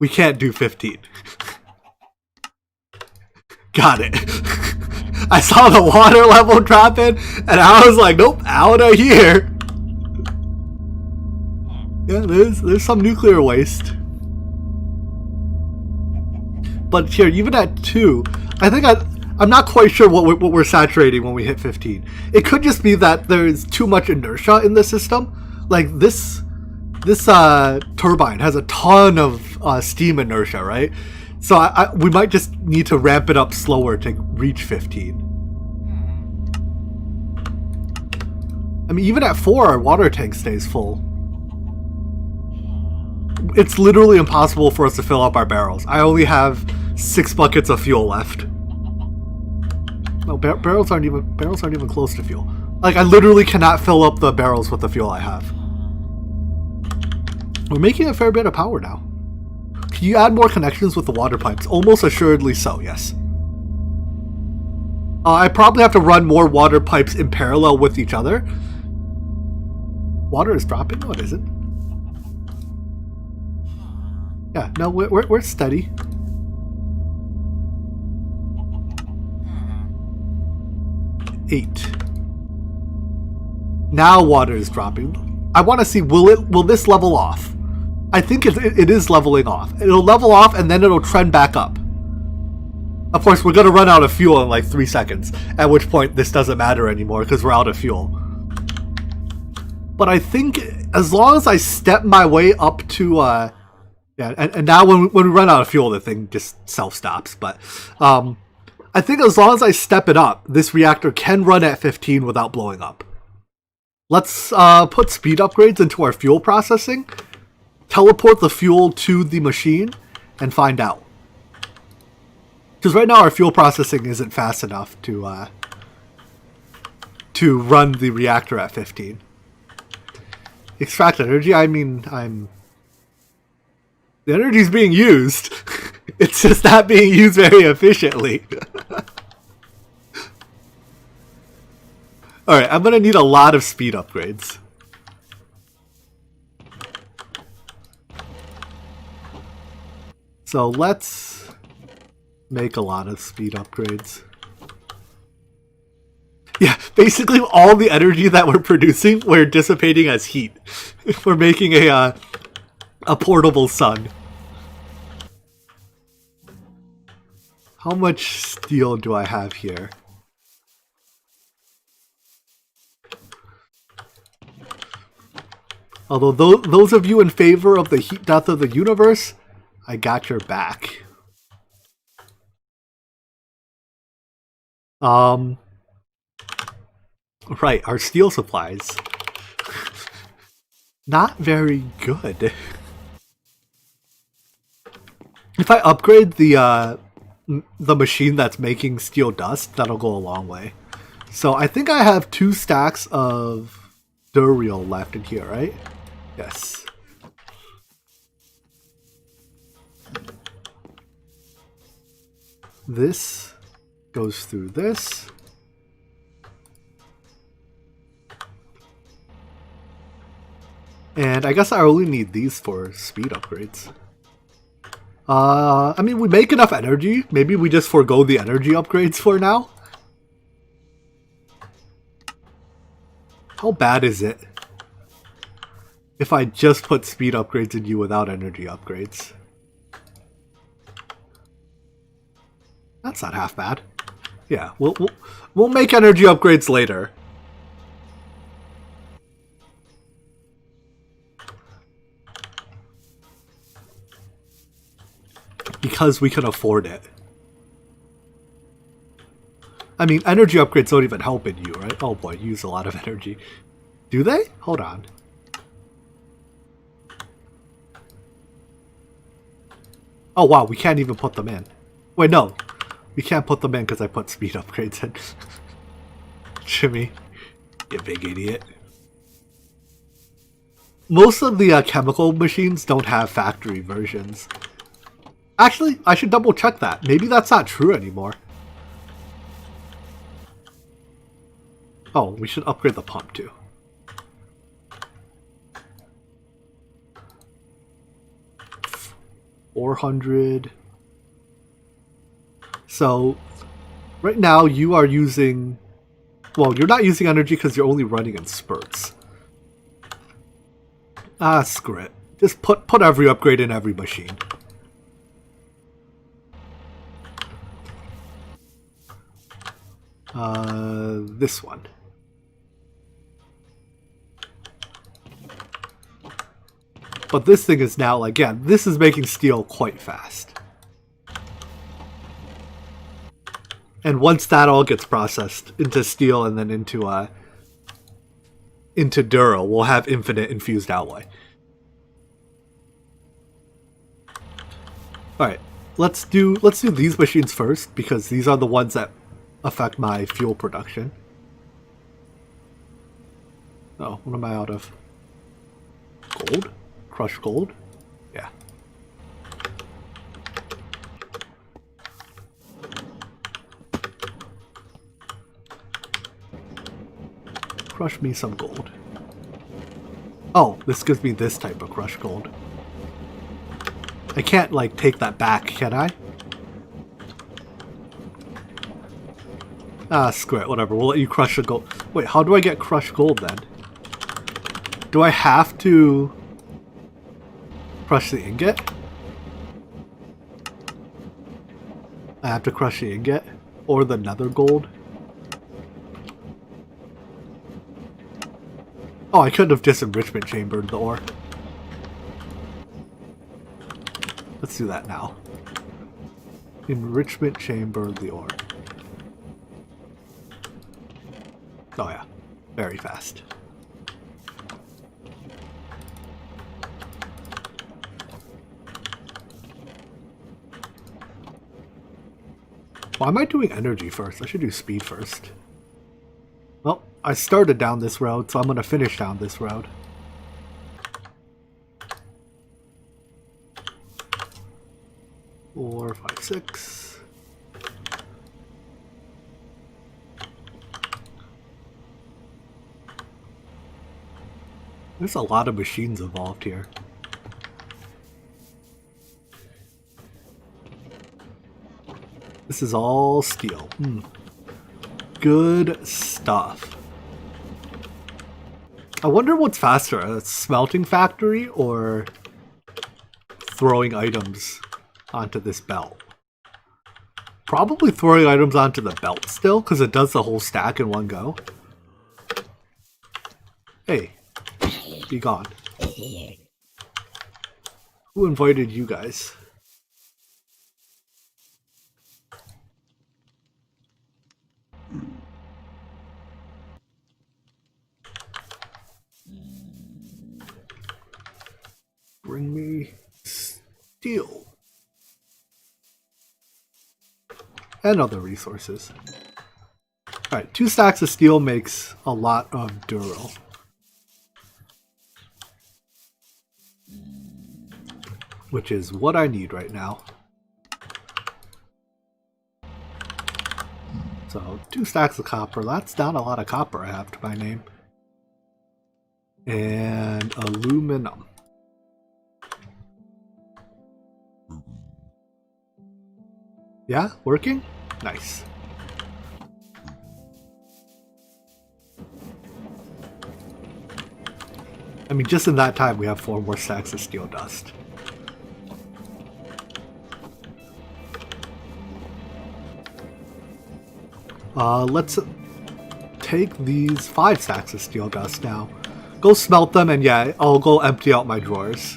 We can't do 15. Got it. I saw the water level dropping, and I was like, nope, out of here. Yeah, there's some nuclear waste. But here, even at 2, I think I'm not quite sure what we're saturating when we hit 15. It could just be that there's too much inertia in the system. Like this turbine has a ton of steam inertia, right? So we might just need to ramp it up slower to reach 15. I mean, even at 4, our water tank stays full. It's literally impossible for us to fill up our barrels. I only have 6 buckets of fuel left. No, barrels aren't even close to fuel. Like, I literally cannot fill up the barrels with the fuel I have. We're making a fair bit of power now. Can you add more connections with the water pipes? Almost assuredly so, yes. I probably have to run more water pipes in parallel with each other. Water is dropping? No, it isn't. Yeah, no, we're steady. Eight. Now water is dropping. I want to see, will this level off? I think it is leveling off. It'll level off and then it'll trend back up. Of course, we're going to run out of fuel in like 3 seconds, at which point this doesn't matter anymore because we're out of fuel. But I think as long as I step my way up to, yeah, and now when we run out of fuel, the thing just self-stops. But I think as long as I step it up, this reactor can run at 15 without blowing up. Let's put speed upgrades into our fuel processing teleport the fuel to the machine and find out. Because right now our fuel processing isn't fast enough to run the reactor at 15. Extract energy, I mean, the energy's being used. It's just not being used very efficiently. Alright, I'm gonna need a lot of speed upgrades. So let's make a lot of speed upgrades. Yeah, basically all the energy that we're producing, we're dissipating as heat. We're making a portable sun. How much steel do I have here? Although those of you in favor of the heat death of the universe, I got your back. Right, our steel supplies. Not very good. If I upgrade the machine that's making steel dust, that'll go a long way. So I think I have 2 stacks of Dural left in here, right? Yes. This goes through this. And I guess I only need these for speed upgrades. I mean, we make enough energy. Maybe we just forego the energy upgrades for now. How bad is it if I just put speed upgrades in you without energy upgrades? That's not half bad. Yeah, we'll make energy upgrades later. Because we can afford it. I mean, energy upgrades don't even help in you, right? Oh boy, use a lot of energy. Do they? Hold on. Oh wow, we can't even put them in. Wait, no. We can't put them in because I put speed upgrades in. Jimmy, you big idiot. Most of the chemical machines don't have factory versions. Actually, I should double check that. Maybe that's not true anymore. Oh, we should upgrade the pump too. $400. So, right now you are using... Well, you're not using energy because you're only running in spurts. Ah, screw it. Just put every upgrade in every machine. This one. But this thing is now, like, yeah, this is making steel quite fast. And once that all gets processed into steel and then into Dural, we'll have infinite infused alloy. Alright, let's do these machines first, because these are the ones that affect my fuel production. Oh, what am I out of? Gold? Crushed gold? Yeah. Crush me some gold. Oh, this gives me this type of crushed gold. I can't, like, take that back, can I? Ah, screw it, whatever. We'll let you crush the gold. Wait, how do I get crushed gold then? Do I have to crush the ingot? I have to crush the ingot? Or the nether gold? Oh, I could have just enrichment chambered the ore. Let's do that now. Enrichment chamber the ore. Oh yeah, very fast. Why am I doing energy first? I should do speed first. Well, I started down this road, so I'm going to finish down this road. Four, five, six. There's a lot of machines involved here. This is all steel. Good stuff. I wonder what's faster, a smelting factory or throwing items onto this belt? Probably throwing items onto the belt still, because it does the whole stack in one go. Hey, be gone. Who invited you guys? Bring me steel. And other resources. Alright, 2 stacks of steel makes a lot of Dural. Which is what I need right now. So, 2 stacks of copper. That's not a lot of copper I have to my name. And aluminum. Yeah, working? Nice. I mean, just in that time, we have 4 more stacks of steel dust. Let's take these 5 stacks of steel dust now. Go smelt them, and yeah, I'll go empty out my drawers.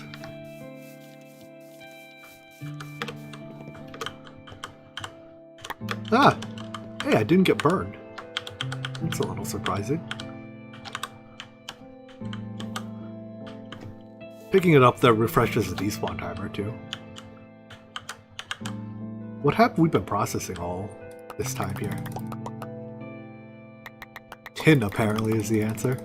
Ah! Hey, I didn't get burned. That's a little surprising. Picking it up there refreshes the despawn timer too. What have we been processing all this time here? Tin apparently is the answer.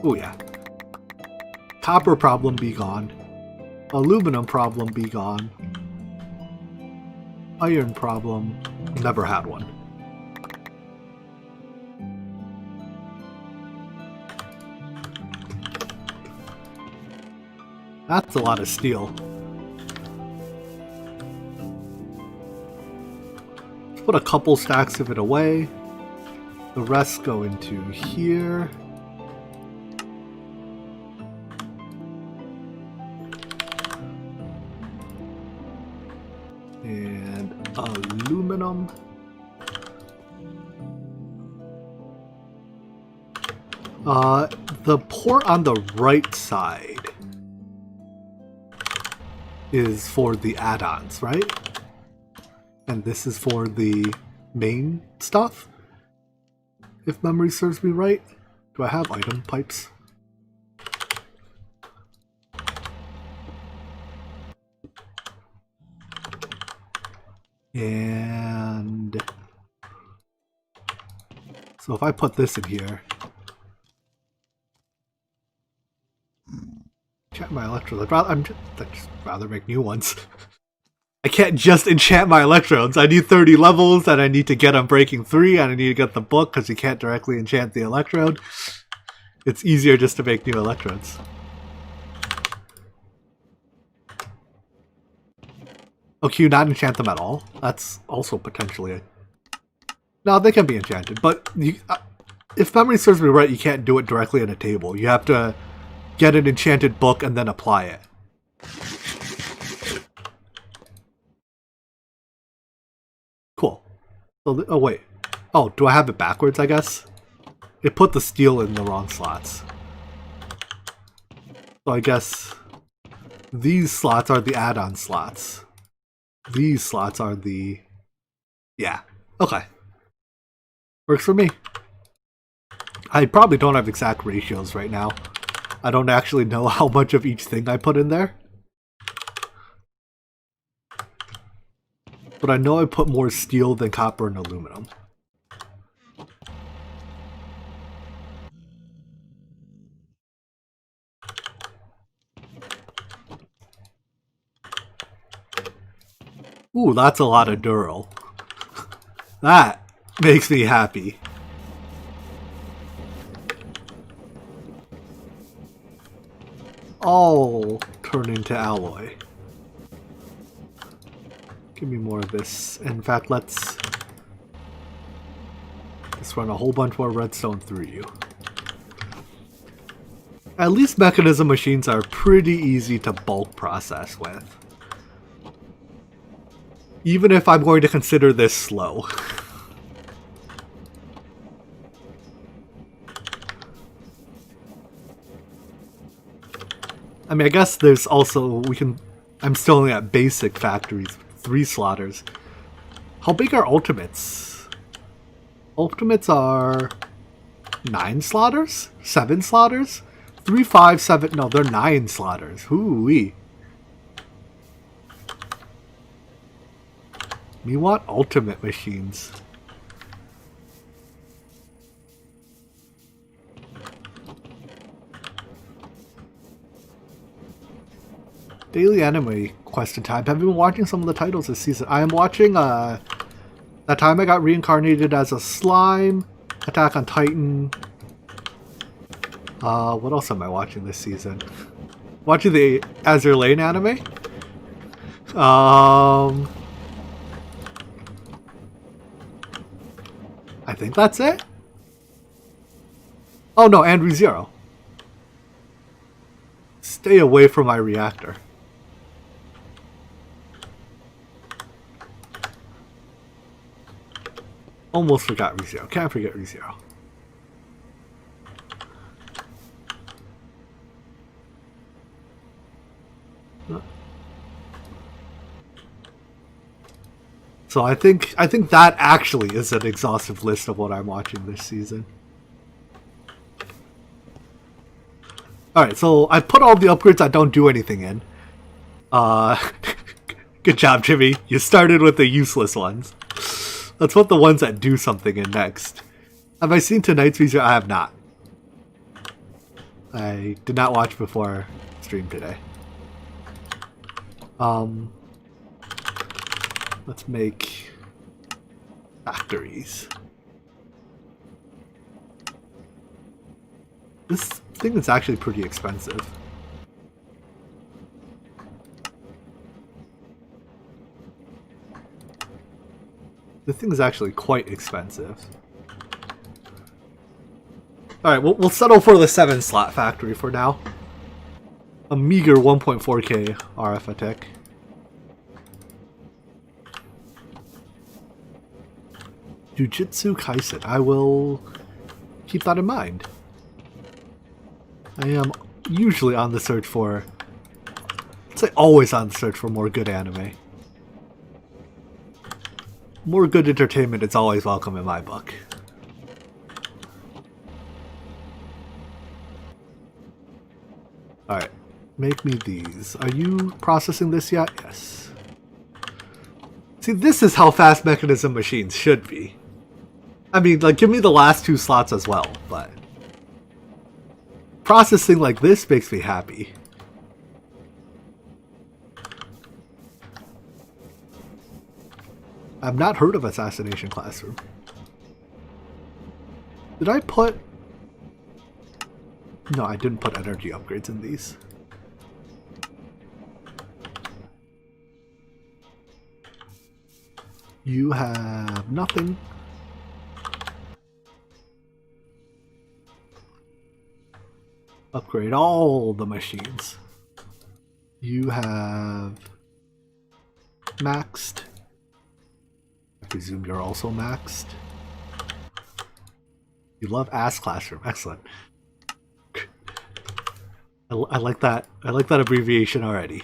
Oh yeah. Copper problem be gone. Aluminum problem be gone. Iron problem, never had one. That's a lot of steel. Let's put a couple stacks of it away. The rest go into here. And aluminum. The port on the right side is for the add-ons, right? And this is for the main stuff, if memory serves me right. Do I have item pipes? And so if I put this in here, enchant my electrodes. I'd just rather make new ones. I can't just enchant my electrodes. I need 30 levels, and I need to get on Breaking 3, and I need to get the book because you can't directly enchant the electrode. It's easier just to make new electrodes. Oh, can you not enchant them at all? That's also potentially No, they can be enchanted, but you, if memory serves me right, you can't do it directly in a table. You have to get an enchanted book and then apply it. Cool. So, oh, wait. Oh, do I have it backwards, I guess? It put the steel in the wrong slots. So I guess these slots are the add-on slots. These slots are the... Yeah. Okay. Works for me. I probably don't have exact ratios right now. I don't actually know how much of each thing I put in there. But I know I put more steel than copper and aluminum. Ooh, that's a lot of Dural. That makes me happy. All turn into alloy. Give me more of this. In fact, let's run a whole bunch more redstone through you. At least mechanism machines are pretty easy to bulk process with. Even if I'm going to consider this slow. I mean, I guess there's also, I'm still only at basic factories, 3 slaughters. How big are ultimates? Ultimates are 9 slaughters? 7 slaughters? 3, 5, 7, no, they're 9 slaughters. Hoo-wee. We want ultimate machines. Daily anime question time. Have you been watching some of the titles this season? I am watching that time I got reincarnated as a slime, Attack on Titan. What else am I watching this season? Watching the Azure Lane anime? I think that's it. Oh no, and ReZero. Stay away from my reactor. Almost forgot ReZero. Can't forget ReZero. So I think that actually is an exhaustive list of what I'm watching this season. Alright, so I put all the upgrades I don't do anything in. Good job, Jimmy. You started with the useless ones. Let's put the ones that do something in next. Have I seen tonight's video? I have not. I did not watch before stream today. Let's make factories. This thing is actually pretty expensive. This thing is actually quite expensive. Alright, we'll settle for the 7 slot factory for now. A meager 1.4k RF a tick. Jujutsu Kaisen. I will keep that in mind. I am usually on the search for, I'd say always on the search for more good anime. More good entertainment is always welcome in my book. Alright, make me these. Are you processing this yet? Yes. See, this is how fast mechanism machines should be. I mean, like, give me the last 2 slots as well, but processing like this makes me happy. I've not heard of Assassination Classroom. Did I put... No, I didn't put energy upgrades in these. You have nothing. Upgrade all the machines. You have maxed. I presume you're also maxed. You love Ass Classroom. Excellent. I like that. I like that abbreviation already.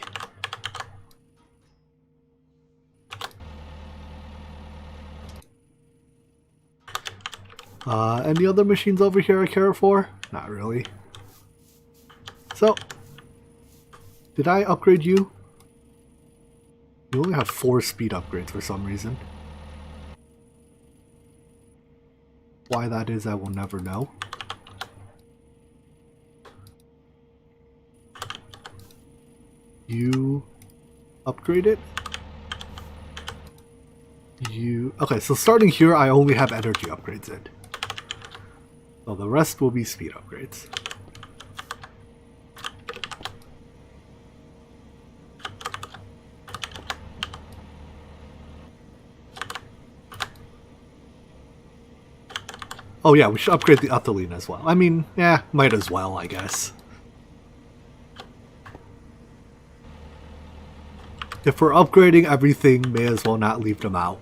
Any other machines over here I care for? Not really. So, did I upgrade you? You only have 4 speed upgrades for some reason. Why that is, I will never know. You upgrade it. You... Okay, so starting here, I only have energy upgrades in. So the rest will be speed upgrades. Oh yeah, we should upgrade the ethylene as well. I mean, yeah, might as well, I guess. If we're upgrading everything, may as well not leave them out.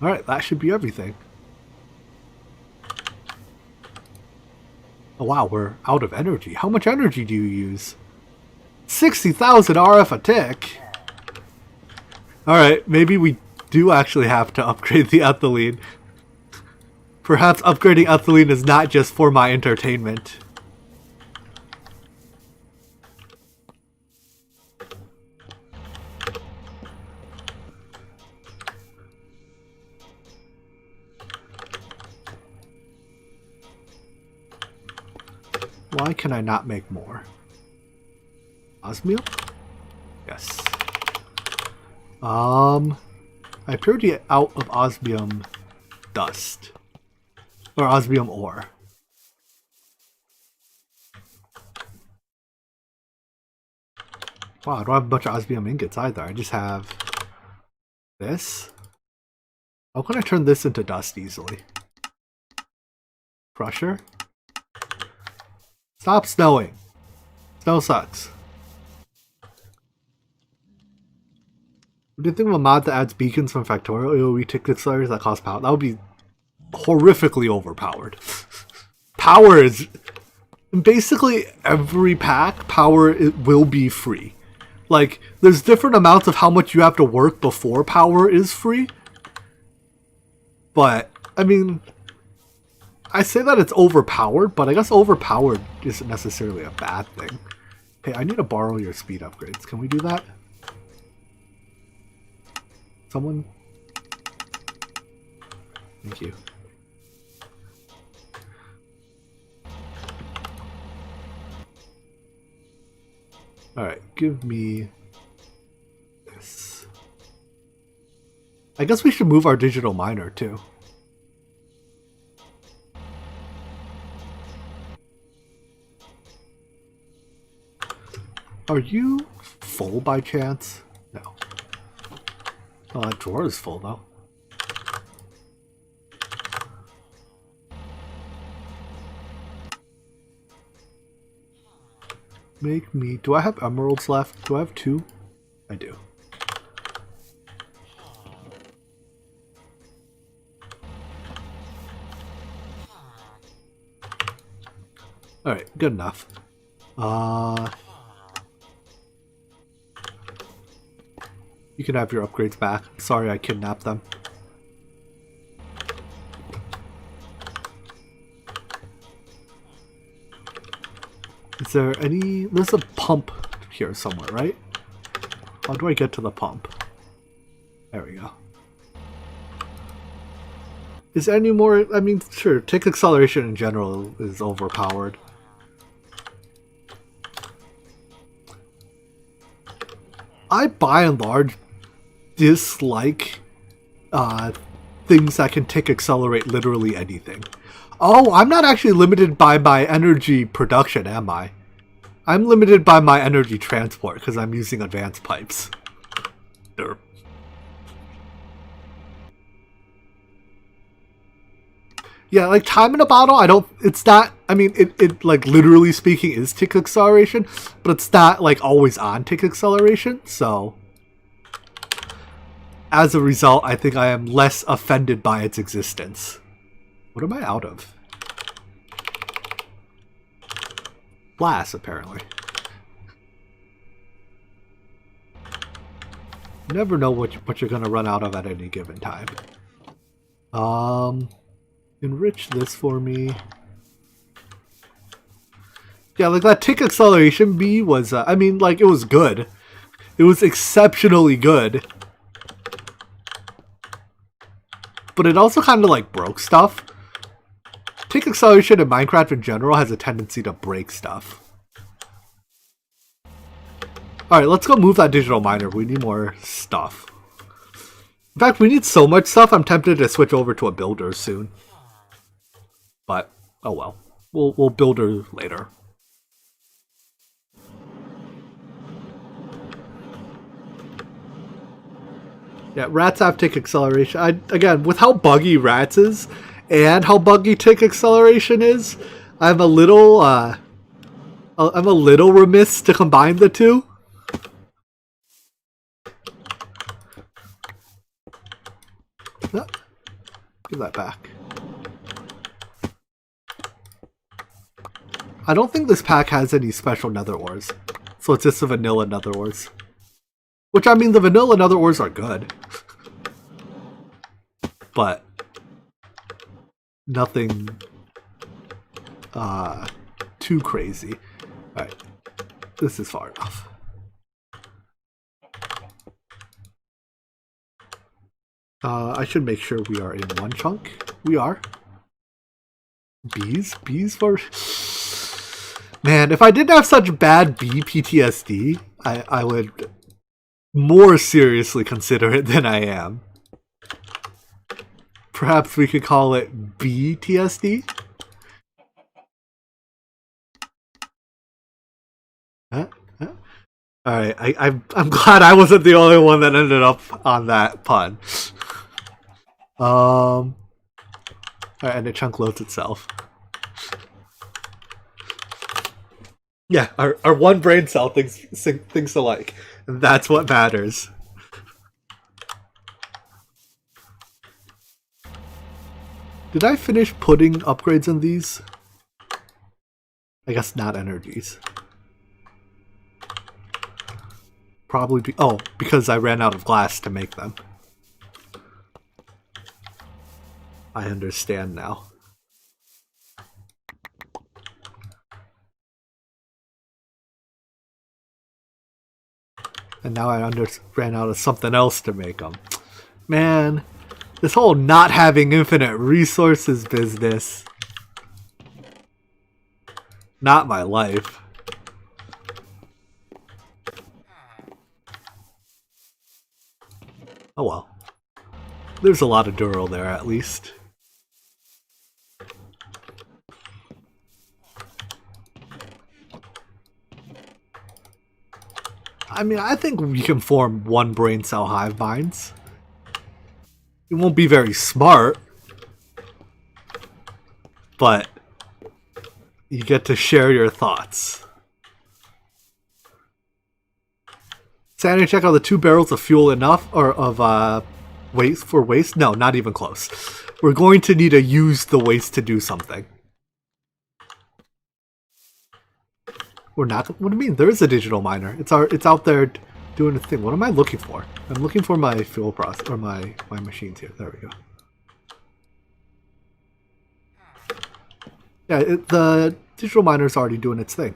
Alright, that should be everything. Oh wow, we're out of energy. How much energy do you use? 60,000 RF a tick! Alright, maybe we do actually have to upgrade the ethylene. Perhaps upgrading ethylene is not just for my entertainment. Why can I not make more? Osmium? Yes. I appear to be out of osmium dust. Or osmium ore. Wow, I don't have a bunch of osmium ingots either. I just have this. How can I turn this into dust easily? Crusher? Stop snowing. Snow sucks. Do you think of a mod that adds beacons from Factorial AoE ticket accelerators that cost power? That would be horrifically overpowered. Power is... In basically every pack, power will be free. Like, there's different amounts of how much you have to work before power is free. But, I mean... I say that it's overpowered, but I guess overpowered isn't necessarily a bad thing. Hey, I need to borrow your speed upgrades. Can we do that? Someone? Thank you. Alright, give me this. I guess we should move our digital miner too. Are you full by chance? No. Oh, that drawer is full though. Make me... Do I have emeralds left? Do I have 2? I do. Alright, good enough. You can have your upgrades back. Sorry I kidnapped them. Is there any... There's a pump here somewhere, right? How do I get to the pump? There we go. Is there any more... I mean, sure, tick acceleration in general is overpowered. I, by and large, dislike things that can tick accelerate literally anything. Oh, I'm not actually limited by my energy production, am I? I'm limited by my energy transport because I'm using advanced pipes. Derp. Yeah, like time in a bottle, I don't, it's not, I mean, it like literally speaking is tick acceleration, but it's not like always on tick acceleration, so as a result, I think I am less offended by its existence. What am I out of? glass, apparently. You never know what you're going to run out of at any given time. Enrich this for me. Yeah, like that tick acceleration bee was, I mean, like, it was good. It was exceptionally good. But it also kind of, like, broke stuff. Tick acceleration in Minecraft in general has a tendency to break stuff. Alright, let's go move that digital miner. We need more stuff. In fact, we need so much stuff, I'm tempted to switch over to a builder soon. But, oh well. We'll build her later. Yeah, rats have tick acceleration. Again, with how buggy rats is, and how buggy tick acceleration is, I'm a little remiss to combine the two. Give that back. I don't think this pack has any special nether ores, so it's just a vanilla nether ores. Which, I mean, the vanilla nether ores are good. But nothing too crazy. Alright, this is far enough. I should make sure we are in one chunk. We are. Bees? Bees for... Man, if I didn't have such bad bee PTSD, I would more seriously consider it than I am. Perhaps we could call it BTSD? Huh? Huh? Alright, I'm glad I wasn't the only one that ended up on that pun. Alright, and the chunk loads itself. Yeah, our one brain cell thinks alike. And that's what matters. Did I finish putting upgrades in these? I guess not energies. Probably because I ran out of glass to make them. I understand now. And now I ran out of something else to make them. Man, this whole not having infinite resources business. Not my life. Oh well. There's a lot of Dural there at least. I mean, I think we can form one brain cell hive minds. It won't be very smart, but you get to share your thoughts. Sanity check, are the 2 barrels of fuel enough, or of waste for waste? No, not even close. We're going to need to use the waste to do something. We're not. What do you mean? There is a digital miner. It's out there doing a thing. What am I looking for? I'm looking for my fuel process or my machines here. There we go. Yeah, the digital miner is already doing its thing.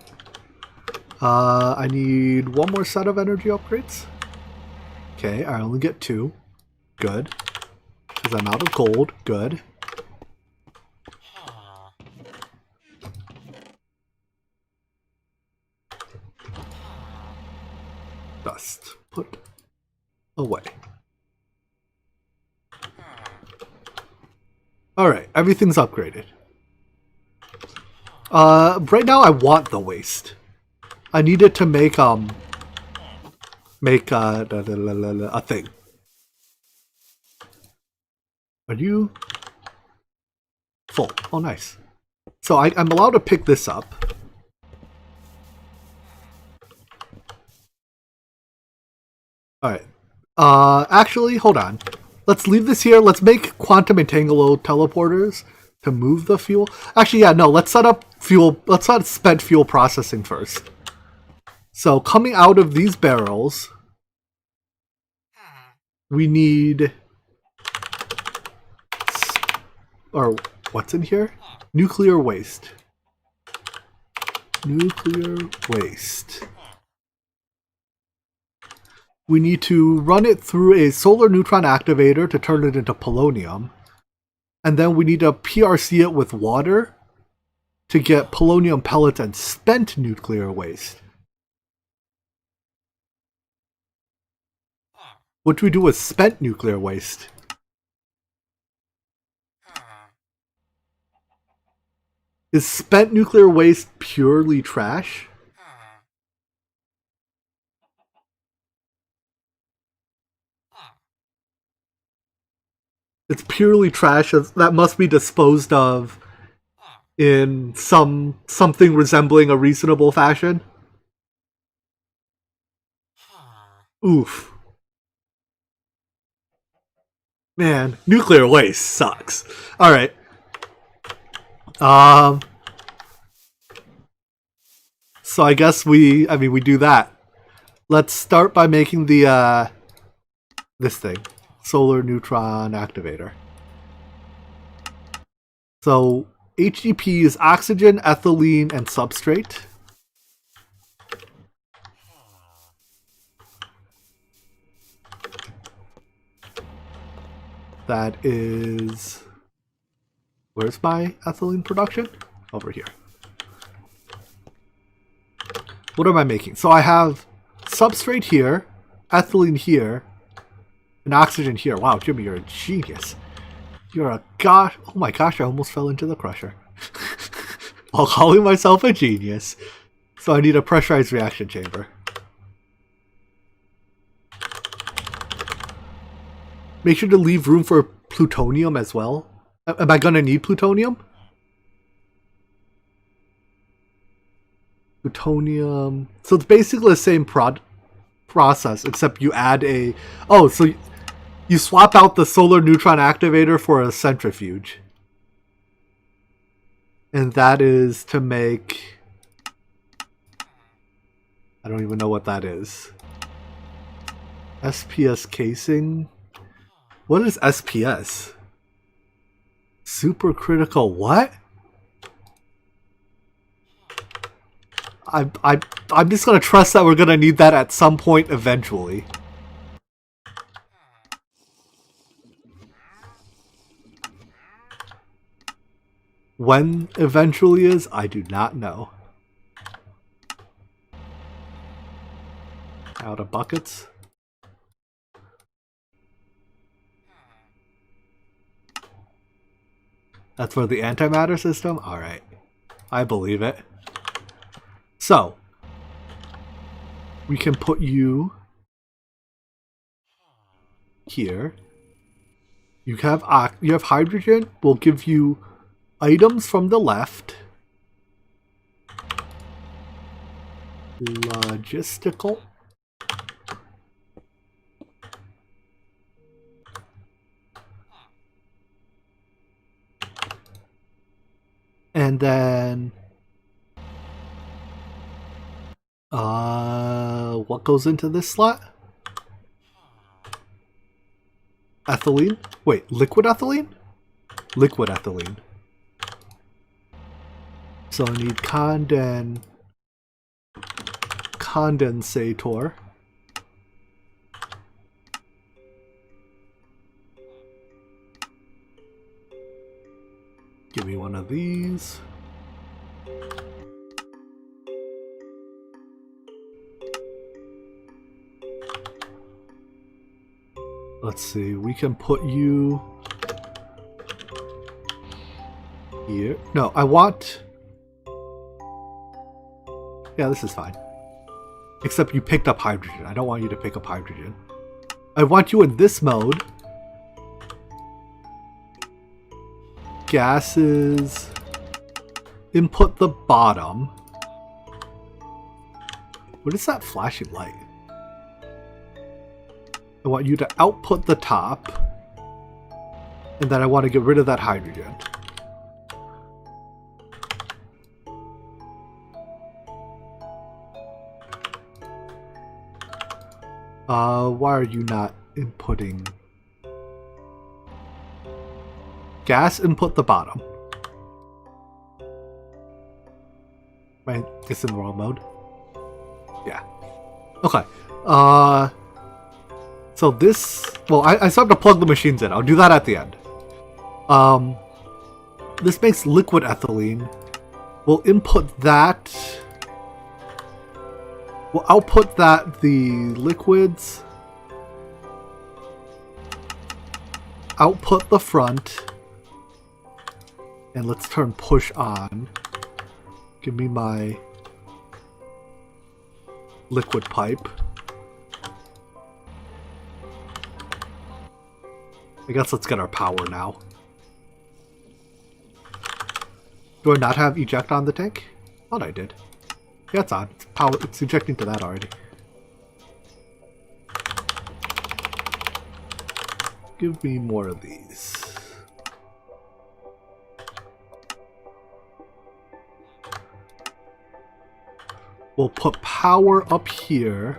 I need one more set of energy upgrades. Okay, I only get 2. Good. Because I'm out of gold. Good. Dust. Put away. Alright, everything's upgraded. Right now I want the waste. I need it to make a thing. Are you full? Oh, nice. So I'm allowed to pick this up. Alright. Actually, hold on. Let's leave this here. Let's make quantum entanglement teleporters to move the fuel. Actually, yeah, no, let's set up fuel. Let's set spent fuel processing first. So coming out of these barrels, we need, or what's in here? Nuclear waste. Nuclear waste. We need to run it through a solar neutron activator to turn it into polonium. And then we need to PRC it with water to get polonium pellets and spent nuclear waste. What do we do with spent nuclear waste? Is spent nuclear waste purely trash? It's purely trash. That must be disposed of in something resembling a reasonable fashion. Oof. Man, nuclear waste sucks. Alright. So I guess we do that. Let's start by making the, this thing. Solar neutron activator. So HGP is oxygen, ethylene, and substrate. That is... Where's my ethylene production? Over here. What am I making? So I have substrate here, ethylene here, and oxygen here. Wow, Jimmy, you're a genius. You're a gosh. Oh my gosh, I almost fell into the crusher. While calling myself a genius. So I need a pressurized reaction chamber. Make sure to leave room for plutonium as well. Am I going to need plutonium? Plutonium. So it's basically the same process, except you add a... Oh, so you swap out the solar neutron activator for a centrifuge. And that is to make... I don't even know what that is. SPS casing? What is SPS? Supercritical what? I'm just gonna trust that we're gonna need that at some point eventually. When eventually is, I do not know. Out of buckets. That's for the antimatter system? Alright. I believe it. So, we can put you here. You have hydrogen. We'll give you items from the left. Logistical. And then what goes into this slot? Ethylene? Wait, liquid ethylene? Liquid ethylene. So I need condensator. Give me one of these. Let's see, we can put you here. No, I want... Yeah, this is fine. Except you picked up hydrogen. I don't want you to pick up hydrogen. I want you in this mode. Gases. Input the bottom. What is that flashing light? I want you to output the top. And then I want to get rid of that hydrogen. Why are you not inputting? Gas input the bottom. Right, it's in the wrong mode. Yeah. Okay. So this, well, I still have to plug the machines in. I'll do that at the end. This makes liquid ethylene. We'll input that. We'll output that the liquids. Output the front. And let's turn push on. Give me my liquid pipe. I guess let's get our power now. Do I not have eject on the tank? Thought I did. Yeah, it's on. It's power. It's ejecting to that already. Give me more of these. We'll put power up here.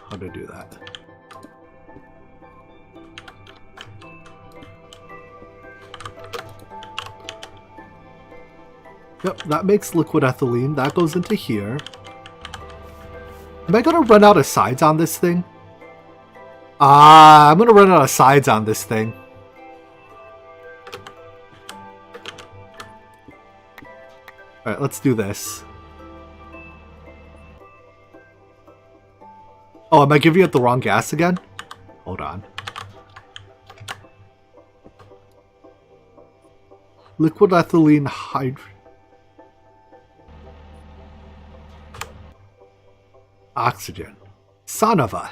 How to do that? Yep, that makes liquid ethylene. That goes into here. Am I gonna run out of sides on this thing? I'm gonna run out of sides on this thing. Alright, let's do this. Oh, am I giving it the wrong gas again? Hold on. Liquid ethylene oxygen. Son of a.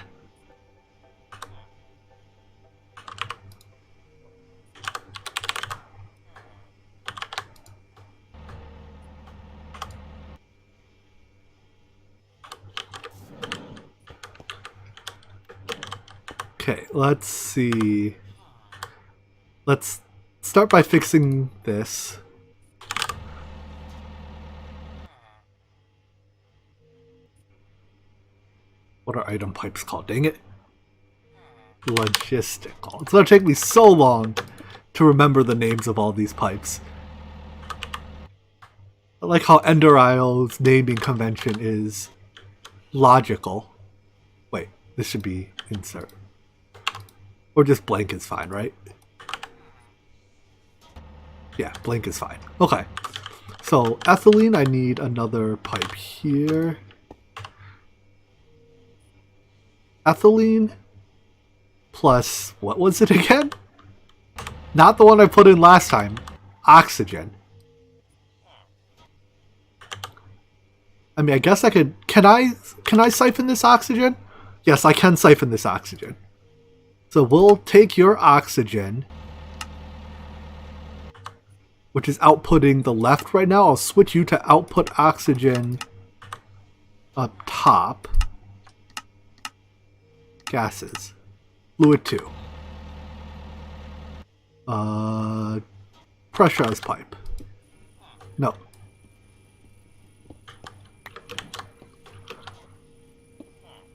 Okay, let's see. Let's start by fixing this. What are item pipes called? Dang it. Logistical. It's going to take me so long to remember the names of all these pipes. I like how Ender Isle's naming convention is logical. Wait, this should be insert. Or just blank is fine, right? Yeah, blank is fine. Okay. So, ethylene, I need another pipe here. Ethylene plus, what was it again? Not the one I put in last time. Oxygen. I mean, I guess I could, can I siphon this oxygen? Yes, I can siphon this oxygen. So we'll take your oxygen, which is outputting the left right now. I'll switch you to output oxygen up top. Gases. Fluid 2. Pressurized pipe. No.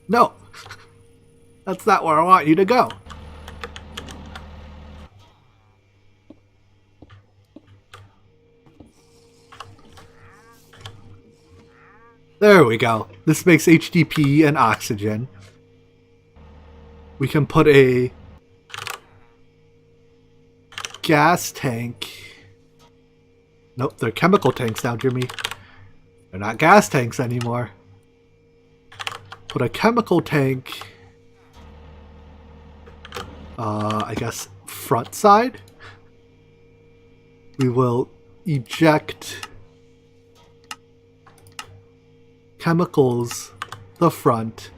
No! That's not where I want you to go. There we go. This makes HDP and oxygen. We can put a gas tank. Nope, they're chemical tanks now, Jimmy. They're not gas tanks anymore. Put a chemical tank, I guess, front side. We will eject chemicals the front,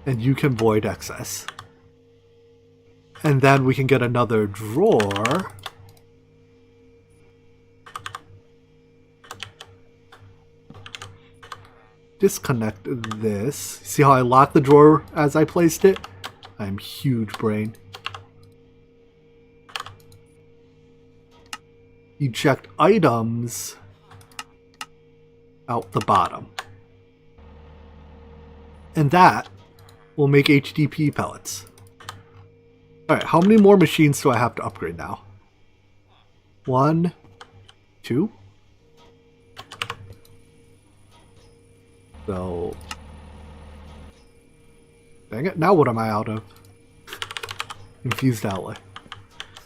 and you can void excess. And then we can get another drawer. Disconnect this. See how I locked the drawer as I placed it? I'm huge brain. Eject items out the bottom. And that will make HDP pellets. Alright, how many more machines do I have to upgrade now? 1, 2. So... dang it, now what am I out of? Infused alloy.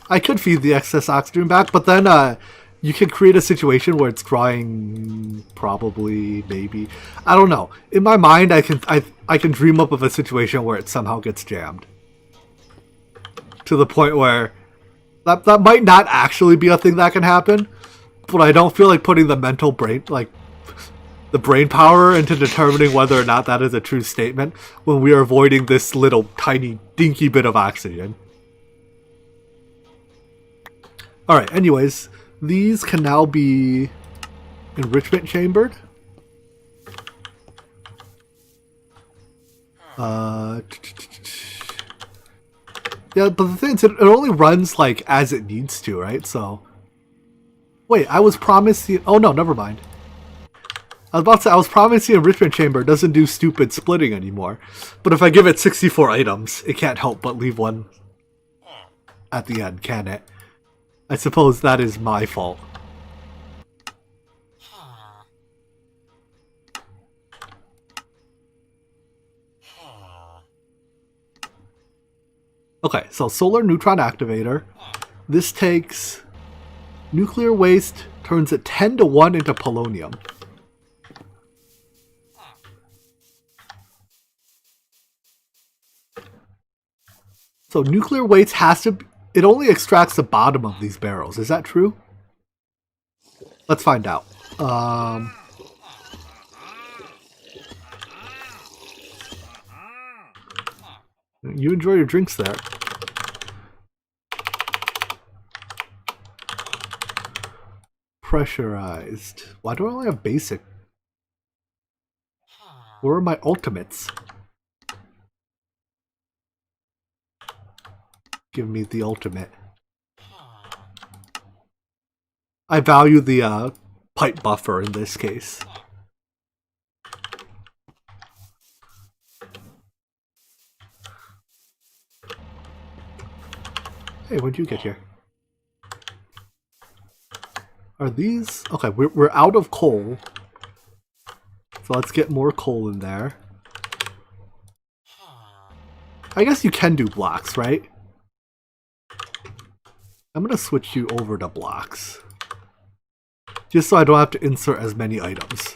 I could feed the excess oxygen back, but then you can create a situation where it's drying, probably, maybe. I don't know. In my mind, I can dream up of a situation where it somehow gets jammed. To the point where that might not actually be a thing that can happen, but I don't feel like putting the mental brain, like, the brain power into determining whether or not that is a true statement when we are avoiding this little tiny dinky bit of oxygen. Alright, anyways, these can now be enrichment chambered. Yeah, but the thing is, it only runs, like, as it needs to, right? So... wait, I was promised the... oh no, never mind. I was about to say, I was promised the enrichment chamber doesn't do stupid splitting anymore. But if I give it 64 items, it can't help but leave one at the end, can it? I suppose that is my fault. Okay, so solar neutron activator. This takes nuclear waste, turns it 10 to 1 into polonium. So nuclear waste has to... it only extracts the bottom of these barrels. Is that true? Let's find out. You enjoy your drinks there. Pressurized. Why do I only have basic? Where are my ultimates? Give me the ultimate. I value the pipe buffer in this case. Hey, when'd you get here? Are these... okay, we're out of coal. So let's get more coal in there. I guess you can do blocks, right? I'm going to switch you over to blocks. Just so I don't have to insert as many items.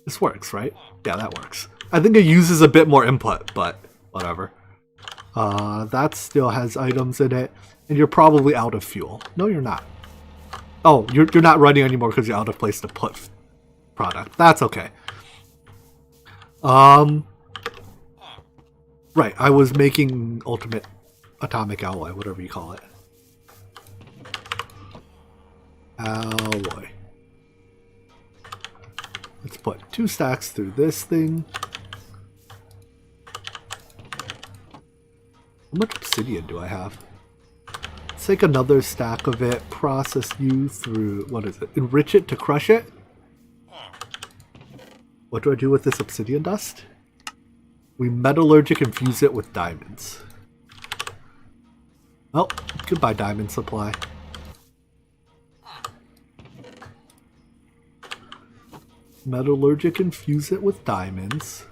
This works, right? Yeah, that works. I think it uses a bit more input, but whatever. That still has items in it. And you're probably out of fuel. No, you're not. Oh, you're not running anymore because you're out of place to put product. That's okay. Right, I was making ultimate atomic alloy, whatever you call it. Alloy. Let's put 2 stacks through this thing. How much obsidian do I have? Let's take another stack of it, process you through, what is it? Enrich it to crush it? What do I do with this obsidian dust? We metallurgic infuse it with diamonds. Well, goodbye diamond supply. Metallurgic infuse it with diamonds.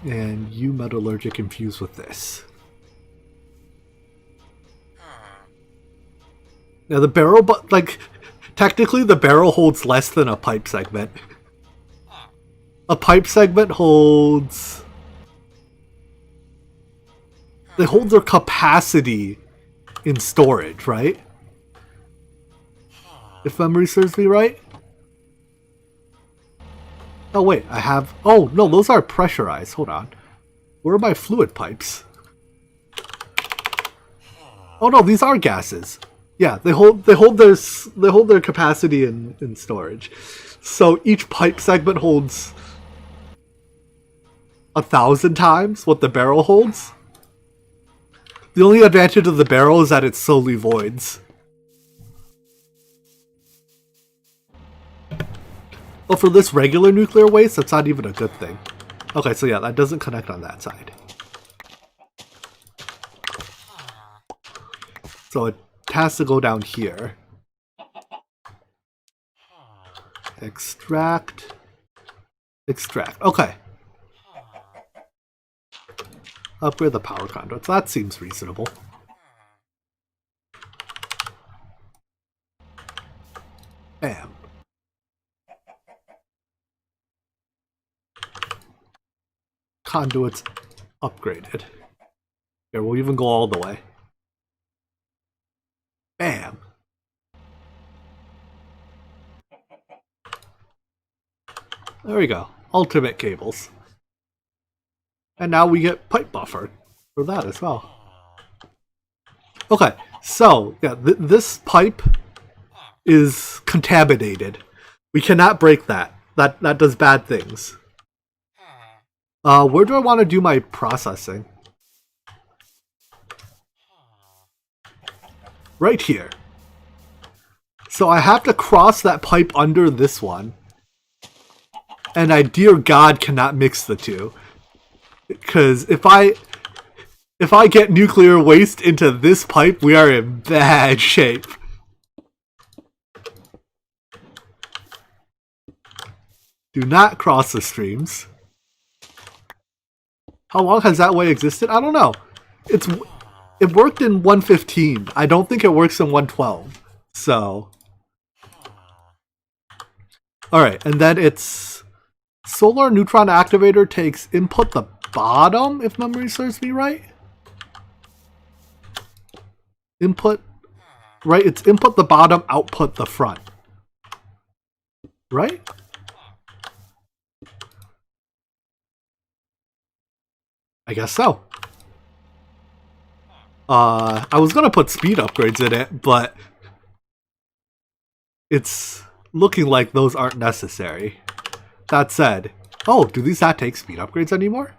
And you metallurgic infuse with this. Now the barrel, but like, technically the barrel holds less than a pipe segment. A pipe segment holds... they hold their capacity in storage, right? If memory serves me right? Oh wait, I have... oh no, those are pressurized. Hold on. Where are my fluid pipes? Oh no, these are gases. Yeah, they hold their capacity in storage. So each pipe segment holds 1,000 times what the barrel holds. The only advantage of the barrel is that it slowly voids. Well, for this regular nuclear waste, that's not even a good thing. Okay, so yeah, that doesn't connect on that side. So it has to go down here. Extract. Extract. Okay. Upgrade the power conduits. That seems reasonable. Bam. Conduits upgraded. Here, we'll even go all the way. Bam. There we go. Ultimate cables. And now we get pipe buffer for that as well. Okay, so yeah, this pipe is contaminated. We cannot break that. That does bad things. Where do I want to do my processing? Right here. So I have to cross that pipe under this one. And I, dear God, cannot mix the two. Because if I get nuclear waste into this pipe, we are in bad shape. Do not cross the streams. How long has that way existed? I don't know. It worked in 1.15. I don't think it works in 1.12. So. Alright, and then it's solar neutron activator takes input the bottom, if memory serves me right. Input, right? It's input the bottom, output the front. Right? I guess so. I was gonna put speed upgrades in it, but it's looking like those aren't necessary. That said, oh, do these not take speed upgrades anymore?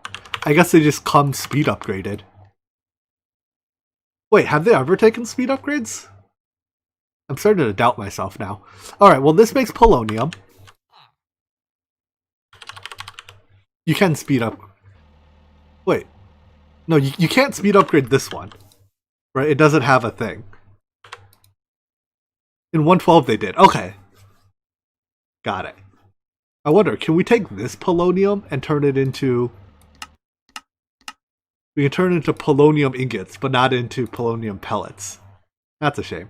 I guess they just come speed upgraded. Wait, have they ever taken speed upgrades? I'm starting to doubt myself now. Alright, well this makes polonium. You can speed up. Wait. No, you can't speed upgrade this one. Right? It doesn't have a thing. In 1.12 they did. Okay. Got it. I wonder, can we take this polonium and turn it into... We can turn it into polonium ingots, but not into polonium pellets. That's a shame.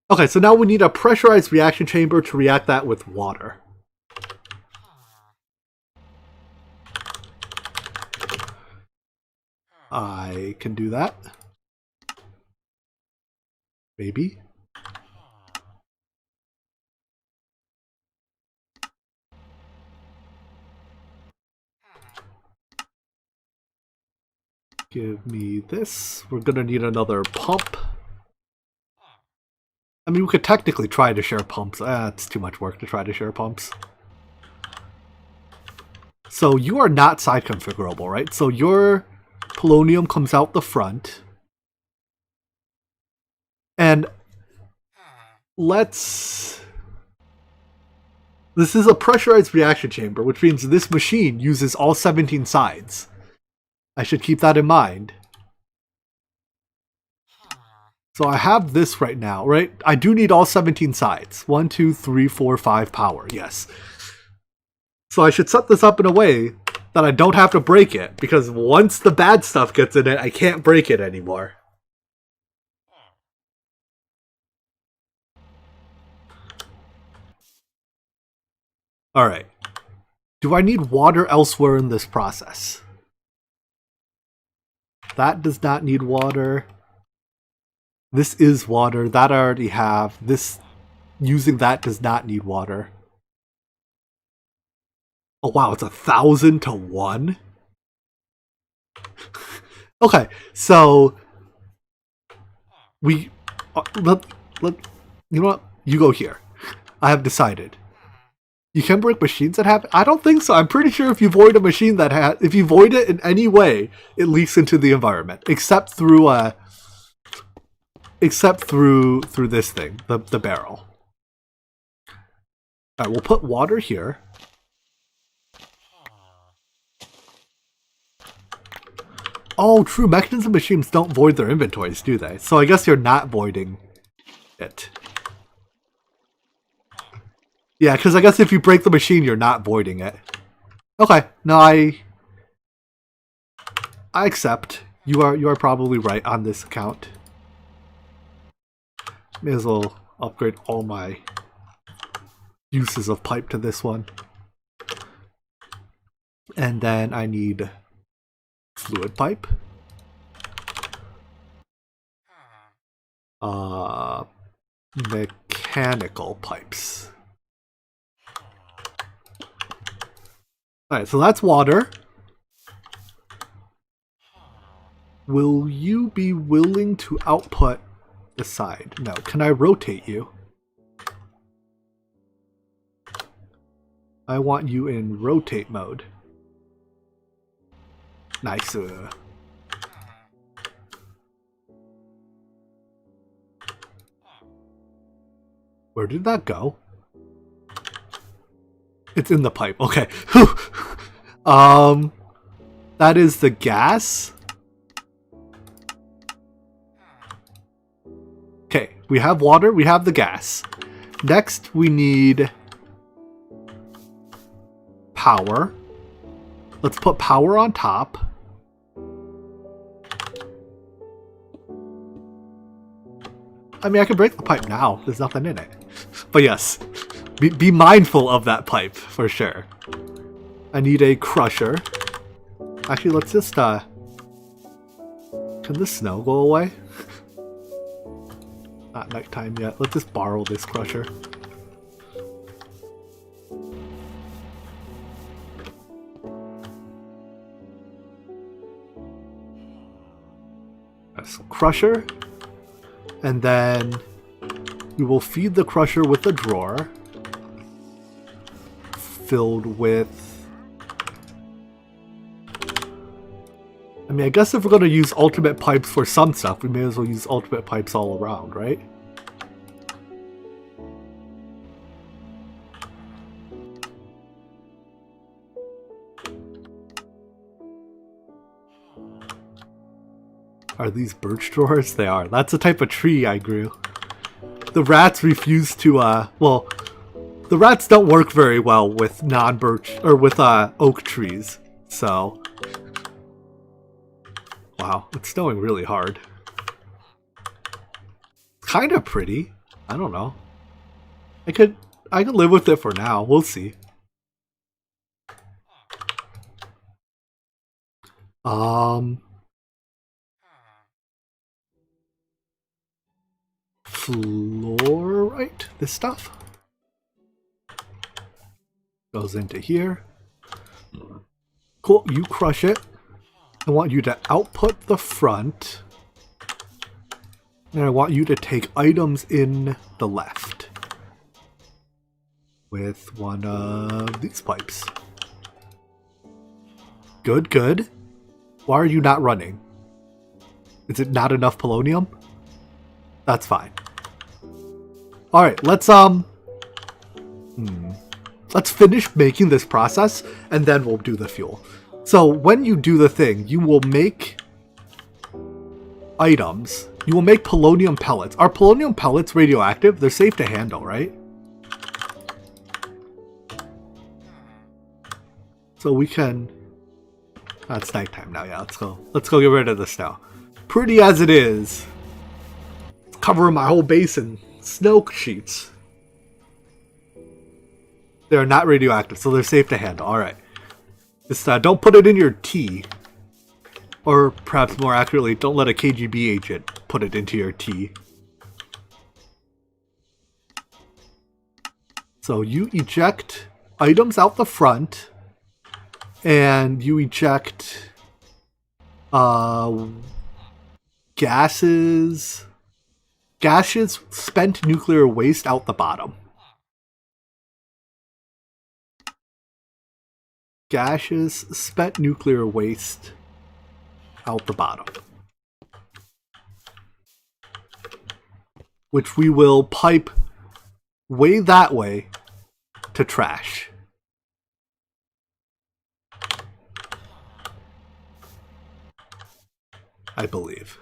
Okay, so now we need a pressurized reaction chamber to react that with water. I can do that. Maybe. Give me this. We're gonna need another pump. I mean, we could technically try to share pumps. It's too much work to try to share pumps. So you are not side configurable, right? So your polonium comes out the front. And let's... This is a pressurized reaction chamber, which means this machine uses all 17 sides. I should keep that in mind. So I have this right now, right? I do need all 17 sides. 1, 2, 3, 4, 5 power, yes. So I should set this up in a way that I don't have to break it, because once the bad stuff gets in it, I can't break it anymore. Alright. Do I need water elsewhere in this process? That does not need water. This is water. That I already have. This, using that does not need water. Oh wow, it's 1,000 to 1? Okay, so... We... you know what? You go here. I have decided. You can break machines that have... I don't think so. I'm pretty sure if you void a machine that has... If you void it in any way, it leaks into the environment. Except through a except through this thing, the barrel. All right, we'll put water here. Oh, true. Mechanism machines don't void their inventories, do they? So I guess you're not voiding it. Yeah, because I guess if you break the machine, you're not voiding it. Okay, no, I accept. You are probably right on this account. May as well upgrade all my uses of pipe to this one. And then I need fluid pipe. Mechanical pipes. Alright, so that's water. Will you be willing to output the side? No. Can I rotate you? I want you in rotate mode. Nice. Where did that go? It's in the pipe. Okay. That is the gas. Okay, we have water, we have the gas. Next, we need power. Let's put power on top. I mean, I can break the pipe now. There's nothing in it. But yes, be mindful of that pipe, for sure. I need a crusher. Actually, let's just, can the snow go away? Not nighttime yet. Let's just borrow this crusher. That's a crusher. And then we will feed the crusher with a drawer filled with... I mean, I guess if we're going to use ultimate pipes for some stuff, we may as well use ultimate pipes all around, right? Are these birch drawers? They are. That's the type of tree I grew. The rats refuse to, well, the rats don't work very well with non-birch, or with, oak trees, so... Wow, it's snowing really hard. Kind of pretty. I don't know. I could live with it for now. We'll see. Fluorite, this stuff goes into here. Cool, you crush it. I want you to output the front. And I want you to take items in the left. With one of these pipes. Good, good. Why are you not running? Is it not enough polonium? That's fine. Alright, let's finish making this process, and then we'll do the fuel. So when you do the thing, you will make items. You will make polonium pellets. Are polonium pellets radioactive? They're safe to handle, right? So we can... Oh, it's nighttime now, yeah, let's go. Let's go get rid of the snow. Pretty as it is. It's covering my whole base in snow sheets. They're not radioactive, so they're safe to handle. Alright. Just don't put it in your tea. Or perhaps more accurately, don't let a KGB agent put it into your tea. So you eject items out the front. And you eject gaseous spent nuclear waste out the bottom. Gaseous spent nuclear waste out the bottom. which we will pipe way that way to trash. I believe.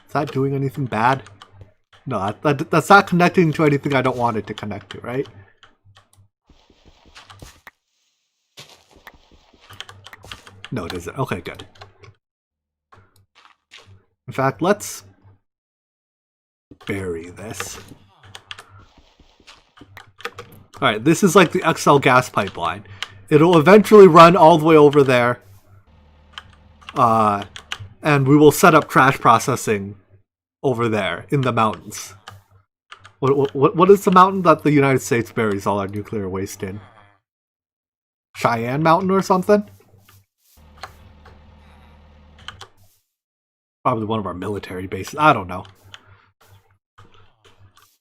Is that doing anything bad? No, that's not connecting to anything I don't want it to connect to, right? No, it isn't. Okay, good. In fact, let's bury this. Alright, this is like the XL gas pipeline. It'll eventually run all the way over there. And we will set up trash processing over there in the mountains. What is the mountain that the United States buries all our nuclear waste in? Cheyenne Mountain or something? Probably one of our military bases. I don't know.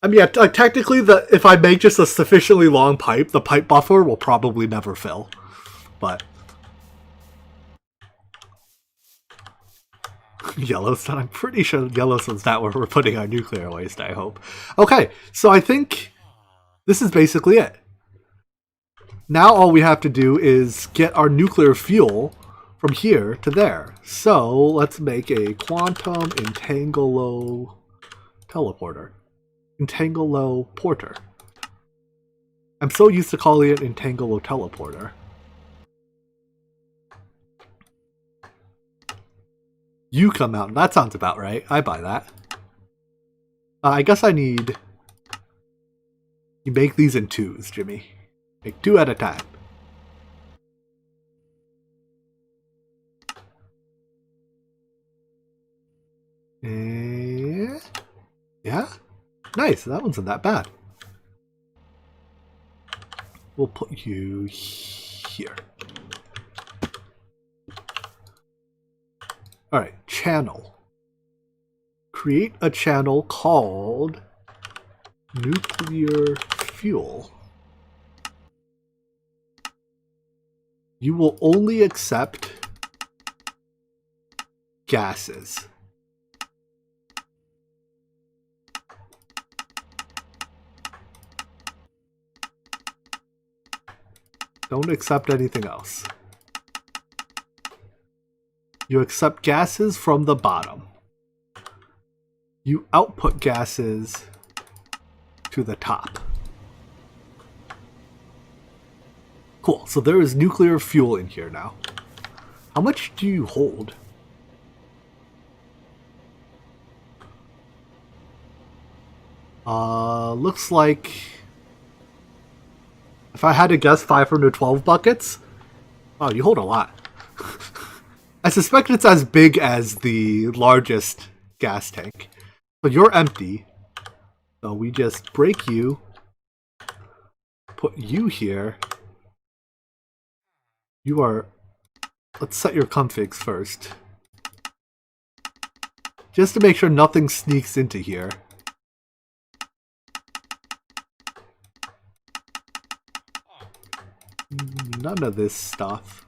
I mean, yeah, like technically, if I make just a sufficiently long pipe, the pipe buffer will probably never fill. But Yellowstone, I'm pretty sure Yellowstone's not where we're putting our nuclear waste, I hope. Okay, so I think this is basically it. Now all we have to do is get our nuclear fuel from here to there. So let's make a quantum entanglo teleporter. Entanglo porter. I'm so used to calling it Entanglo teleporter. Yucca Mountain. That sounds about right. I buy that. I guess I need... You make these in twos, Jimmy. Make 2 at a time. And... yeah? Nice, that one's not that bad. We'll put you here. Alright, channel. Create a channel called nuclear fuel. You will only accept gases. Don't accept anything else. You accept gases from the bottom. You output gases to the top. Cool, so there is nuclear fuel in here now. How much do you hold? Looks like... if I had to guess, 512 buckets? Oh, you hold a lot. I suspect it's as big as the largest gas tank. But you're empty. So we just break you. Put you here. You are... let's set your configs first. Just to make sure nothing sneaks into here. None of this stuff.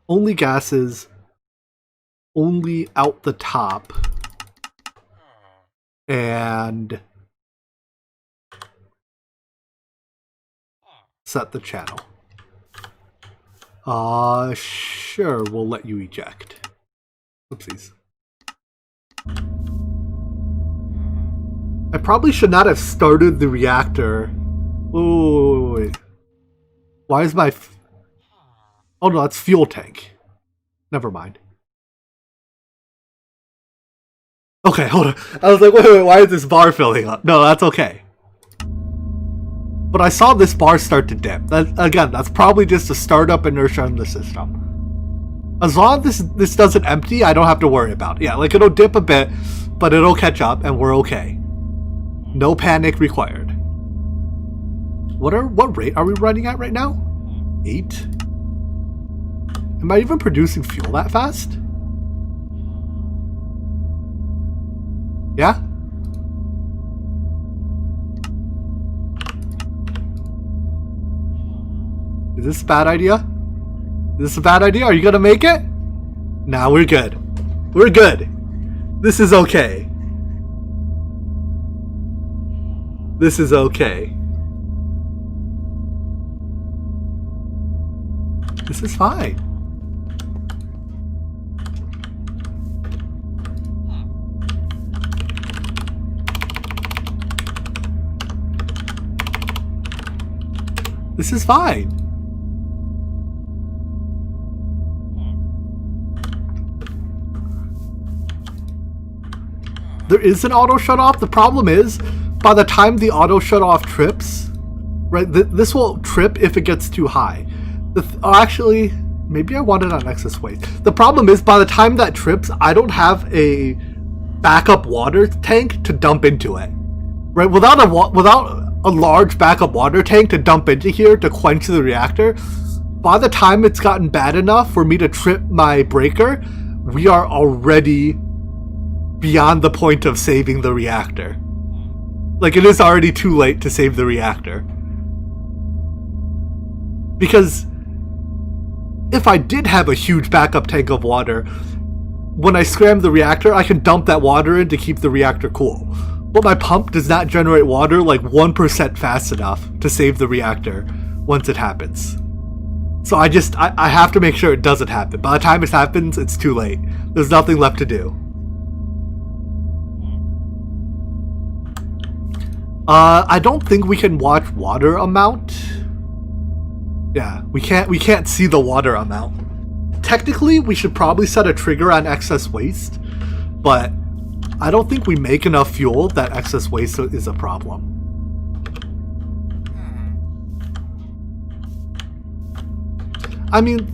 Only gases. Only out the top. And set the channel. Sure, we'll let you eject. Oopsies. I probably should not have started the reactor. Wait. Why is my... oh no, that's fuel tank. Never mind. Okay, hold on. I was like, wait, why is this bar filling up? No, that's okay. But I saw this bar start to dip. Again, that's probably just a startup inertia in the system. As long as this doesn't empty, I don't have to worry about it. Yeah, like it'll dip a bit, but it'll catch up and we're okay. No panic required. What rate are we running at right now? 8? Am I even producing fuel that fast? Yeah? this a bad idea? Is this a bad idea? Are you gonna make it? Nah, we're good. We're good. This is okay. This is okay. This is fine. This is fine. There is an auto shut off. The problem is, by the time the auto shut off trips, right, this will trip if it gets too high. Actually, maybe I want it on excess waste. The problem is, by the time that trips, I don't have a backup water tank to dump into it. Right, without a large backup water tank to dump into here to quench the reactor, by the time it's gotten bad enough for me to trip my breaker, we are already beyond the point of saving the reactor. Like, it is already too late to save the reactor. Because if I did have a huge backup tank of water, when I scram the reactor, I can dump that water in to keep the reactor cool. But my pump does not generate water like 1% fast enough to save the reactor once it happens. So I have to make sure it doesn't happen. By the time it happens, it's too late. There's nothing left to do. I don't think we can watch water amount. Yeah, we can't see the water amount. Technically, we should probably set a trigger on excess waste, but I don't think we make enough fuel that excess waste is a problem. I mean,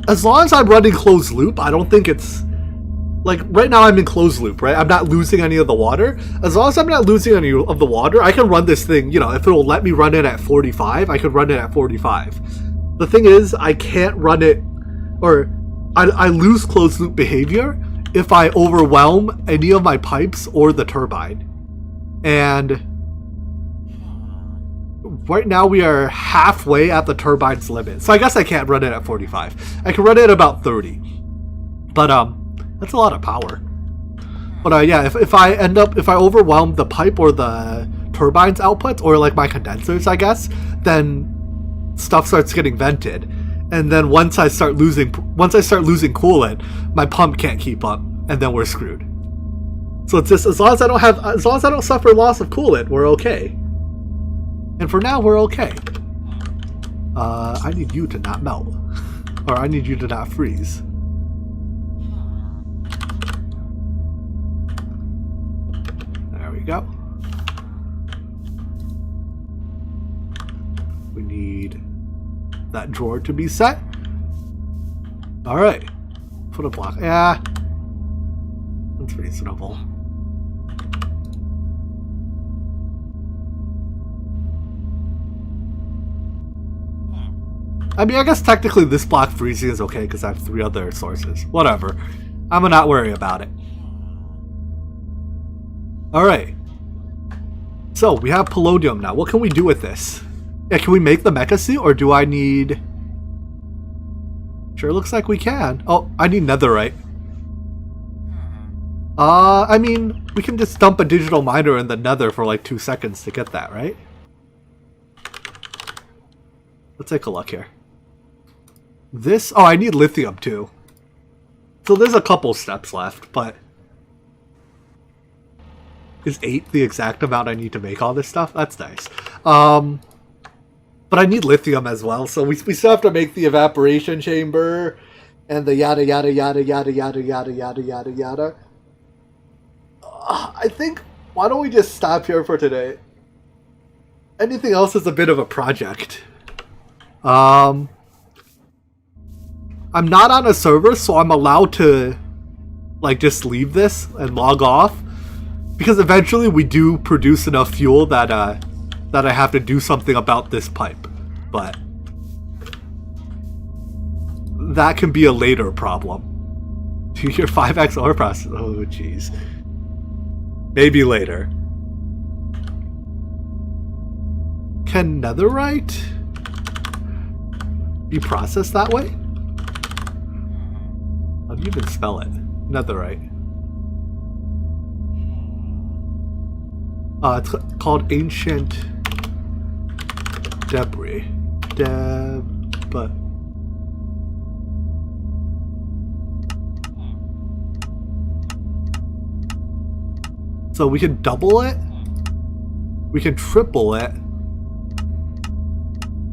as long as I'm running closed loop, I don't think it's... Like, right now I'm in closed loop, right? I'm not losing any of the water. As long as I'm not losing any of the water, I can run this thing, you know, if it'll let me run it at 45, I could run it at 45. The thing is, I can't run it, or I lose closed loop behavior if I overwhelm any of my pipes or the turbine. And right now we are halfway at the turbine's limit. So I guess I can't run it at 45. I can run it at about 30. But, that's a lot of power. But yeah, if I overwhelm the pipe or the turbine's outputs, or like my condensers, I guess, then stuff starts getting vented. And then once I start losing coolant, my pump can't keep up, and then we're screwed. So it's just as long as I don't suffer loss of coolant, we're okay. And for now, we're okay. I need you to not melt, or I need you to not freeze. Go. We need that drawer to be set. All right, put a block. Yeah, that's reasonable. I mean, I guess technically this block freezing is okay because I have 3 other sources. Whatever, I'm gonna not worry about it. Alright. So, we have palladium now. What can we do with this? Yeah, can we make the mecha suit, or do I need... Sure looks like we can. Oh, I need netherite. I mean, we can just dump a digital miner in the nether for like 2 seconds to get that, right? Let's take a look here. This... Oh, I need lithium too. So there's a couple steps left, but... Is 8 the exact amount I need to make all this stuff? That's nice. But I need lithium as well, so we still have to make the evaporation chamber and the yada yada yada yada yada yada yada yada yada. I think, why don't we just stop here for today? Anything else is a bit of a project. I'm not on a server, so I'm allowed to like just leave this and log off. Because eventually we do produce enough fuel that that I have to do something about this pipe. But that can be a later problem. Do your 5x ore process? Oh, jeez. Maybe later. Can netherite? be processed that way? How do you even spell it? Netherite. It's called Ancient Debris. But so we can double it. We can triple it.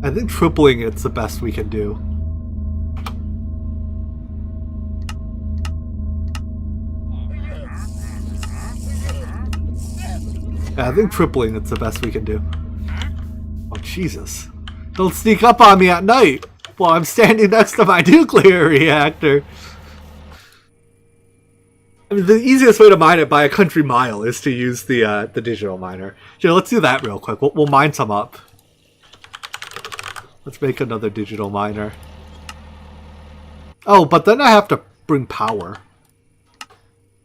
I think tripling it's the best we can do. Yeah, I think tripling it's the best we can do. Oh, Jesus. Don't sneak up on me at night while I'm standing next to my nuclear reactor. I mean, the easiest way to mine it by a country mile is to use the digital miner. Here, let's do that real quick. We'll mine some up. Let's make another digital miner. Oh, but then I have to bring power.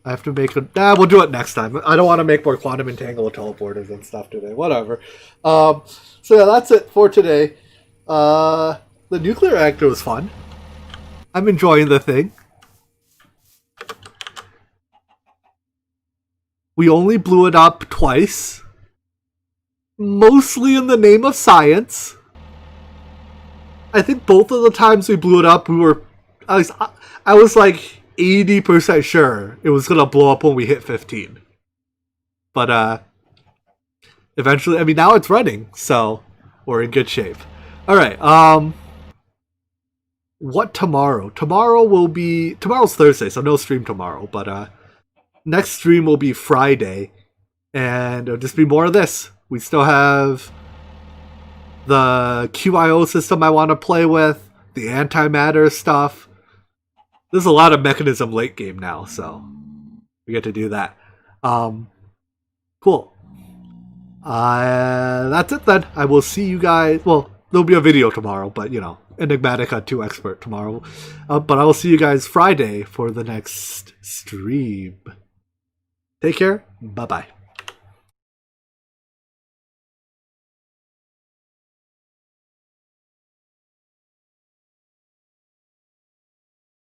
I have to make a... Nah, we'll do it next time. I don't want to make more quantum entanglement teleporters and stuff today. Whatever. So yeah, that's it for today. The nuclear reactor was fun. I'm enjoying the thing. We only blew it up twice. Mostly in the name of science. I think both of the times we blew it up, we were... I was like 80% sure it was going to blow up when we hit 15. But eventually, I mean, now it's running, so we're in good shape. Alright, what tomorrow? Tomorrow's Thursday, so no stream tomorrow, but next stream will be Friday, and it'll just be more of this. We still have the QIO system I want to play with, the antimatter stuff. There's a lot of mechanism late game now, so we get to do that. Cool. That's it then. I will see you guys. Well, there'll be a video tomorrow, but you know, Enigmatica 2 Expert tomorrow. But I will see you guys Friday for the next stream. Take care. Bye-bye.